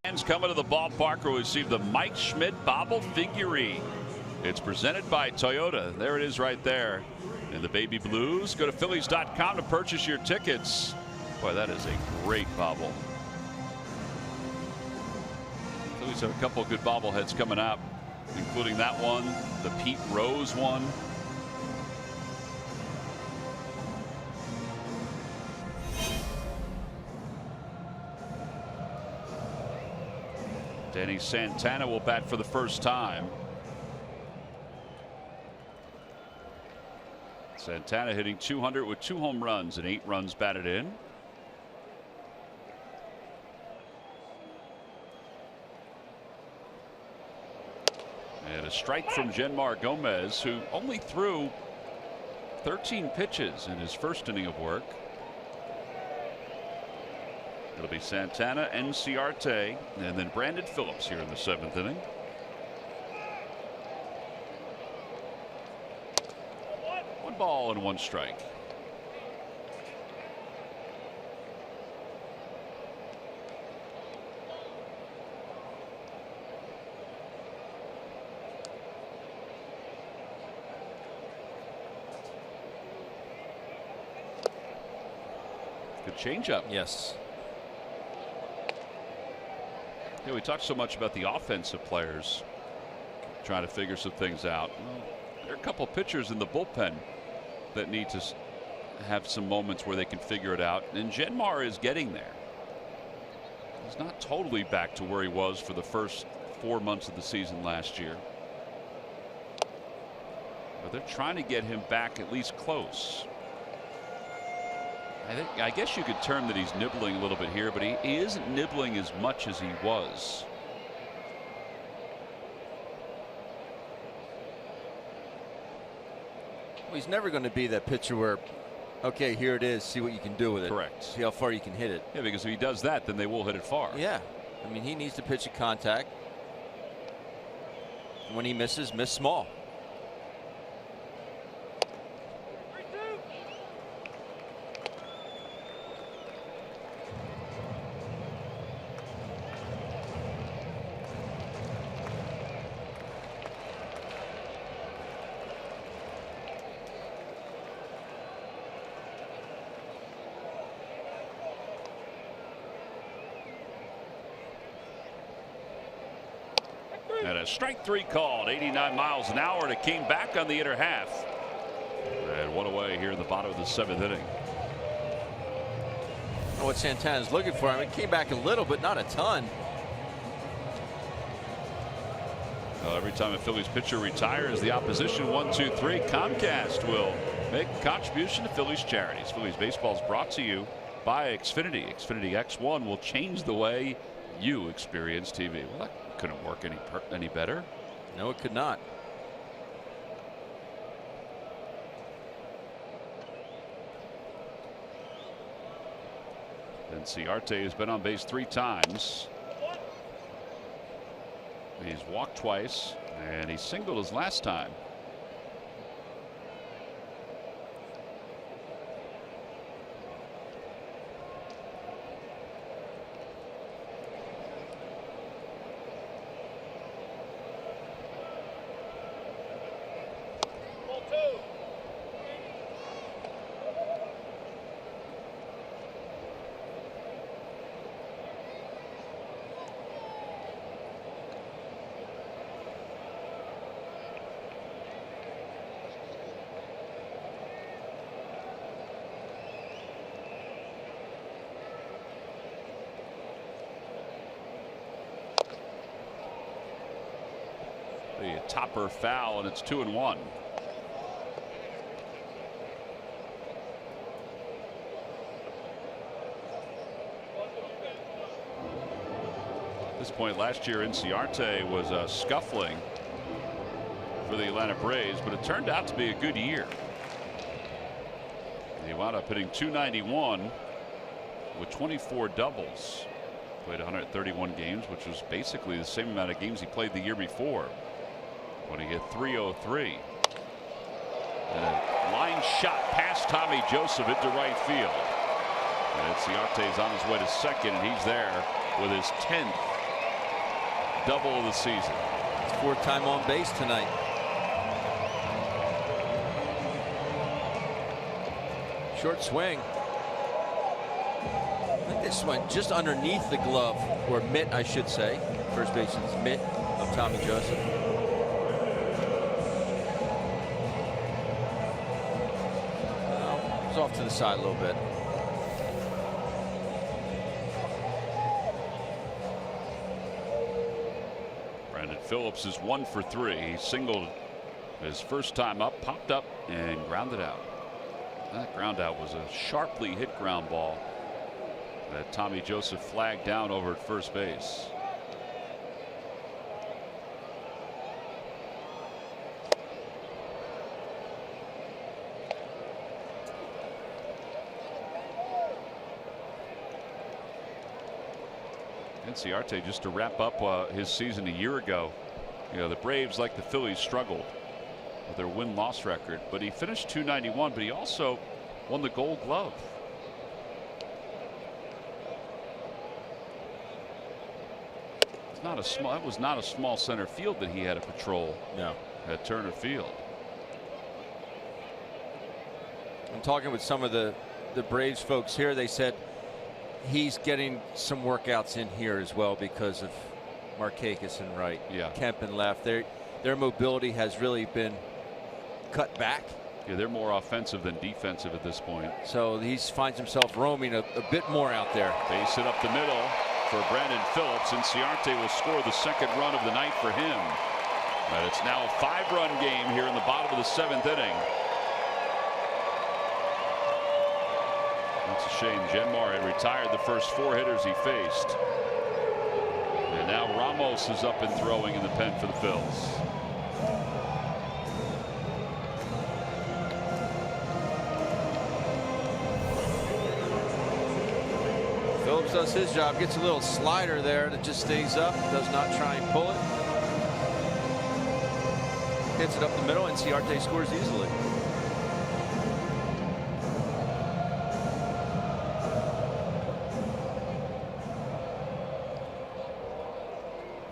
Fans coming to the ballpark will receive the Mike Schmidt Bobble figurine. It's presented by Toyota. There it is right there in the baby blues. Go to Phillies.com to purchase your tickets. Boy, that is a great bobble. Phillies have a couple of good bobbleheads coming up, including that one, the Pete Rose one. Danny Santana will bat for the first time. Santana hitting .200 with 2 home runs and 8 runs batted in. And a strike from Genmar Gomez, who only threw 13 pitches in his first inning of work. It'll be Santana, Enciarte, and then Brandon Phillips here in the 7th inning. One ball and 1 strike. Good changeup. Yes. Yeah, we talked so much about the offensive players trying to figure some things out. Well, there are a couple pitchers in the bullpen that need to have some moments where they can figure it out, and Genmar is getting there. He's not totally back to where he was for the first 4 months of the season last year, but they're trying to get him back at least close. I guess you could term that he's nibbling a little bit here, but he isn't nibbling as much as he was. Well, he's never going to be that pitcher where, okay, here it is, see what you can do with it. Correct. See how far you can hit it. Yeah, because if he does that, then they will hit it far. Yeah. I mean, he needs to pitch at contact. When he misses, miss small. And a strike 3 called, 89 miles an hour, and it came back on the inner half. And 1 away here in the bottom of the 7th inning. What Santana's looking for, I mean, it came back a little, but not a ton. Every time a Phillies pitcher retires, the opposition 1, 2, 3. Comcast will make a contribution to Phillies charities. Phillies baseball is brought to you by Xfinity. Xfinity X1 will change the way you experience TV. Well, that couldn't work any better. No, it could not. Ciarte has been on base 3 times. He's walked twice, and he singled his last time. The topper foul, and it's 2-1. At this point last year, Ciarte was scuffling for the Atlanta Braves, but it turned out to be a good year. He wound up hitting .291 with 24 doubles. Played 131 games, which was basically the same amount of games he played the year before, when he hit .303. And a line shot past Tommy Joseph into right field. And Ciarte's on his way to second, and he's there with his 10th double of the season. It's 4th time on base tonight. Short swing. I think this went just underneath the glove, or mitt, I should say. First baseman's mitt of Tommy Joseph. It's off to the side a little bit. Brandon Phillips is 1 for 3. He singled his first time up, popped up, and grounded out. That ground out was a sharply hit ground ball that Tommy Joseph flagged down over at first base. And Ciarte, just to wrap up his season a year ago, you know, the Braves, like the Phillies, struggled with their win-loss record, but he finished .291, but he also won the Gold Glove. It's not a small. That was not a small center field that he had to patrol. No. At Turner Field. I'm talking with some of the Braves folks here. They said he's getting some workouts in here as well because of Markakis and right. Yeah. Kemp and left. Their mobility has really been cut back. Yeah, they're more offensive than defensive at this point. So he finds himself roaming a bit more out there. Base hit up the middle for Brandon Phillips, and Ciarte will score the 2nd run of the night for him. And it's now a 5-run game here in the bottom of the 7th inning. That's a shame. Genmar had retired the first 4 hitters he faced. And now Ramos is up and throwing in the pen for the Phils. Phillips does his job, gets a little slider there that just stays up, does not try and pull it. Hits it up the middle, and Ciarte scores easily.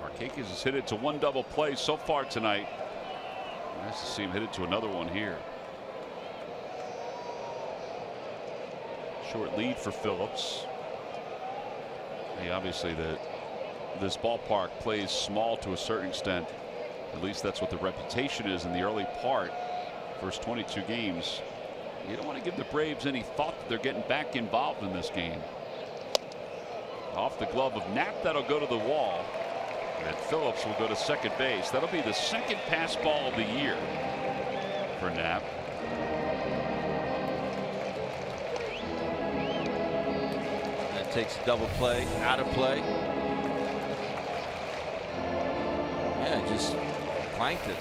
Markakis has hit it to 1 double play so far tonight. Nice to see him hit it to another one here. Short lead for Phillips. Obviously, this ballpark plays small to a certain extent. At least that's what the reputation is in the early part. First 22 games. You don't want to give the Braves any thought that they're getting back involved in this game. Off the glove of Knapp, that'll go to the wall. And Phillips will go to second base. That'll be the second pass ball of the year for Knapp. That takes a double play out of play. Yeah, just clanked it.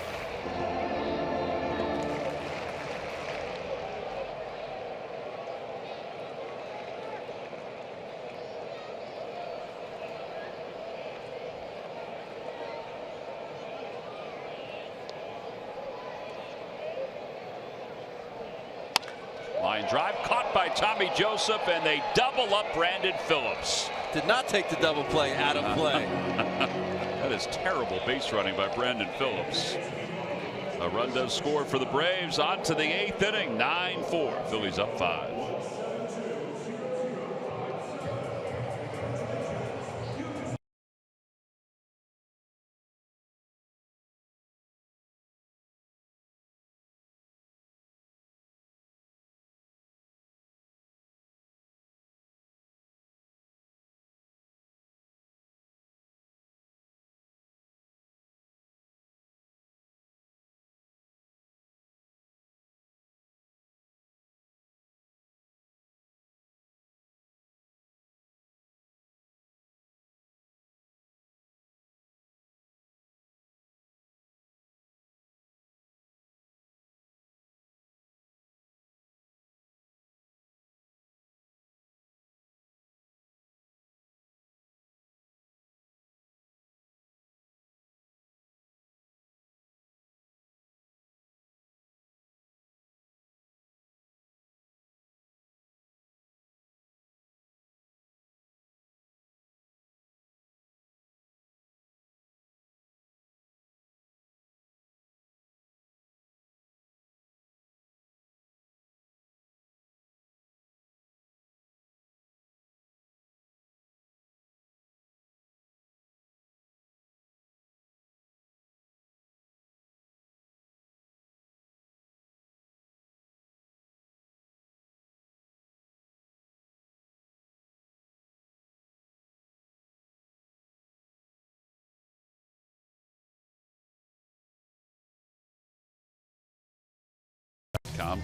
Line drive caught by Tommy Joseph, and they double up Brandon Phillips. Did not take the double play out of play. That is terrible base running by Brandon Phillips. A run does score for the Braves. On to the 8th inning. 9-4. Phillies up 5.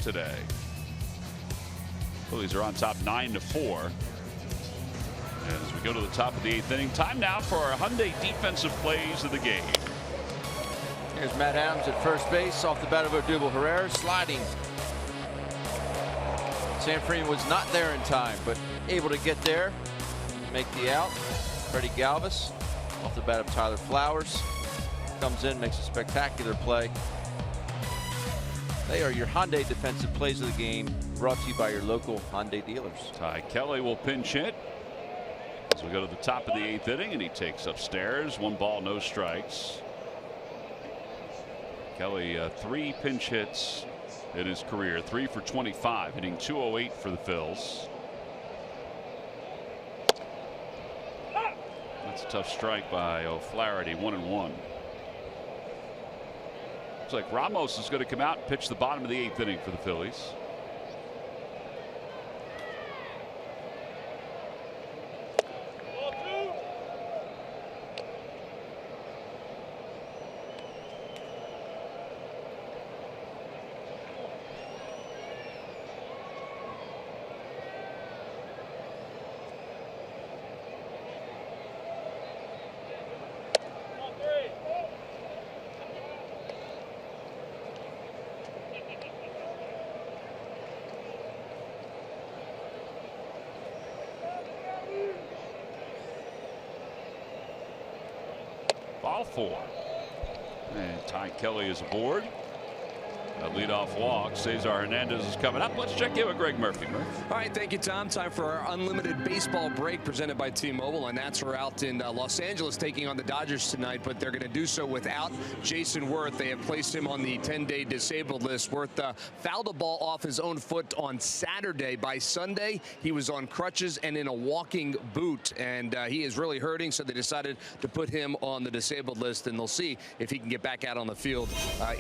Today. Phillies are on top 9-4. As we go to the top of the 8th inning, time now for our Hyundai defensive plays of the game. Here's Matt Adams at first base off the bat of Odubel Herrera sliding. Sanfrecce was not there in time, but able to get there, make the out. Freddie Galvis off the bat of Tyler Flowers comes in, makes a spectacular play. They are your Hyundai defensive plays of the game, brought to you by your local Hyundai dealers. Ty Kelly will pinch hit as we go to the top of the 8th inning, and he takes upstairs. 1 ball, no strikes. Kelly 3 pinch hits in his career, 3 for 25, hitting .208 for the Phils. That's a tough strike by O'Flaherty. 1-1. Looks like Ramos is going to come out and pitch the bottom of the 8th inning for the Phillies. Ball 4. And Ty Kelly is aboard. A leadoff walk. Cesar Hernandez is coming up. Let's check in with Greg Murphy. All right, thank you, Tom. Time for our unlimited baseball break presented by T-Mobile. And Nats are out in Los Angeles taking on the Dodgers tonight, but they're going to do so without Jason Worth. They have placed him on the 10-day disabled list. Worth fouled a ball off his own foot on Saturday. By Sunday, he was on crutches and in a walking boot, and he is really hurting, so they decided to put him on the disabled list, and they'll see if he can get back out on the field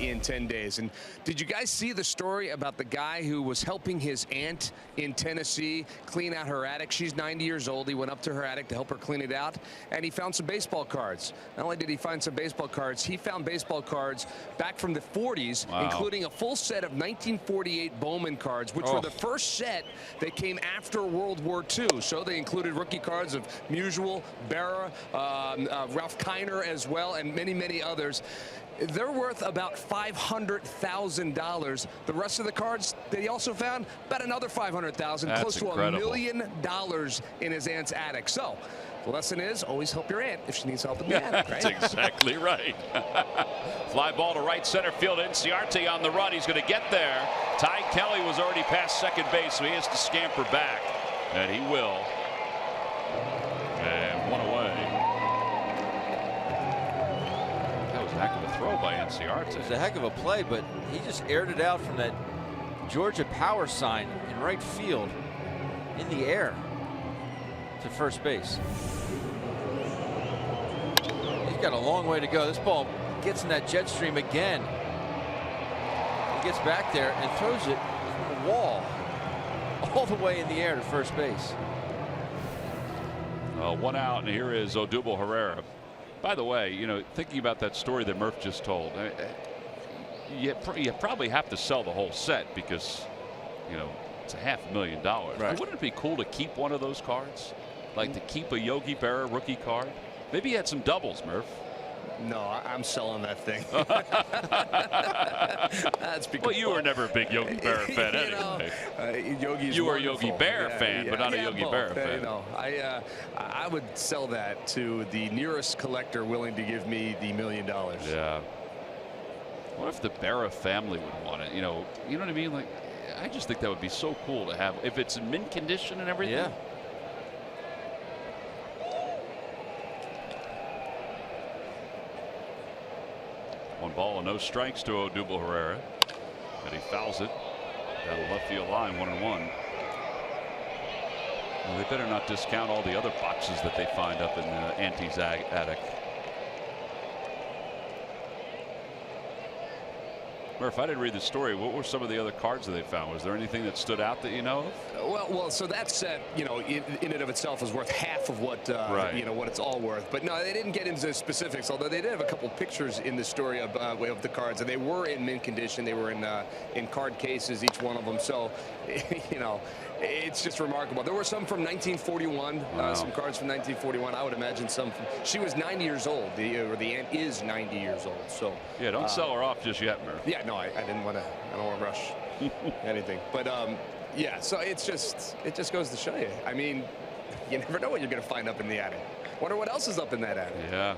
in 10 days. And Did you guys see the story about the guy who was helping his aunt in Tennessee clean out her attic? She's 90 years old. He went up to her attic to help her clean it out, and he found some baseball cards. Not only did he find some baseball cards, he found baseball cards back from the 40s, including a full set of 1948 Bowman cards, which were the first set that came after World War II. So they included rookie cards of Musial, Berra, Ralph Kiner as well, and many, many others. They're worth about $500,000. The rest of the cards that he also found, about another $500,000, close to $1 million in his aunt's attic. So the lesson is always help your aunt if she needs help in the attic. Right? That's exactly right. Fly ball to right center field. Inciarte on the run. He's going to get there. Ty Kelly was already past second base, so he has to scamper back, and he will. And one away. That was a heck of a throw by Inciarte. It was a heck of a play, but he just aired it out from that Georgia power sign in right field in the air to first base. He's got a long way to go. This ball gets in that jet stream again. He gets back there and throws it from the wall all the way in the air to first base. One out, and here is Odubel Herrera. By the way, you know, thinking about that story that Murph just told, you probably have to sell the whole set because, you know, it's $500,000. Right. Wouldn't it be cool to keep one of those cards? Like to keep a Yogi Berra rookie card? Maybe he had some doubles, Murph. No, I'm selling that thing. That's well, you were never a big Yogi Berra fan anyway. You were a Yogi Berra fan, but not a Yogi Berra fan. No, I would sell that to the nearest collector willing to give me the $1 million. Yeah. What if the Berra family would want it? You know what I mean? Like, I just think that would be so cool to have if it's in mint condition and everything. Yeah. One ball and no strikes to Odubel Herrera, and he fouls it down the left field line, 1-1. Well, they better not discount all the other boxes that they find up in the Auntie's attic. Murph, I didn't read the story. What were some of the other cards that they found? Was there anything that stood out that you know of? Well, so that set, you know, in and of itself is worth half of what, you know, what it's all worth. But no, they didn't get into specifics, although they did have a couple pictures in the story of the cards, and they were in mint condition. They were in card cases, each one of them. So, you know, it's just remarkable. There were some from 1941, some cards from 1941. I would imagine some. She was 90 years old. The aunt is 90 years old. So yeah, don't sell her off just yet, Murph. Yeah, no, I didn't want to. I don't want to rush anything. But yeah, so it just goes to show you. I mean, you never know what you're going to find up in the attic. Wonder what else is up in that attic. Yeah.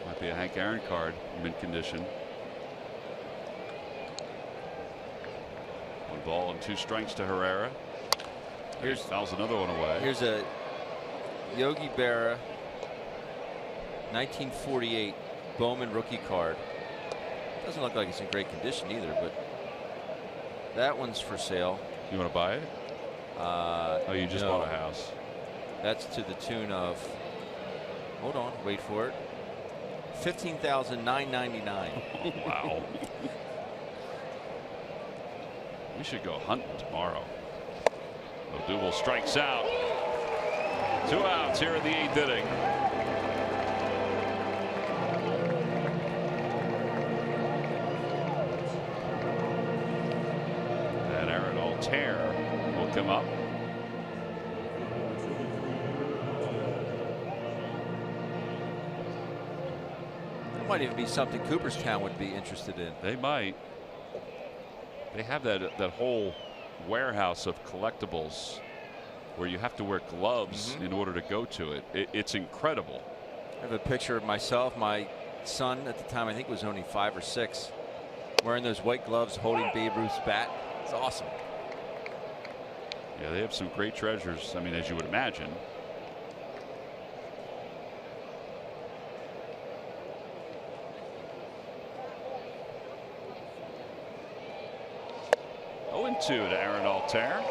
Might be a Hank Aaron card, mint condition. 1 ball and 2 strikes to Herrera. Here's fouls another one away. Here's a Yogi Berra 1948 Bowman rookie card. Doesn't look like it's in great condition either, but that one's for sale. You want to buy it? Oh, you just bought a house. That's to the tune of, hold on, wait for it, $15,999. Wow. We should go hunting tomorrow. Odubel strikes out. 2 outs here in the 8th inning. And Aaron Altair will come up. That might even be something Cooperstown would be interested in. They might. They have that whole warehouse of collectibles where you have to wear gloves in order to go to it. It's incredible. I have a picture of myself, my son at the time, I think was only 5 or 6, wearing those white gloves holding Babe Ruth's bat. It's awesome. Yeah, they have some great treasures. I mean, as you would imagine. Oh, 2 to Aaron Altair.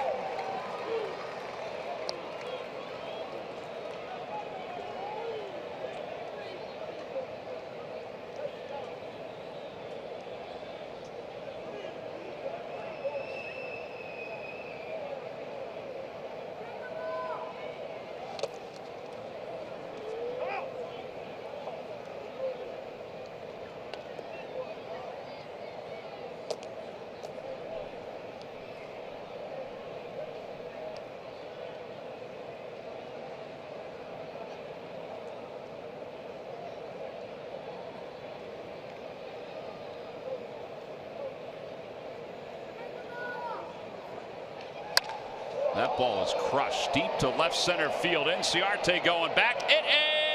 That ball is crushed deep to left center field. Inciarte going back. It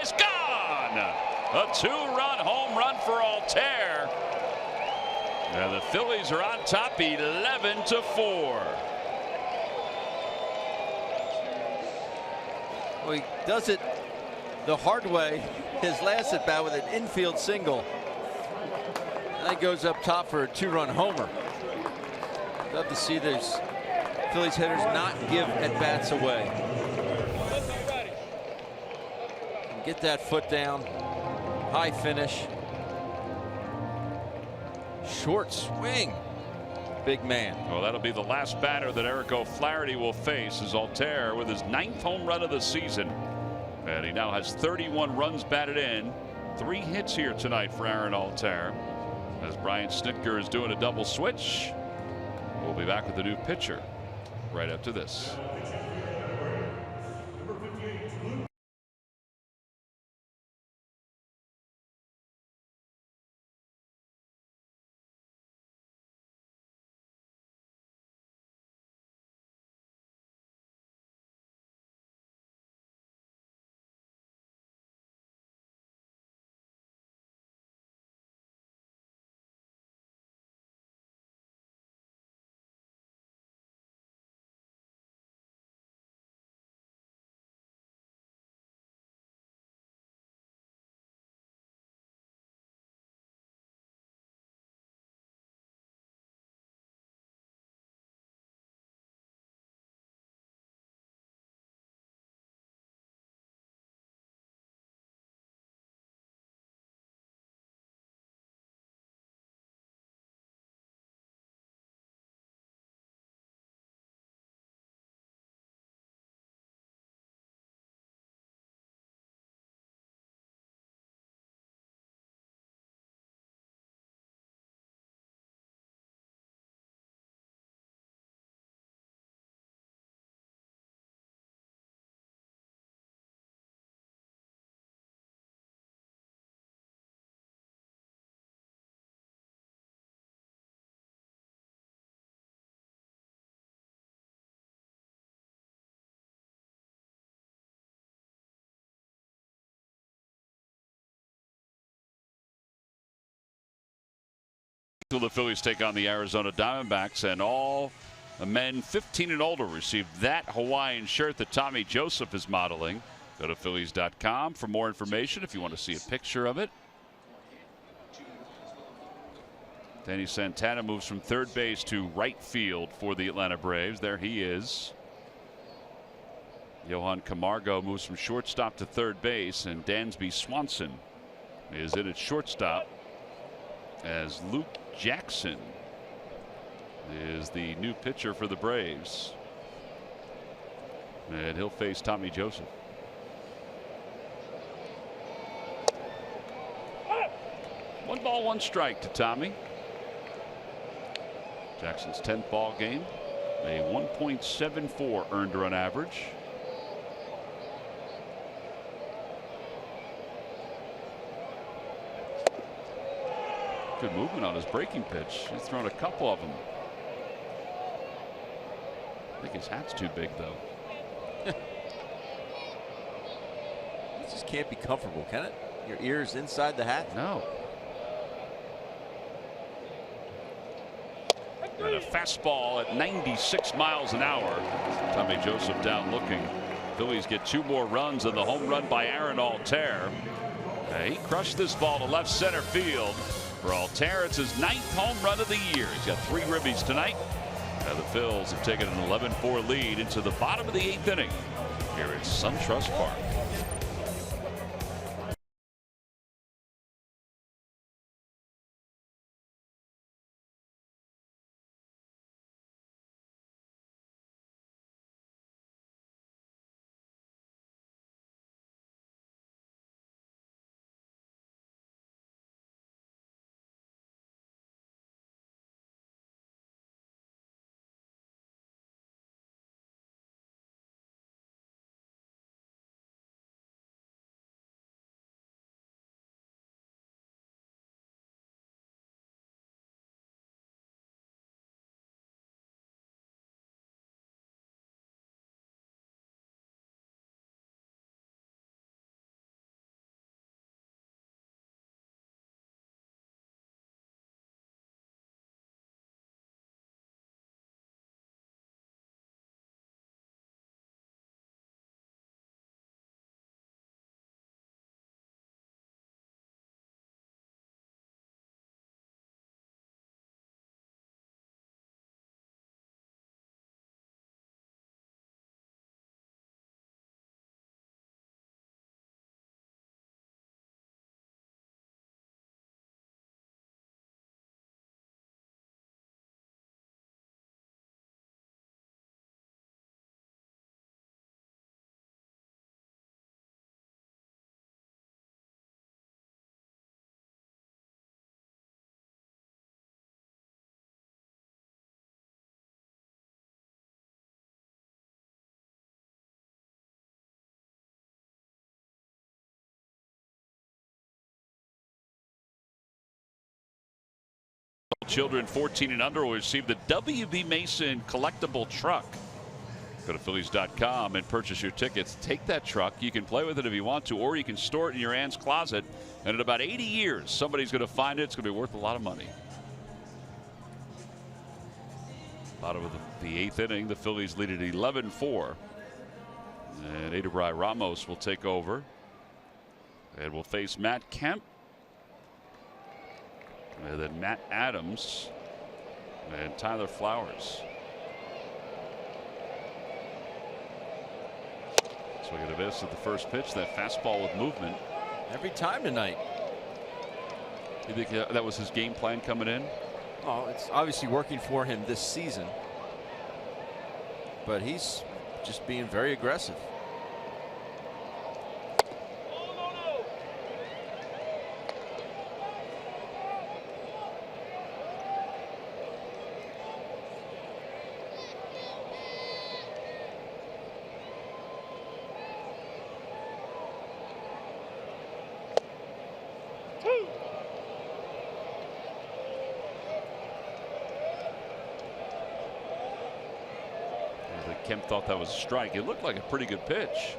is gone. A 2-run home run for Altair. And the Phillies are on top 11-4. Well, he does it the hard way. His last at bat with an infield single. And he goes up top for a 2-run homer. Love to see those Phillies hitters not give at bats away. And get that foot down. High finish. Short swing. Big man. Well, that'll be the last batter that Eric O'Flaherty will face, as Altair with his 9th home run of the season. And he now has 31 runs batted in. 3 hits here tonight for Aaron Altair. As Brian Snitker is doing a double switch. We'll be back with a new pitcher right after this. The Phillies take on the Arizona Diamondbacks, and all men 15 and older receive that Hawaiian shirt that Tommy Joseph is modeling. Go to Phillies.com for more information if you want to see a picture of it. Danny Santana moves from third base to right field for the Atlanta Braves. There he is. Johan Camargo moves from shortstop to third base, and Dansby Swanson is in at shortstop, as Luke Jackson is the new pitcher for the Braves. And he'll face Tommy Joseph. One ball, one strike to Tommy. Jackson's 10th ball game. A 1.74 earned run average. Good movement on his breaking pitch. He's thrown a couple of them. I think his hat's too big, though. This just can't be comfortable, can it? Your ears inside the hat? No. And a fastball at 96 miles an hour. Tommy Joseph down looking. Phillies get 2 more runs and the home run by Aaron Altair. He crushed this ball to left center field. For Altair, it's his 9th home run of the year. He's got 3 ribbies tonight. And the Phils have taken an 11-4 lead into the bottom of the 8th inning here at SunTrust Park. Children 14 and under will receive the W.B. Mason collectible truck. Go to Phillies.com and purchase your tickets. Take that truck. You can play with it if you want to, or you can store it in your aunt's closet. And in about 80 years, somebody's going to find it. It's going to be worth a lot of money. Bottom of the eighth inning, the Phillies lead at 11-4. And Adebayo Ramos will take over. And will face Matt Kemp. And then Matt Adams. And Tyler Flowers. Swing and a miss at the first pitch. That fastball with movement. Every time tonight. You think that was his game plan coming in? Oh, it's obviously working for him this season. But he's just being very aggressive. Kemp thought that was a strike. It looked like a pretty good pitch.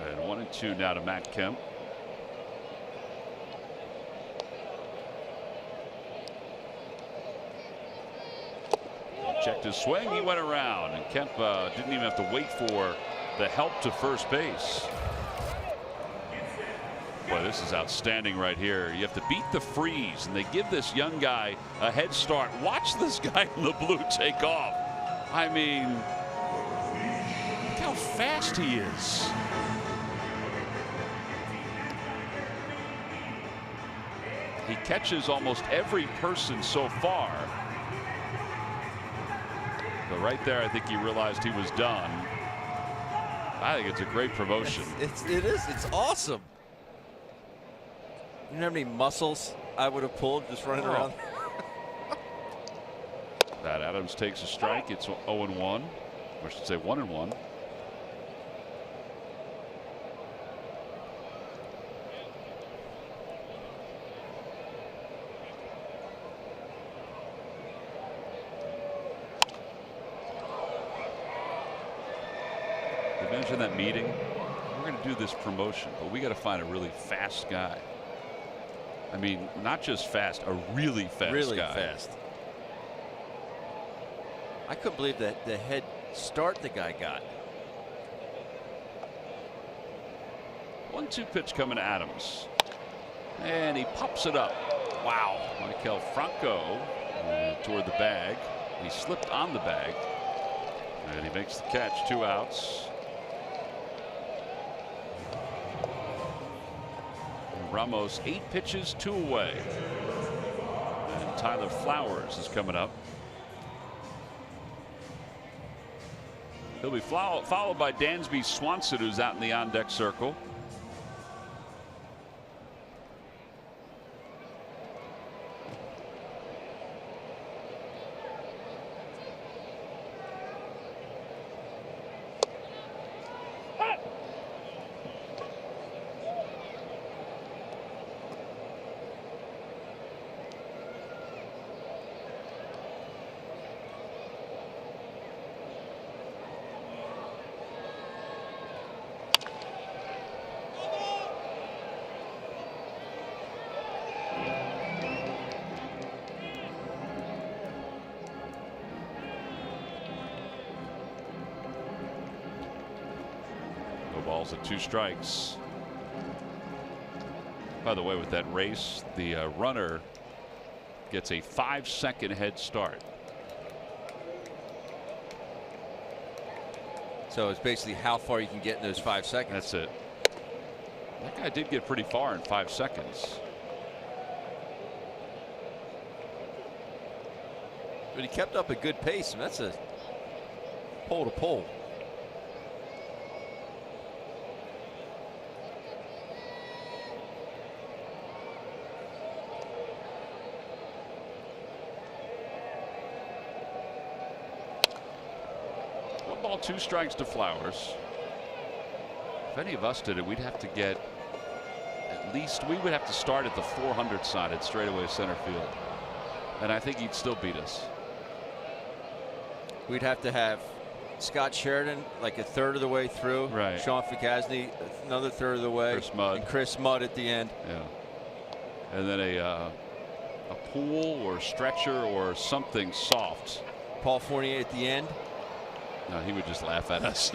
And 1-2 now to Matt Kemp. Checked his swing. He went around, and Kemp didn't even have to wait for the help to first base. Boy, this is outstanding right here. You have to beat the freeze, and they give this young guy a head start. Watch this guy in the blue take off. I mean, look how fast he is. He catches almost every person so far. But right there, I think he realized he was done. I think it's a great promotion. It is. It's awesome. You know how many muscles I would have pulled just running around? That Adams takes a strike. It's 0-1. Or I should say 1-1. They mentioned that meeting. We're going to do this promotion, but we got to find a really fast guy. I mean, not just fast, a really fast guy. Really fast. I couldn't believe that the head start the guy got. 1-2 pitch coming to Adams. And he pops it up. Wow. Michael Franco toward the bag. He slipped on the bag. And he makes the catch. 2 outs. And Ramos 8 pitches, 2 away. And Tyler Flowers is coming up. He'll be followed by Dansby Swanson, who's out in the on-deck circle. Balls at 2 strikes. By the way, with that race, the runner gets a 5-second head start. So it's basically how far you can get in those 5 seconds. That's it. That guy did get pretty far in 5 seconds. But he kept up a good pace, and that's a pole to pole. Ball, 2 strikes to Flowers. If any of us did it, we'd have to get at least, we would have to start at the 400 side at straightaway center field. and I think he'd still beat us. We'd have to have Scott Sheridan like a third of the way through. Right. Sean Ficasny another third of the way. Chris Mudd. And Chris Mudd at the end. Yeah. And then a pool or stretcher or something soft. Paul Fournier at the end. No, he would just laugh at us.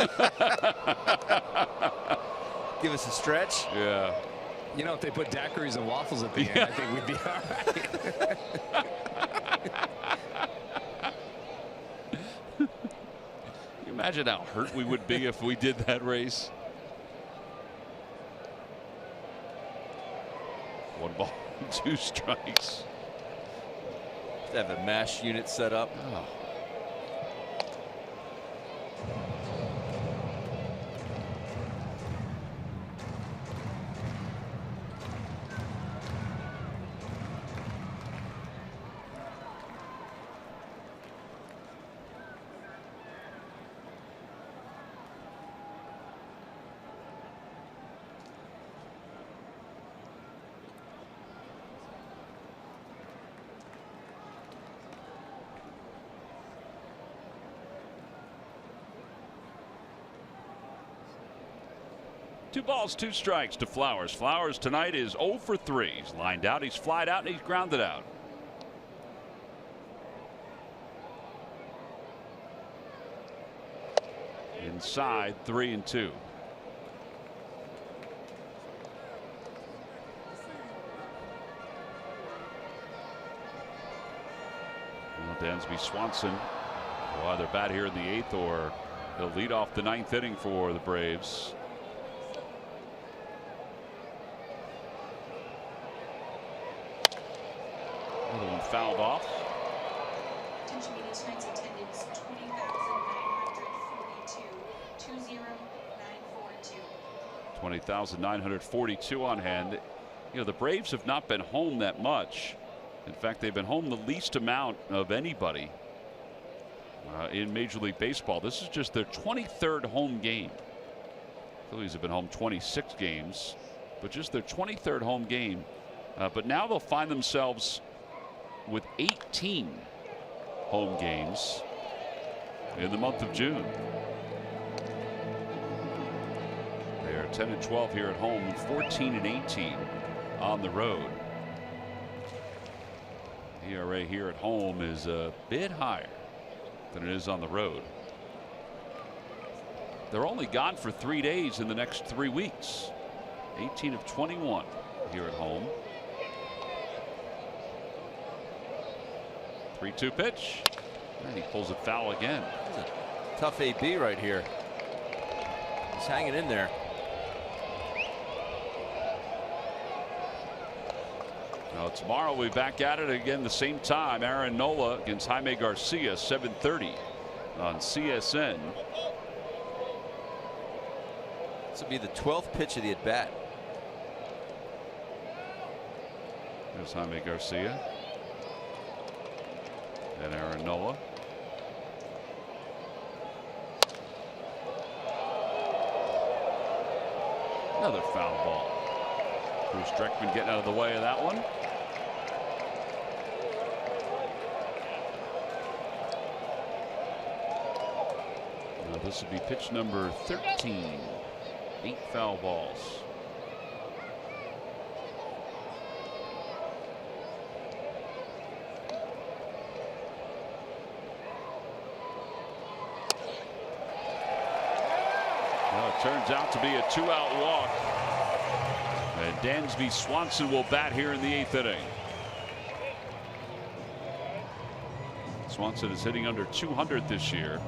Give us a stretch. Yeah. You know, if they put daiquiris and waffles at the end, I think we'd be all right. Imagine how hurt we would be if we did that race. 1 ball, 2 strikes. Have a MASH unit set up. Oh. Two balls, 2 strikes to Flowers. Flowers tonight is 0 for 3. He's lined out, he's flied out, and he's grounded out. Inside, 3-2. Well, Dansby Swanson will either bat here in the 8th or he'll lead off the 9th inning for the Braves. Another one fouled off. Attention media, tonight's attendance 20,942. 20942. 20,942 on hand. You know, the Braves have not been home that much. In fact, they've been home the least amount of anybody in Major League Baseball. This is just their 23rd home game. Phillies have been home 26 games, but just their 23rd home game. But now they'll find themselves with 18 home games in the month of June. They are 10-12 here at home and 14-18 on the road. ERA here at home is a bit higher than it is on the road. They're only gone for 3 days in the next 3 weeks. 18 of 21 here at home. 3-2 pitch, and he pulls it foul again. It's a tough AB right here. He's hanging in there. Now tomorrow we'll be back at it again the same time. Aaron Nola against Jaime Garcia, 7:30 on CSN. This will be the 12th pitch of the at bat. There's Jaime Garcia. And Aaron Nola. Another foul ball. Bruce Streckman getting out of the way of that one. Now this would be pitch number 13. 8 foul balls. Turns out to be a 2-out walk. And Dansby Swanson will bat here in the 8th inning. Swanson is hitting under 200 this year.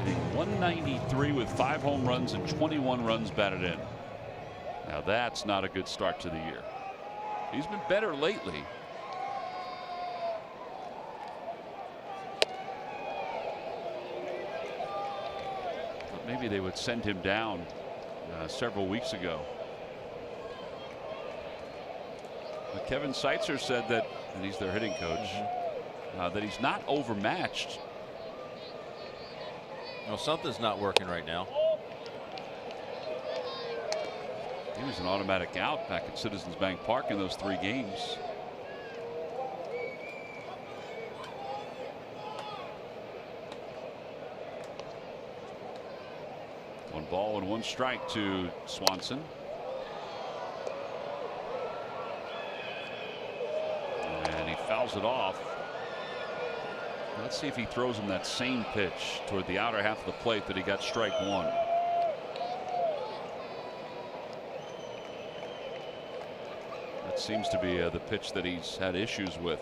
Hitting 193 with 5 home runs and 21 runs batted in. Now that's not a good start to the year. He's been better lately. Maybe they would send him down several weeks ago. But Kevin Seitzer said that, and he's their hitting coach, that he's not overmatched. Well, something's not working right now. He was an automatic out back at Citizens Bank Park in those 3 games. One ball and 1 strike to Swanson. And he fouls it off. Let's see if he throws him that same pitch toward the outer half of the plate that he got strike 1. That seems to be the pitch that he's had issues with.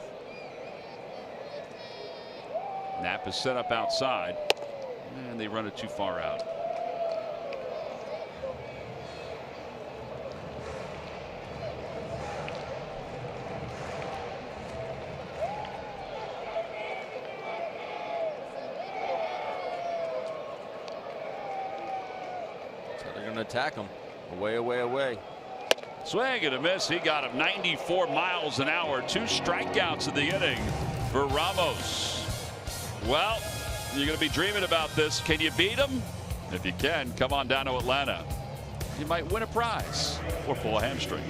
Knapp is set up outside, and they run it too far out. Attack him. Away, away, away. Swing and a miss. He got him 94 miles an hour. 2 strikeouts in the inning for Ramos. Well, you're going to be dreaming about this. Can you beat him? If you can, come on down to Atlanta. You might win a prize or pull a hamstring.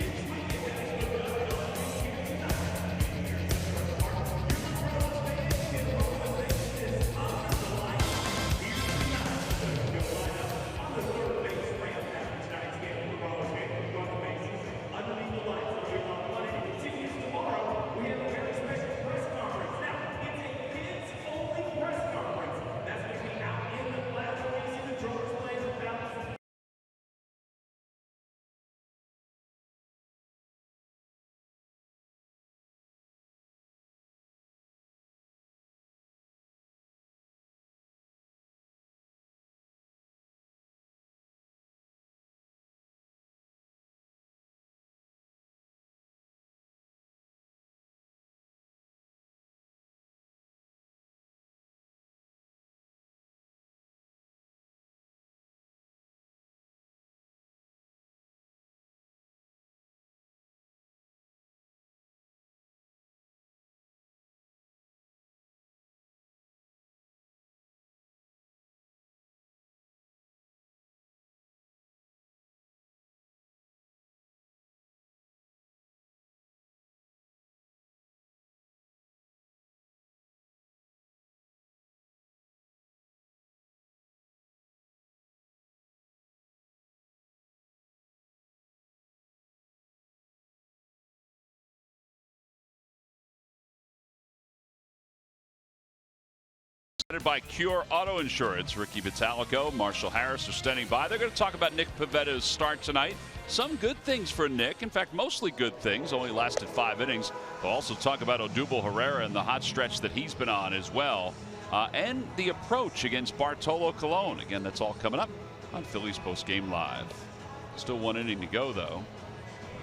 By Cure Auto Insurance. Ricky Vitalico, Marshall Harris are standing by. They're going to talk about Nick Pavetta's start tonight. Some good things for Nick. In fact, mostly good things. Only lasted 5 innings. We'll also talk about Odubel Herrera and the hot stretch that he's been on as well. And the approach against Bartolo Colon. Again, that's all coming up on Phillies Postgame Live. Still 1 inning to go, though.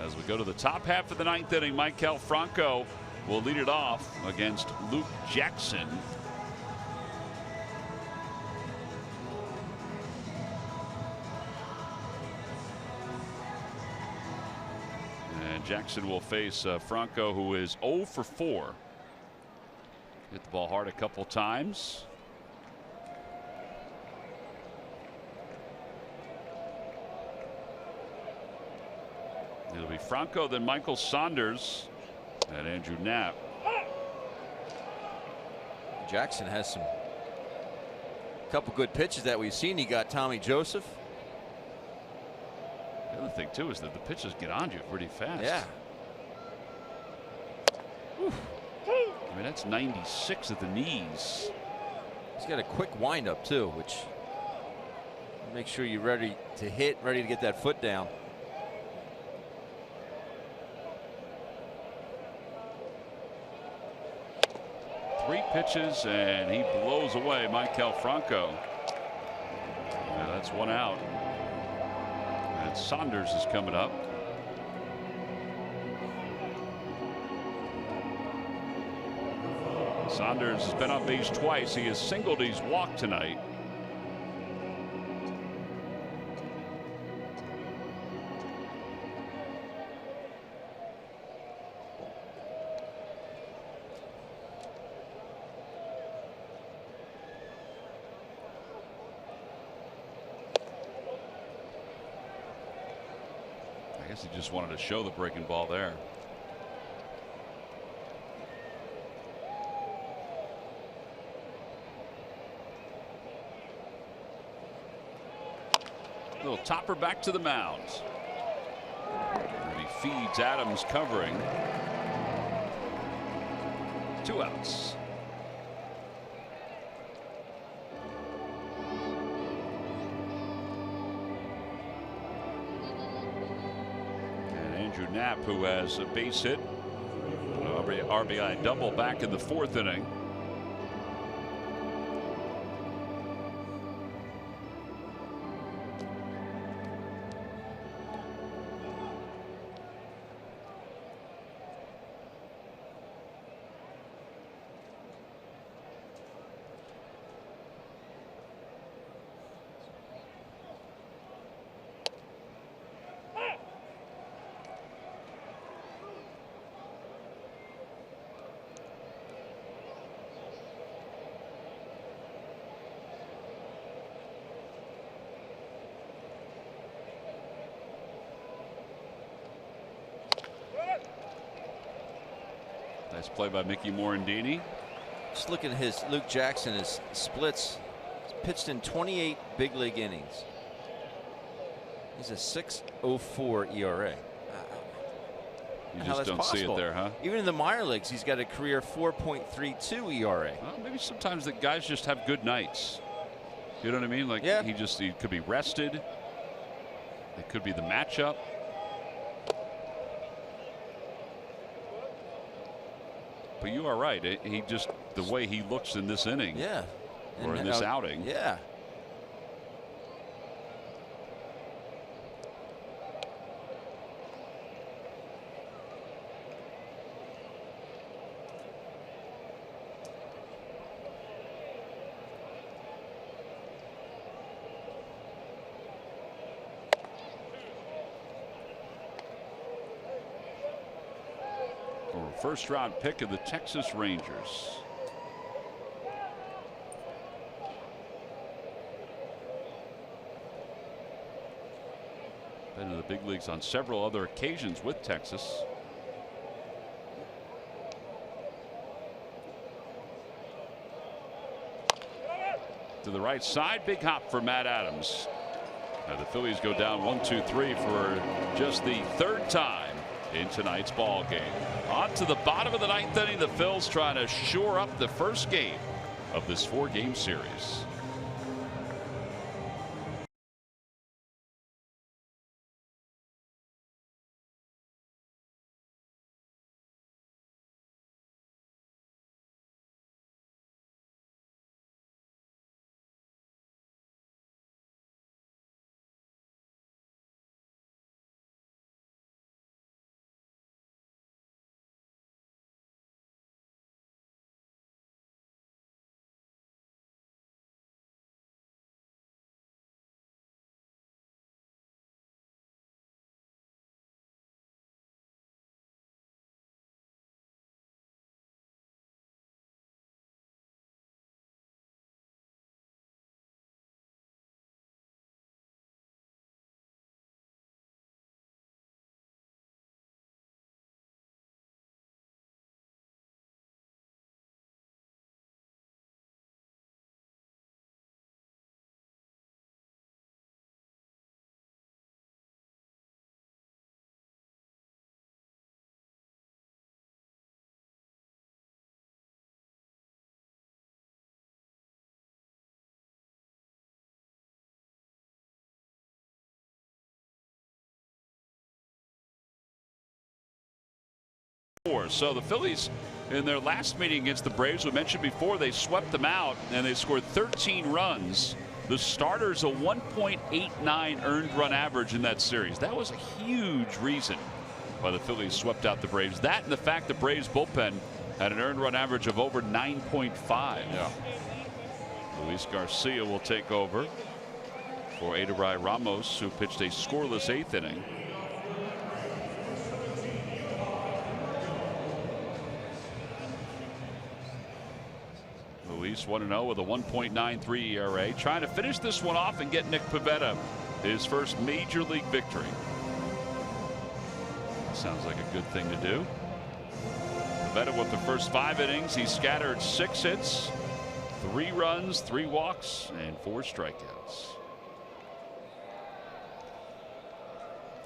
As we go to the top half of the 9th inning, Maikel Franco will lead it off against Luke Jackson. Jackson will face Franco, who is 0 for 4. Hit the ball hard a couple times. It'll be Franco, then Michael Saunders, and Andrew Knapp. Jackson has some couple good pitches that we've seen. He got Tommy Joseph. The other thing too is that the pitches get on you pretty fast. Yeah. Whew. I mean, that's 96 at the knees. He's got a quick windup too, which make sure you're ready to hit, ready to get that foot down. Three pitches and he blows away Maikel Franco. Yeah, that's 1 out. And Saunders is coming up. Saunders has been on base twice. He has singled, he's walked tonight. guess he just wanted to show the breaking ball there. Little topper back to the mound. And he feeds Adams covering. 2 outs. And Andrew Knapp, who has a base hit, an RBI double back in the 4th inning. Nice play by Mickey Morandini. Just look at his Luke Jackson, his splits. He's pitched in 28 big league innings. He's a 6.04 ERA. You just don't see it there, huh? Even in the minor leagues, he's got a career 4.32 ERA. Well, maybe sometimes the guys just have good nights. You know what I mean? Like, yeah. he could be rested. It could be the matchup. But you are right. He just, the way he looks in this inning. Yeah. Or in this outing. Yeah. First round pick of the Texas Rangers. Been in the big leagues on several other occasions with Texas. To the right side, big hop for Matt Adams. Now the Phillies go down 1-2-3 for just the 3rd time in tonight's ball game. On to the bottom of the 9th inning. The Phils trying to shore up the first game of this 4-game series. So the Phillies, in their last meeting against the Braves, we mentioned before, they swept them out and they scored 13 runs. The starters a 1.89 earned run average in that series. That was a huge reason why the Phillies swept out the Braves. That and the fact the Braves bullpen had an earned run average of over 9.5. Yeah. Luis Garcia will take over for Adarai Ramos, who pitched a scoreless 8th inning. Luis 1-0 with a 1.93 ERA, trying to finish this one off and get Nick Pivetta his first major league victory. sounds like a good thing to do. Pivetta with the first 5 innings, he scattered 6 hits, 3 runs, 3 walks, and 4 strikeouts.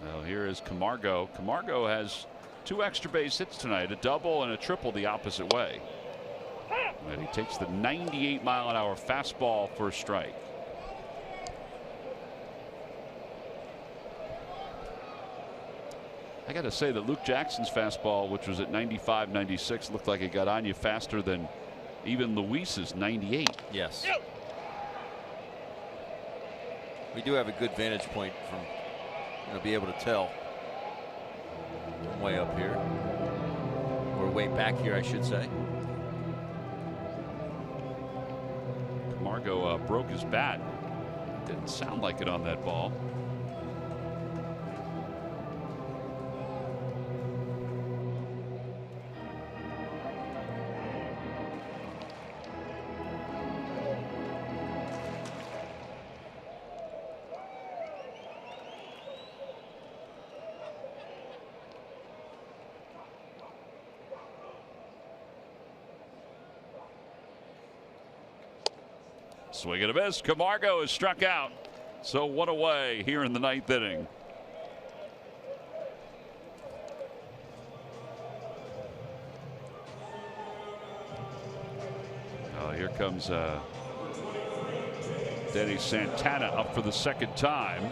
Now here is Camargo. Camargo has 2 extra base hits tonight, a double and a triple the opposite way. And he takes the 98-mile-an-hour fastball for a strike. I got to say that Luke Jackson's fastball, which was at 95, 96, looked like it got on you faster than even Luis's 98. Yes. We do have a good vantage point from, be able to tell from way up here, or way back here, I should say. Camargo broke his bat. Didn't sound like it on that ball. Swing and a miss. Camargo is struck out. So 1 away here in the 9th inning. Oh, here comes Denny Santana up for the 2nd time.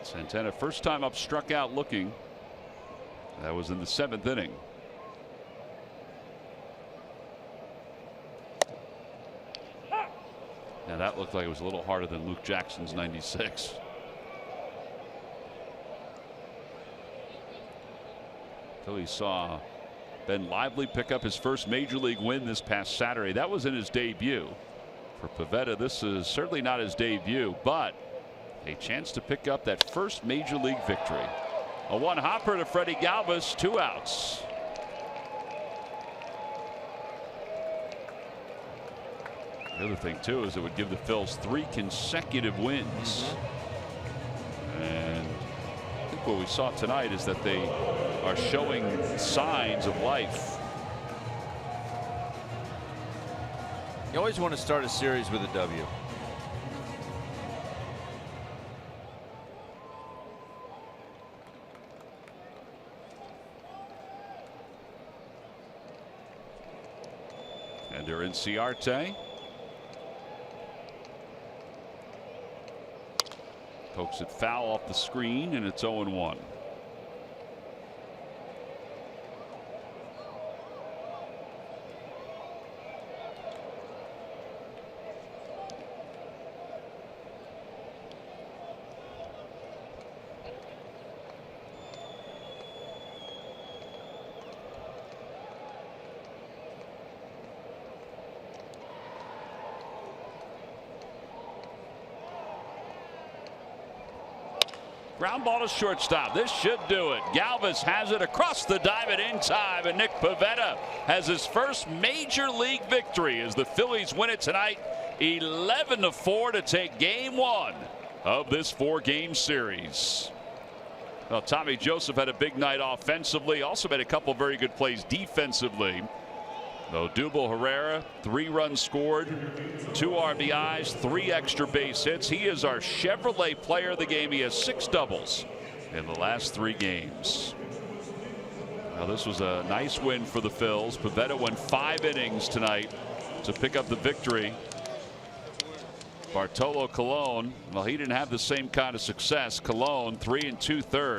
Santana first time up, struck out looking. That was in the 7th inning. Now that looked like it was a little harder than Luke Jackson's 96. Phillies saw Ben Lively pick up his first major league win this past Saturday. That was in his debut. For Pivetta, this is certainly not his debut, but a chance to pick up that first major league victory. A 1-hopper to Freddie Galvis, 2 outs. The other thing too is it would give the Phils 3 consecutive wins. And I think what we saw tonight is that they are showing signs of life. You always want to start a series with a W. Ender Inciarte. Pokes it foul off the screen, and it's 0-1. Ground ball to shortstop. This should do it. Galvis has it across the diamond in time, and Nick Pivetta has his first major league victory as the Phillies win it tonight 11-4 to take game 1 of this 4-game series. Well, Tommy Joseph had a big night offensively, also made a couple very good plays defensively. Odubel Herrera, 3 runs scored, 2 RBIs, 3 extra base hits. He is our Chevrolet player of the game. He has 6 doubles in the last 3 games. Now this was a nice win for the Phils. Pivetta went 5 innings tonight to pick up the victory. Bartolo Colon, well, he didn't have the same kind of success. Colon 3 2/3.